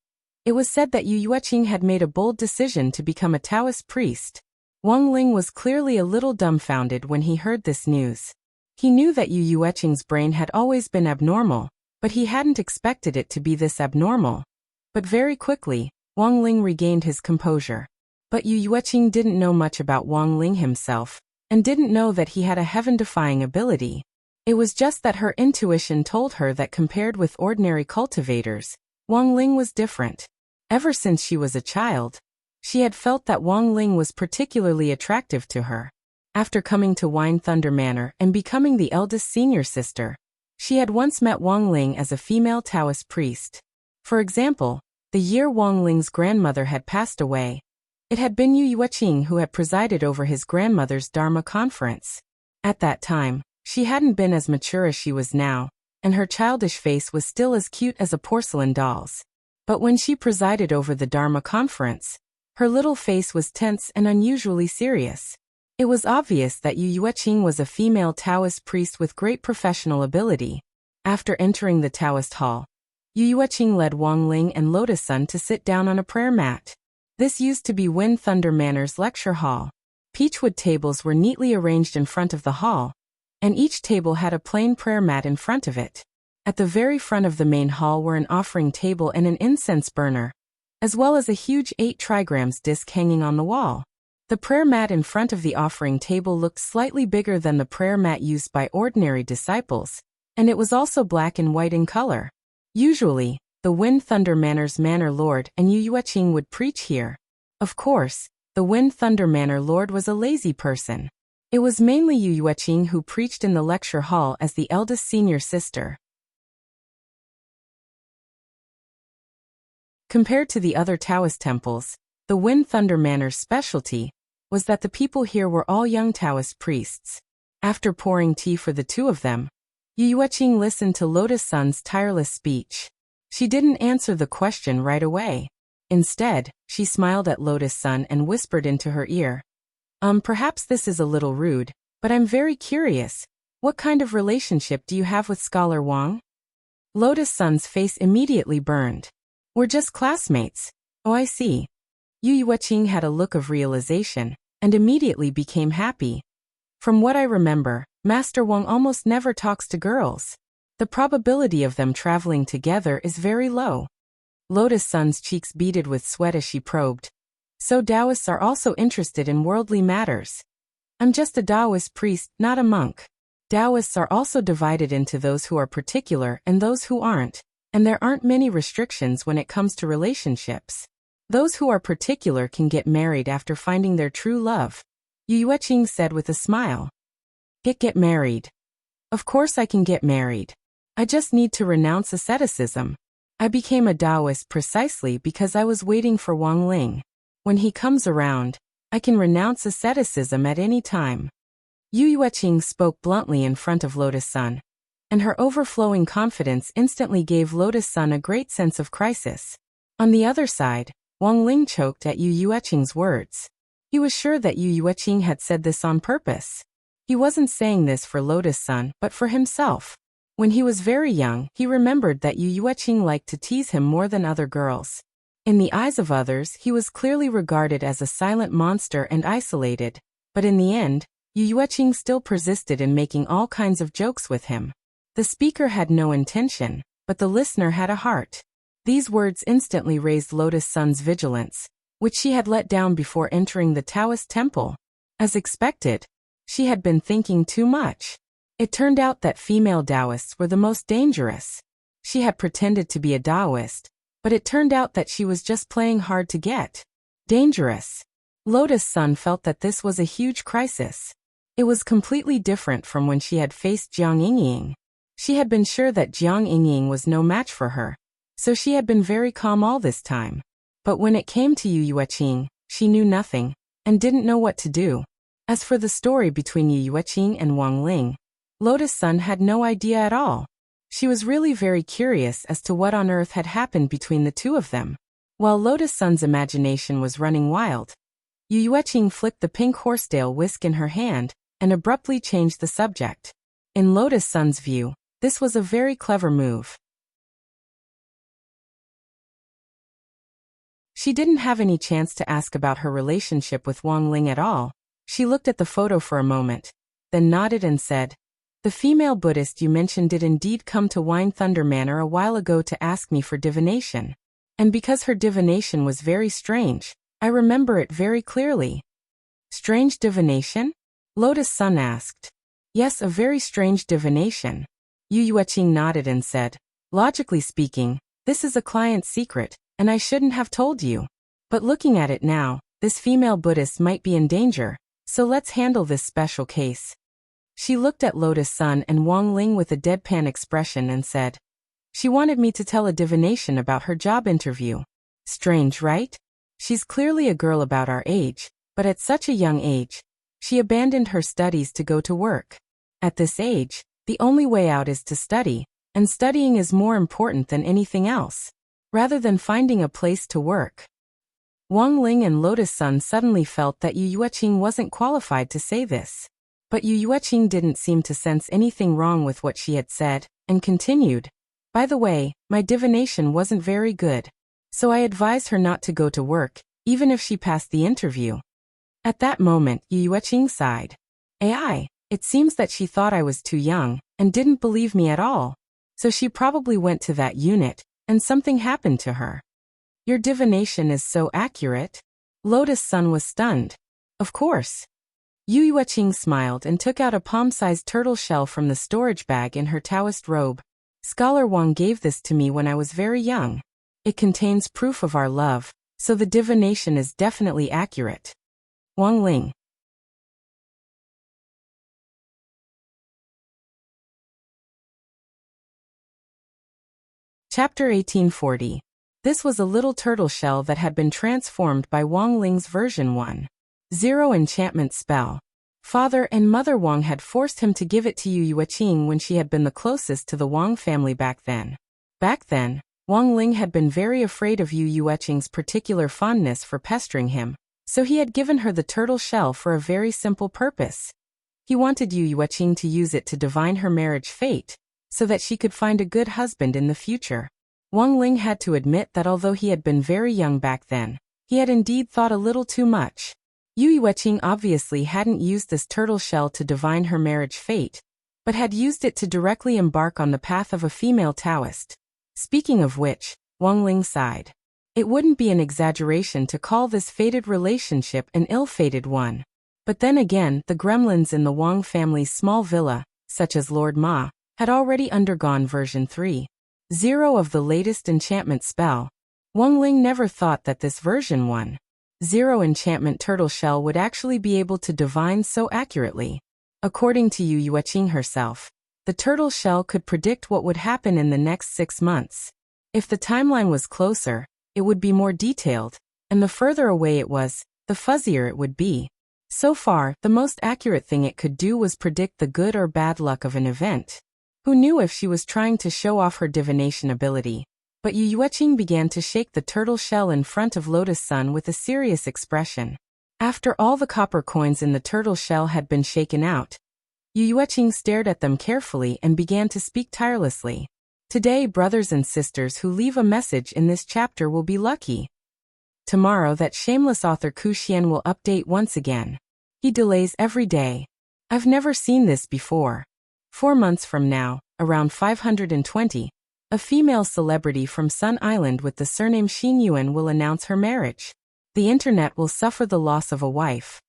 It was said that Yu Qing had made a bold decision to become a Taoist priest. Wang Ling was clearly a little dumbfounded when he heard this news. He knew that Yu Qing's brain had always been abnormal, but he hadn't expected it to be this abnormal. But very quickly, Wang Ling regained his composure. But Yu Qing didn't know much about Wang Ling himself, and didn't know that he had a heaven-defying ability. It was just that her intuition told her that compared with ordinary cultivators, Wang Ling was different. Ever since she was a child, she had felt that Wang Ling was particularly attractive to her. After coming to Wind Thunder Manor and becoming the eldest senior sister, she had once met Wang Ling as a female Taoist priest. For example, the year Wang Ling's grandmother had passed away, it had been Yu Qing who had presided over his grandmother's Dharma conference. At that time, she hadn't been as mature as she was now, and her childish face was still as cute as a porcelain doll's. But when she presided over the Dharma conference, her little face was tense and unusually serious. It was obvious that Yu Yueqing was a female Taoist priest with great professional ability. After entering the Taoist hall, Yu Yueqing led Wang Ling and Lotus Sun to sit down on a prayer mat. This used to be Wind Thunder Manor's lecture hall. Peachwood tables were neatly arranged in front of the hall, and each table had a plain prayer mat in front of it. At the very front of the main hall were an offering table and an incense burner, as well as a huge 8 trigrams disc hanging on the wall. The prayer mat in front of the offering table looked slightly bigger than the prayer mat used by ordinary disciples, and it was also black and white in color. Usually, the Wind Thunder Manor's Manor Lord and Yu Yueqing would preach here. Of course, the Wind Thunder Manor Lord was a lazy person. It was mainly Yu Yueqing who preached in the lecture hall as the eldest senior sister. Compared to the other Taoist temples, the Wind Thunder Manor's specialty was that the people here were all young Taoist priests. After pouring tea for the two of them, Yu Yueqing listened to Lotus Sun's tireless speech. She didn't answer the question right away. Instead, she smiled at Lotus Sun and whispered into her ear. Perhaps this is a little rude, but I'm very curious. What kind of relationship do you have with Scholar Wang? Lotus Sun's face immediately burned. We're just classmates. Oh, I see. Yu Yueqing had a look of realization, and immediately became happy. From what I remember, Master Wang almost never talks to girls. The probability of them traveling together is very low. Lotus Sun's cheeks beaded with sweat as she probed. So Taoists are also interested in worldly matters. I'm just a Taoist priest, not a monk. Taoists are also divided into those who are particular and those who aren't, and there aren't many restrictions when it comes to relationships. Those who are particular can get married after finding their true love, Yu Yueqing said with a smile. Get married. Of course I can get married. I just need to renounce asceticism. I became a Taoist precisely because I was waiting for Wang Ling. When he comes around, I can renounce asceticism at any time. Yu Yueqing spoke bluntly in front of Lotus Sun, and her overflowing confidence instantly gave Lotus Sun a great sense of crisis. On the other side, Wang Ling choked at Yu Yueqing's words. He was sure that Yu Yueqing had said this on purpose. He wasn't saying this for Lotus Sun, but for himself. When he was very young, he remembered that Yu Yueqing liked to tease him more than other girls. In the eyes of others, he was clearly regarded as a silent monster and isolated, but in the end, Yu Yueqing still persisted in making all kinds of jokes with him. The speaker had no intention, but the listener had a heart. These words instantly raised Lotus Sun's vigilance, which she had let down before entering the Taoist temple. As expected, she had been thinking too much. It turned out that female Taoists were the most dangerous. She had pretended to be a Taoist, but it turned out that she was just playing hard to get. Dangerous. Lotus Sun felt that this was a huge crisis. It was completely different from when she had faced Jiang Yingying. She had been sure that Jiang Yingying was no match for her, so she had been very calm all this time. But when it came to Yu Yueqing, she knew nothing, and didn't know what to do. As for the story between Yu Yueqing and Wang Ling, Lotus Sun had no idea at all. She was really very curious as to what on earth had happened between the two of them. While Lotus Sun's imagination was running wild, Yu Yueqing flicked the pink horsetail whisk in her hand and abruptly changed the subject. In Lotus Sun's view, this was a very clever move. She didn't have any chance to ask about her relationship with Wang Ling at all. She looked at the photo for a moment, then nodded and said, "The female Buddhist you mentioned did indeed come to Wind Thunder Manor a while ago to ask me for divination. And because her divination was very strange, I remember it very clearly." "Strange divination?" Lotus Sun asked. "Yes, a very strange divination." Yu Yueqing nodded and said, "Logically speaking, this is a client's secret, and I shouldn't have told you. But looking at it now, this female Buddhist might be in danger, so let's handle this special case." She looked at Lotus Sun and Wang Ling with a deadpan expression and said, "She wanted me to tell a divination about her job interview. Strange, right? She's clearly a girl about our age, but at such a young age, she abandoned her studies to go to work. At this age, the only way out is to study, and studying is more important than anything else, rather than finding a place to work." Wang Ling and Lotus Sun suddenly felt that Yu Yueqing wasn't qualified to say this. But Yu Yueqing didn't seem to sense anything wrong with what she had said, and continued. By the way, my divination wasn't very good. So I advised her not to go to work, even if she passed the interview. At that moment, Yu Yueqing sighed. AI, it seems that she thought I was too young, and didn't believe me at all. So she probably went to that unit, and something happened to her. Your divination is so accurate? Lotus Sun was stunned. Of course. Yu Yueqing smiled and took out a palm-sized turtle shell from the storage bag in her Taoist robe. Scholar Wang gave this to me when I was very young. It contains proof of our love, so the divination is definitely accurate. Wang Ling. Chapter 1840. This was a little turtle shell that had been transformed by Wang Ling's version 1.0 enchantment spell. Father and Mother Wang had forced him to give it to Yu Yueqing when she had been the closest to the Wang family back then. Back then, Wang Ling had been very afraid of Yu Yueqing's particular fondness for pestering him, so he had given her the turtle shell for a very simple purpose. He wanted Yu Yueqing to use it to divine her marriage fate, so that she could find a good husband in the future. Wang Ling had to admit that although he had been very young back then, he had indeed thought a little too much. Yu Yueqing obviously hadn't used this turtle shell to divine her marriage fate, but had used it to directly embark on the path of a female Taoist. Speaking of which, Wang Ling sighed. It wouldn't be an exaggeration to call this fated relationship an ill-fated one. But then again, the gremlins in the Wang family's small villa, such as Lord Ma, had already undergone version 3.0 of the latest enchantment spell. Wang Ling never thought that this version 1.0 enchantment turtle shell would actually be able to divine so accurately. According to Yu Yueqing herself, the turtle shell could predict what would happen in the next 6 months. If the timeline was closer, it would be more detailed, and the further away it was, the fuzzier it would be. So far, the most accurate thing it could do was predict the good or bad luck of an event. Who knew if she was trying to show off her divination ability? But Yu Yueqing began to shake the turtle shell in front of Lotus Sun with a serious expression. After all the copper coins in the turtle shell had been shaken out, Yu Yueqing stared at them carefully and began to speak tirelessly. Today, brothers and sisters who leave a message in this chapter will be lucky. Tomorrow, that shameless author Ku Xian will update once again. He delays every day. I've never seen this before. 4 months from now, around 520, a female celebrity from Sun Island with the surname Xing Yuan will announce her marriage. The internet will suffer the loss of a wife.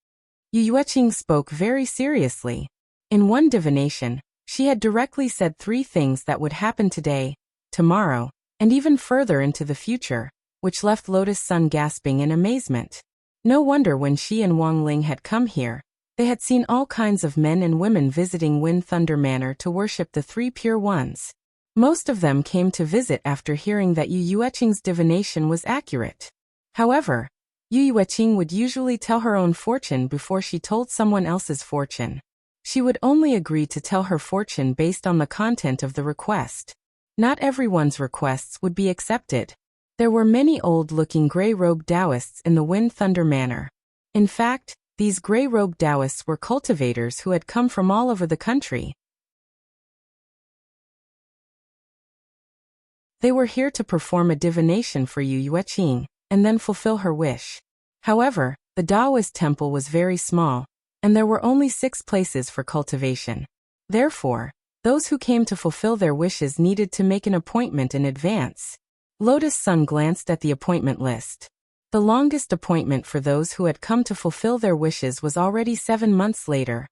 Yu Yueqing spoke very seriously. In one divination, she had directly said 3 things that would happen today, tomorrow, and even further into the future, which left Lotus Sun gasping in amazement. No wonder when she and Wang Ling had come here, they had seen all kinds of men and women visiting Wind Thunder Manor to worship the 3 pure ones. Most of them came to visit after hearing that Yu Yueqing's divination was accurate. However, Yu Yueqing would usually tell her own fortune before she told someone else's fortune. She would only agree to tell her fortune based on the content of the request. Not everyone's requests would be accepted. There were many old-looking gray-robed Taoists in the Wind Thunder Manor. In fact, these gray-robed Taoists were cultivators who had come from all over the country. They were here to perform a divination for Yu Yueqing, and then fulfill her wish. However, the Taoist temple was very small, and there were only 6 places for cultivation. Therefore, those who came to fulfill their wishes needed to make an appointment in advance. Lotus Sun glanced at the appointment list. The longest appointment for those who had come to fulfill their wishes was already 7 months later.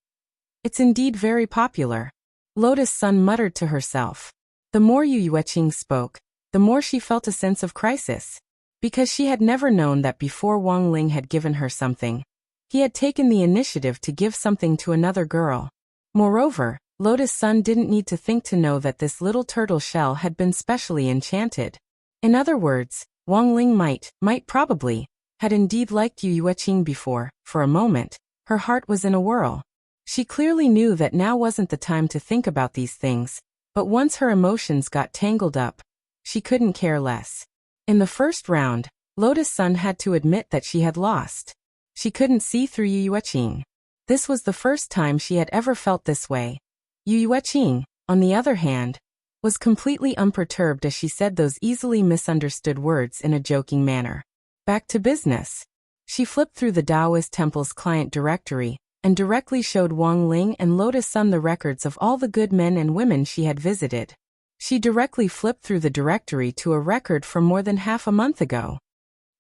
It's indeed very popular. Lotus Sun muttered to herself. The more Yu Yueqing spoke, the more she felt a sense of crisis. Because she had never known that before Wang Ling had given her something, he had taken the initiative to give something to another girl. Moreover, Lotus Sun didn't need to think to know that this little turtle shell had been specially enchanted. In other words, Wang Ling might probably, had indeed liked Yu Yueqing before. For a moment, her heart was in a whirl. She clearly knew that now wasn't the time to think about these things, but once her emotions got tangled up, she couldn't care less. In the first round, Lotus Sun had to admit that she had lost. She couldn't see through Yu Yueqing. This was the first time she had ever felt this way. Yu Yueqing, on the other hand, was completely unperturbed as she said those easily misunderstood words in a joking manner. Back to business. She flipped through the Taoist temple's client directory and directly showed Wang Ling and Lotus Sun the records of all the good men and women she had visited. She directly flipped through the directory to a record from more than half a month ago.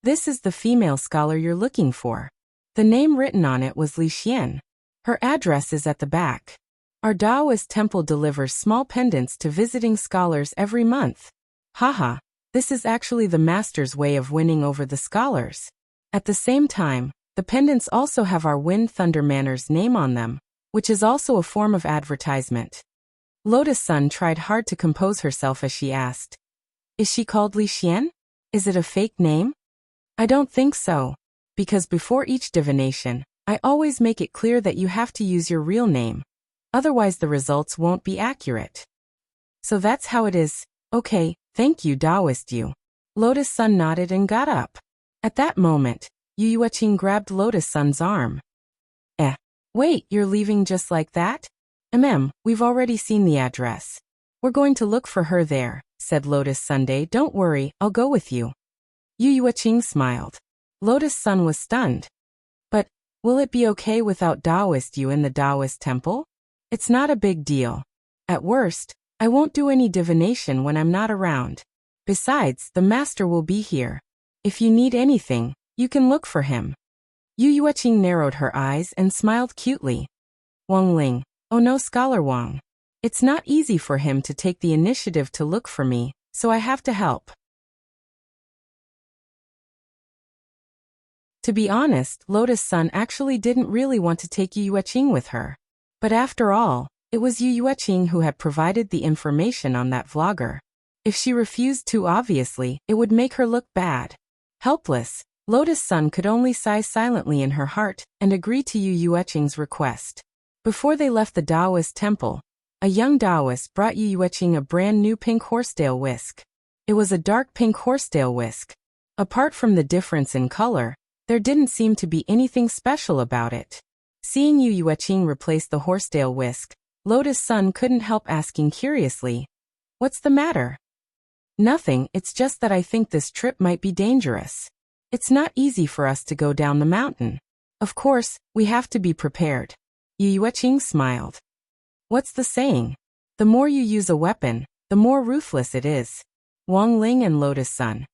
This is the female scholar you're looking for. The name written on it was Li Xian. Her address is at the back. Our Taoist temple delivers small pendants to visiting scholars every month. Haha, this is actually the master's way of winning over the scholars. At the same time, the pendants also have our Wind Thunder Manor's name on them, which is also a form of advertisement. Lotus Sun tried hard to compose herself as she asked, "Is she called Li Xian? Is it a fake name?" "I don't think so. Because before each divination, I always make it clear that you have to use your real name. Otherwise the results won't be accurate." "So that's how it is. Okay, thank you, Taoist you." Lotus Sun nodded and got up. At that moment, Yu Yueqing grabbed Lotus Sun's arm. Wait, you're leaving just like that?" We've already seen the address. We're going to look for her there," said Lotus Sunday. "Don't worry, I'll go with you." Yu Yueqing smiled. Lotus Sun was stunned. "But, will it be okay without Taoist you in the Taoist temple?" "It's not a big deal. At worst, I won't do any divination when I'm not around. Besides, the master will be here. If you need anything, you can look for him." Yu Yueqing narrowed her eyes and smiled cutely. "Wang Ling, oh no, Scholar Wang. It's not easy for him to take the initiative to look for me, so I have to help." To be honest, Lotus Sun actually didn't really want to take Yu Yueqing with her. But after all, it was Yu Yueqing who had provided the information on that vlogger. If she refused too obviously, it would make her look bad. Helpless, Lotus Sun could only sigh silently in her heart and agree to Yu Yueqing's request. Before they left the Taoist temple, a young Taoist brought Yu Yueqing a brand new pink horsetail whisk. It was a dark pink horsetail whisk. Apart from the difference in color, there didn't seem to be anything special about it. Seeing Yu Yueqing replace the horsetail whisk, Lotus Sun couldn't help asking curiously, "What's the matter?" "Nothing, it's just that I think this trip might be dangerous. It's not easy for us to go down the mountain. Of course, we have to be prepared." Yu Yueqing smiled. "What's the saying? The more you use a weapon, the more ruthless it is." Wang Ling and Lotus Sun.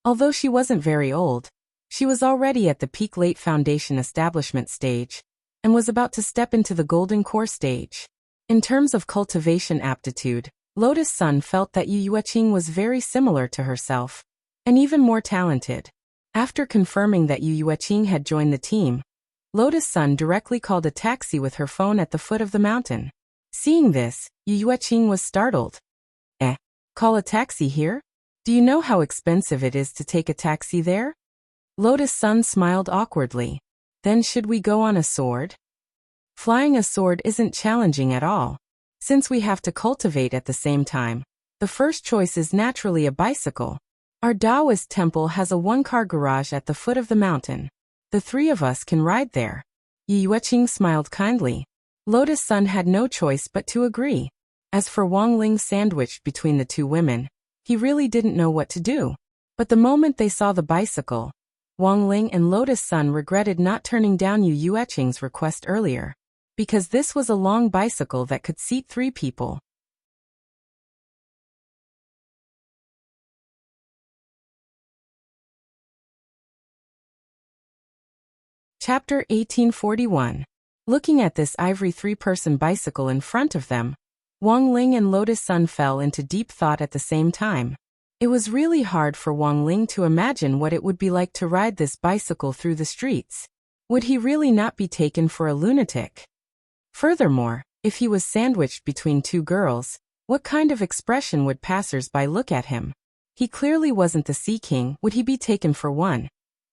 Although she wasn't very old, she was already at the peak late foundation establishment stage, and was about to step into the golden core stage. In terms of cultivation aptitude, Lotus Sun felt that Yu Yueqing was very similar to herself, and even more talented. After confirming that Yu Yueqing had joined the team, Lotus Sun directly called a taxi with her phone at the foot of the mountain. Seeing this, Yu Yueqing was startled. Call a taxi here? Do you know how expensive it is to take a taxi there?" Lotus Sun smiled awkwardly. "Then should we go on a sword?" "Flying a sword isn't challenging at all. Since we have to cultivate at the same time, the first choice is naturally a bicycle. Our Taoist temple has a one-car garage at the foot of the mountain. The three of us can ride there." Yu Yueqing smiled kindly. Lotus Sun had no choice but to agree. As for Wang Ling sandwiched between the two women, he really didn't know what to do. But the moment they saw the bicycle, Wang Ling and Lotus Sun regretted not turning down Yu Yueqing's request earlier, because this was a long bicycle that could seat 3 people. Chapter 1841. Looking at this ivory 3-person bicycle in front of them, Wang Ling and Lotus Sun fell into deep thought at the same time. It was really hard for Wang Ling to imagine what it would be like to ride this bicycle through the streets. Would he really not be taken for a lunatic? Furthermore, if he was sandwiched between 2 girls, what kind of expression would passers-by look at him? He clearly wasn't the Sea King. Would he be taken for one?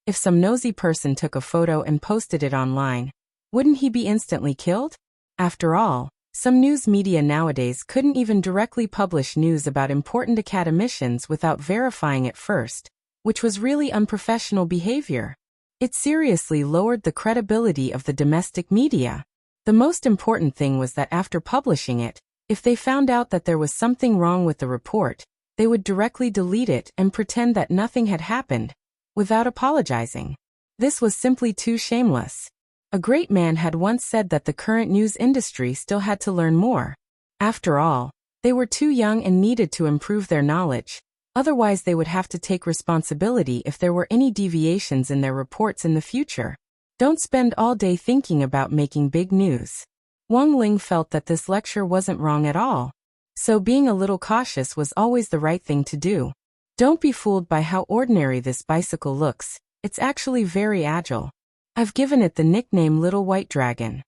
If some nosy person took a photo and posted it online, wouldn't he be instantly killed? After all, some news media nowadays couldn't even directly publish news about important academicians without verifying it first, which was really unprofessional behavior. It seriously lowered the credibility of the domestic media. The most important thing was that after publishing it, if they found out that there was something wrong with the report, they would directly delete it and pretend that nothing had happened, without apologizing. This was simply too shameless. A great man had once said that the current news industry still had to learn more. After all, they were too young and needed to improve their knowledge, otherwise they would have to take responsibility if there were any deviations in their reports in the future. Don't spend all day thinking about making big news. Wang Ling felt that this lecture wasn't wrong at all. So being a little cautious was always the right thing to do. Don't be fooled by how ordinary this bicycle looks. It's actually very agile. I've given it the nickname Little White Dragon.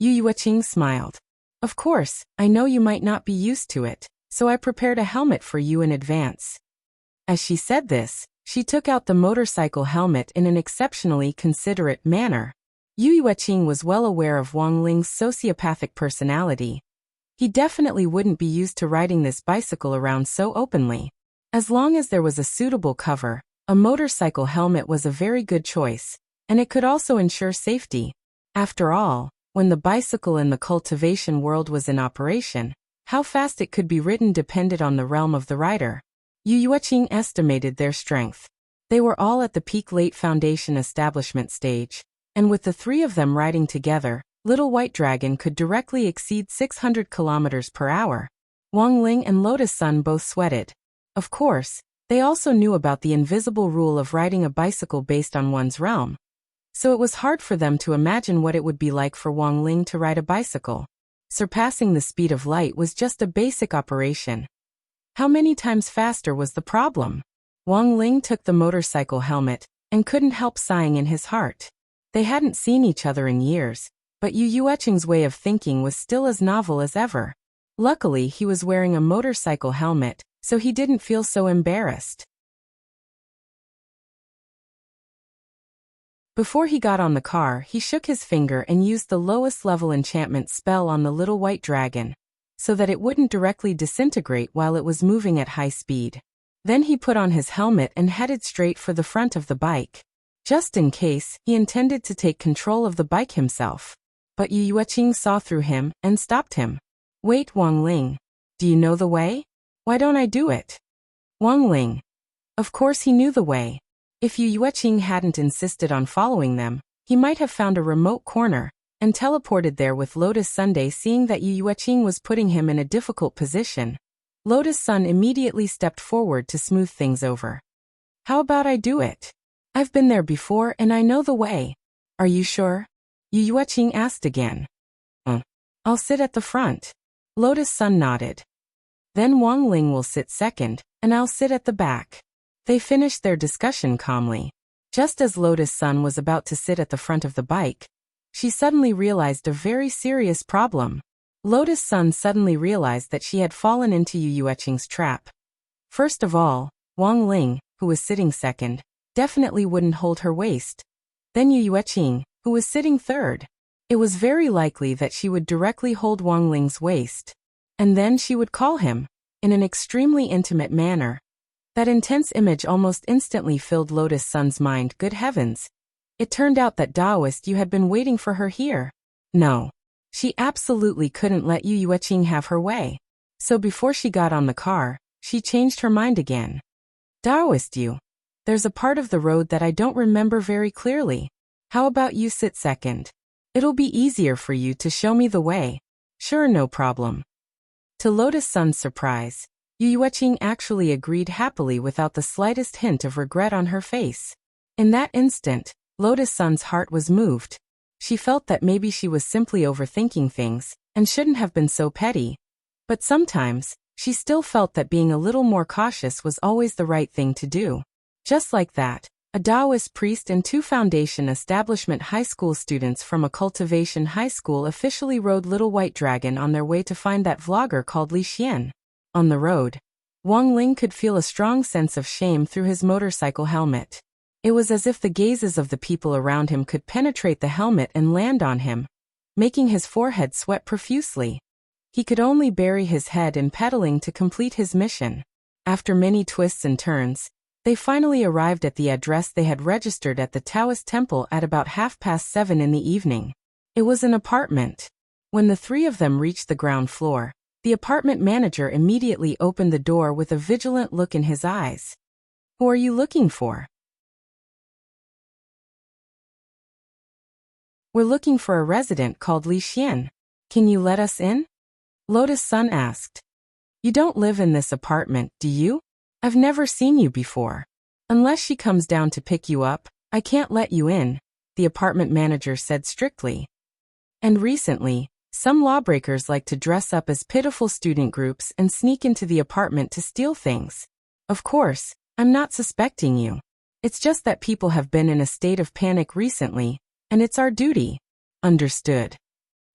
Yu Yueqing smiled. Of course, I know you might not be used to it, so I prepared a helmet for you in advance. As she said this, she took out the motorcycle helmet in an exceptionally considerate manner. Yu Yueqing was well aware of Wang Ling's sociopathic personality. He definitely wouldn't be used to riding this bicycle around so openly. As long as there was a suitable cover, a motorcycle helmet was a very good choice, and it could also ensure safety. After all, when the bicycle in the cultivation world was in operation, how fast it could be ridden depended on the realm of the rider. Yu Yueqing estimated their strength. They were all at the peak late foundation establishment stage, and with the three of them riding together, Little White Dragon could directly exceed 600 kilometers per hour. Wang Ling and Lotus Sun both sweated. Of course, they also knew about the invisible rule of riding a bicycle based on one's realm. So it was hard for them to imagine what it would be like for Wang Ling to ride a bicycle. Surpassing the speed of light was just a basic operation. How many times faster was the problem? Wang Ling took the motorcycle helmet and couldn't help sighing in his heart. They hadn't seen each other in years, but Yu Yueqing's way of thinking was still as novel as ever. Luckily, he was wearing a motorcycle helmet, so he didn't feel so embarrassed. Before he got on the car, he shook his finger and used the lowest level enchantment spell on the Little White Dragon, so that it wouldn't directly disintegrate while it was moving at high speed. Then he put on his helmet and headed straight for the front of the bike. Just in case, he intended to take control of the bike himself. But Yu Yueqing saw through him and stopped him. Wait, Wang Ling. Do you know the way? Why don't I do it? Wang Ling. Of course he knew the way. If Yu Yueqing hadn't insisted on following them, he might have found a remote corner and teleported there with Lotus Sunday. Seeing that Yu Yueqing was putting him in a difficult position, Lotus Sun immediately stepped forward to smooth things over. How about I do it? I've been there before and I know the way. Are you sure? Yu Yueqing asked again. I'll sit at the front. Lotus Sun nodded. Then Wang Ling will sit second, and I'll sit at the back. They finished their discussion calmly. Just as Lotus Sun was about to sit at the front of the bike, she suddenly realized a very serious problem. Lotus Sun suddenly realized that she had fallen into Yu Yueqing's trap. First of all, Wang Ling, who was sitting second, definitely wouldn't hold her waist. Then Yu Yueqing, who was sitting third. It was very likely that she would directly hold Wang Ling's waist. And then she would call him, in an extremely intimate manner. That intense image almost instantly filled Lotus Sun's mind. Good heavens. It turned out that Taoist Yu had been waiting for her here. No. She absolutely couldn't let Yu Yueqing have her way. So before she got on the car, she changed her mind again. Taoist Yu. There's a part of the road that I don't remember very clearly. How about you sit second? It'll be easier for you to show me the way. Sure, no problem. To Lotus Sun's surprise, Yu Yueqing actually agreed happily without the slightest hint of regret on her face. In that instant, Lotus Sun's heart was moved. She felt that maybe she was simply overthinking things, and shouldn't have been so petty. But sometimes, she still felt that being a little more cautious was always the right thing to do. Just like that, a Taoist priest and two Foundation Establishment High School students from a cultivation high school officially rode Little White Dragon on their way to find that vlogger called Li Xian. On the road, Wang Ling could feel a strong sense of shame through his motorcycle helmet. It was as if the gazes of the people around him could penetrate the helmet and land on him, making his forehead sweat profusely. He could only bury his head in pedaling to complete his mission. After many twists and turns, They finally arrived at the address they had registered at the Taoist temple at about 7:30 in the evening. It was an apartment. When the three of them reached the ground floor, the apartment manager immediately opened the door with a vigilant look in his eyes. "Who are you looking for?" "We're looking for a resident called Li Xian. Can you let us in?" Lotus Sun asked. "You don't live in this apartment, do you? I've never seen you before. Unless she comes down to pick you up, I can't let you in," the apartment manager said strictly. And recently, some lawbreakers like to dress up as pitiful student groups and sneak into the apartment to steal things. Of course, I'm not suspecting you. It's just that people have been in a state of panic recently, and it's our duty. Understood.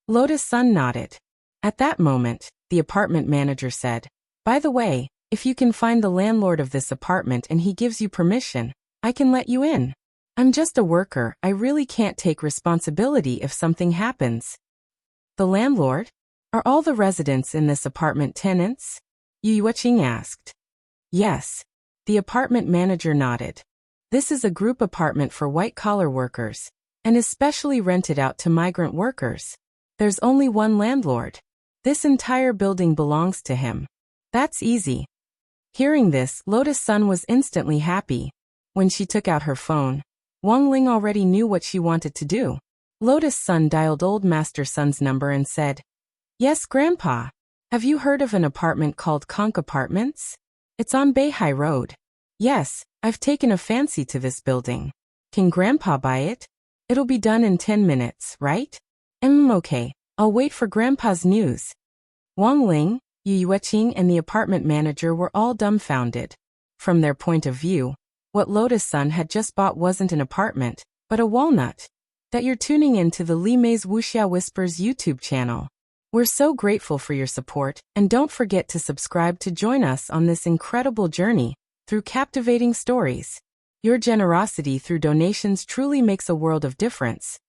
Lotus Sun nodded. At that moment, the apartment manager said, "By the way, if you can find the landlord of this apartment and he gives you permission, I can let you in. I'm just a worker, I really can't take responsibility if something happens." "The landlord? Are all the residents in this apartment tenants?" Yu Yuqing asked. "Yes." The apartment manager nodded. "This is a group apartment for white-collar workers, and is specially rented out to migrant workers. There's only one landlord. This entire building belongs to him. That's easy." Hearing this, Lotus Sun was instantly happy. When she took out her phone, Wang Ling already knew what she wanted to do. Lotus Sun dialed Old Master Sun's number and said, "Yes, Grandpa. Have you heard of an apartment called Conch Apartments? It's on Beihai Road." "Yes, I've taken a fancy to this building. Can Grandpa buy it? It'll be done in 10 minutes, right?" Okay. I'll wait for Grandpa's news." Wang Ling, Yu Yuqing and the apartment manager were all dumbfounded. From their point of view, what Lotus Sun had just bought wasn't an apartment, but a walnut. That you're tuning in to the Li Mei's Wuxia Whispers YouTube channel. We're so grateful for your support, and don't forget to subscribe to join us on this incredible journey through captivating stories. Your generosity through donations truly makes a world of difference,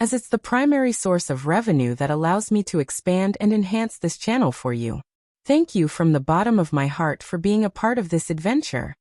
as it's the primary source of revenue that allows me to expand and enhance this channel for you. Thank you from the bottom of my heart for being a part of this adventure.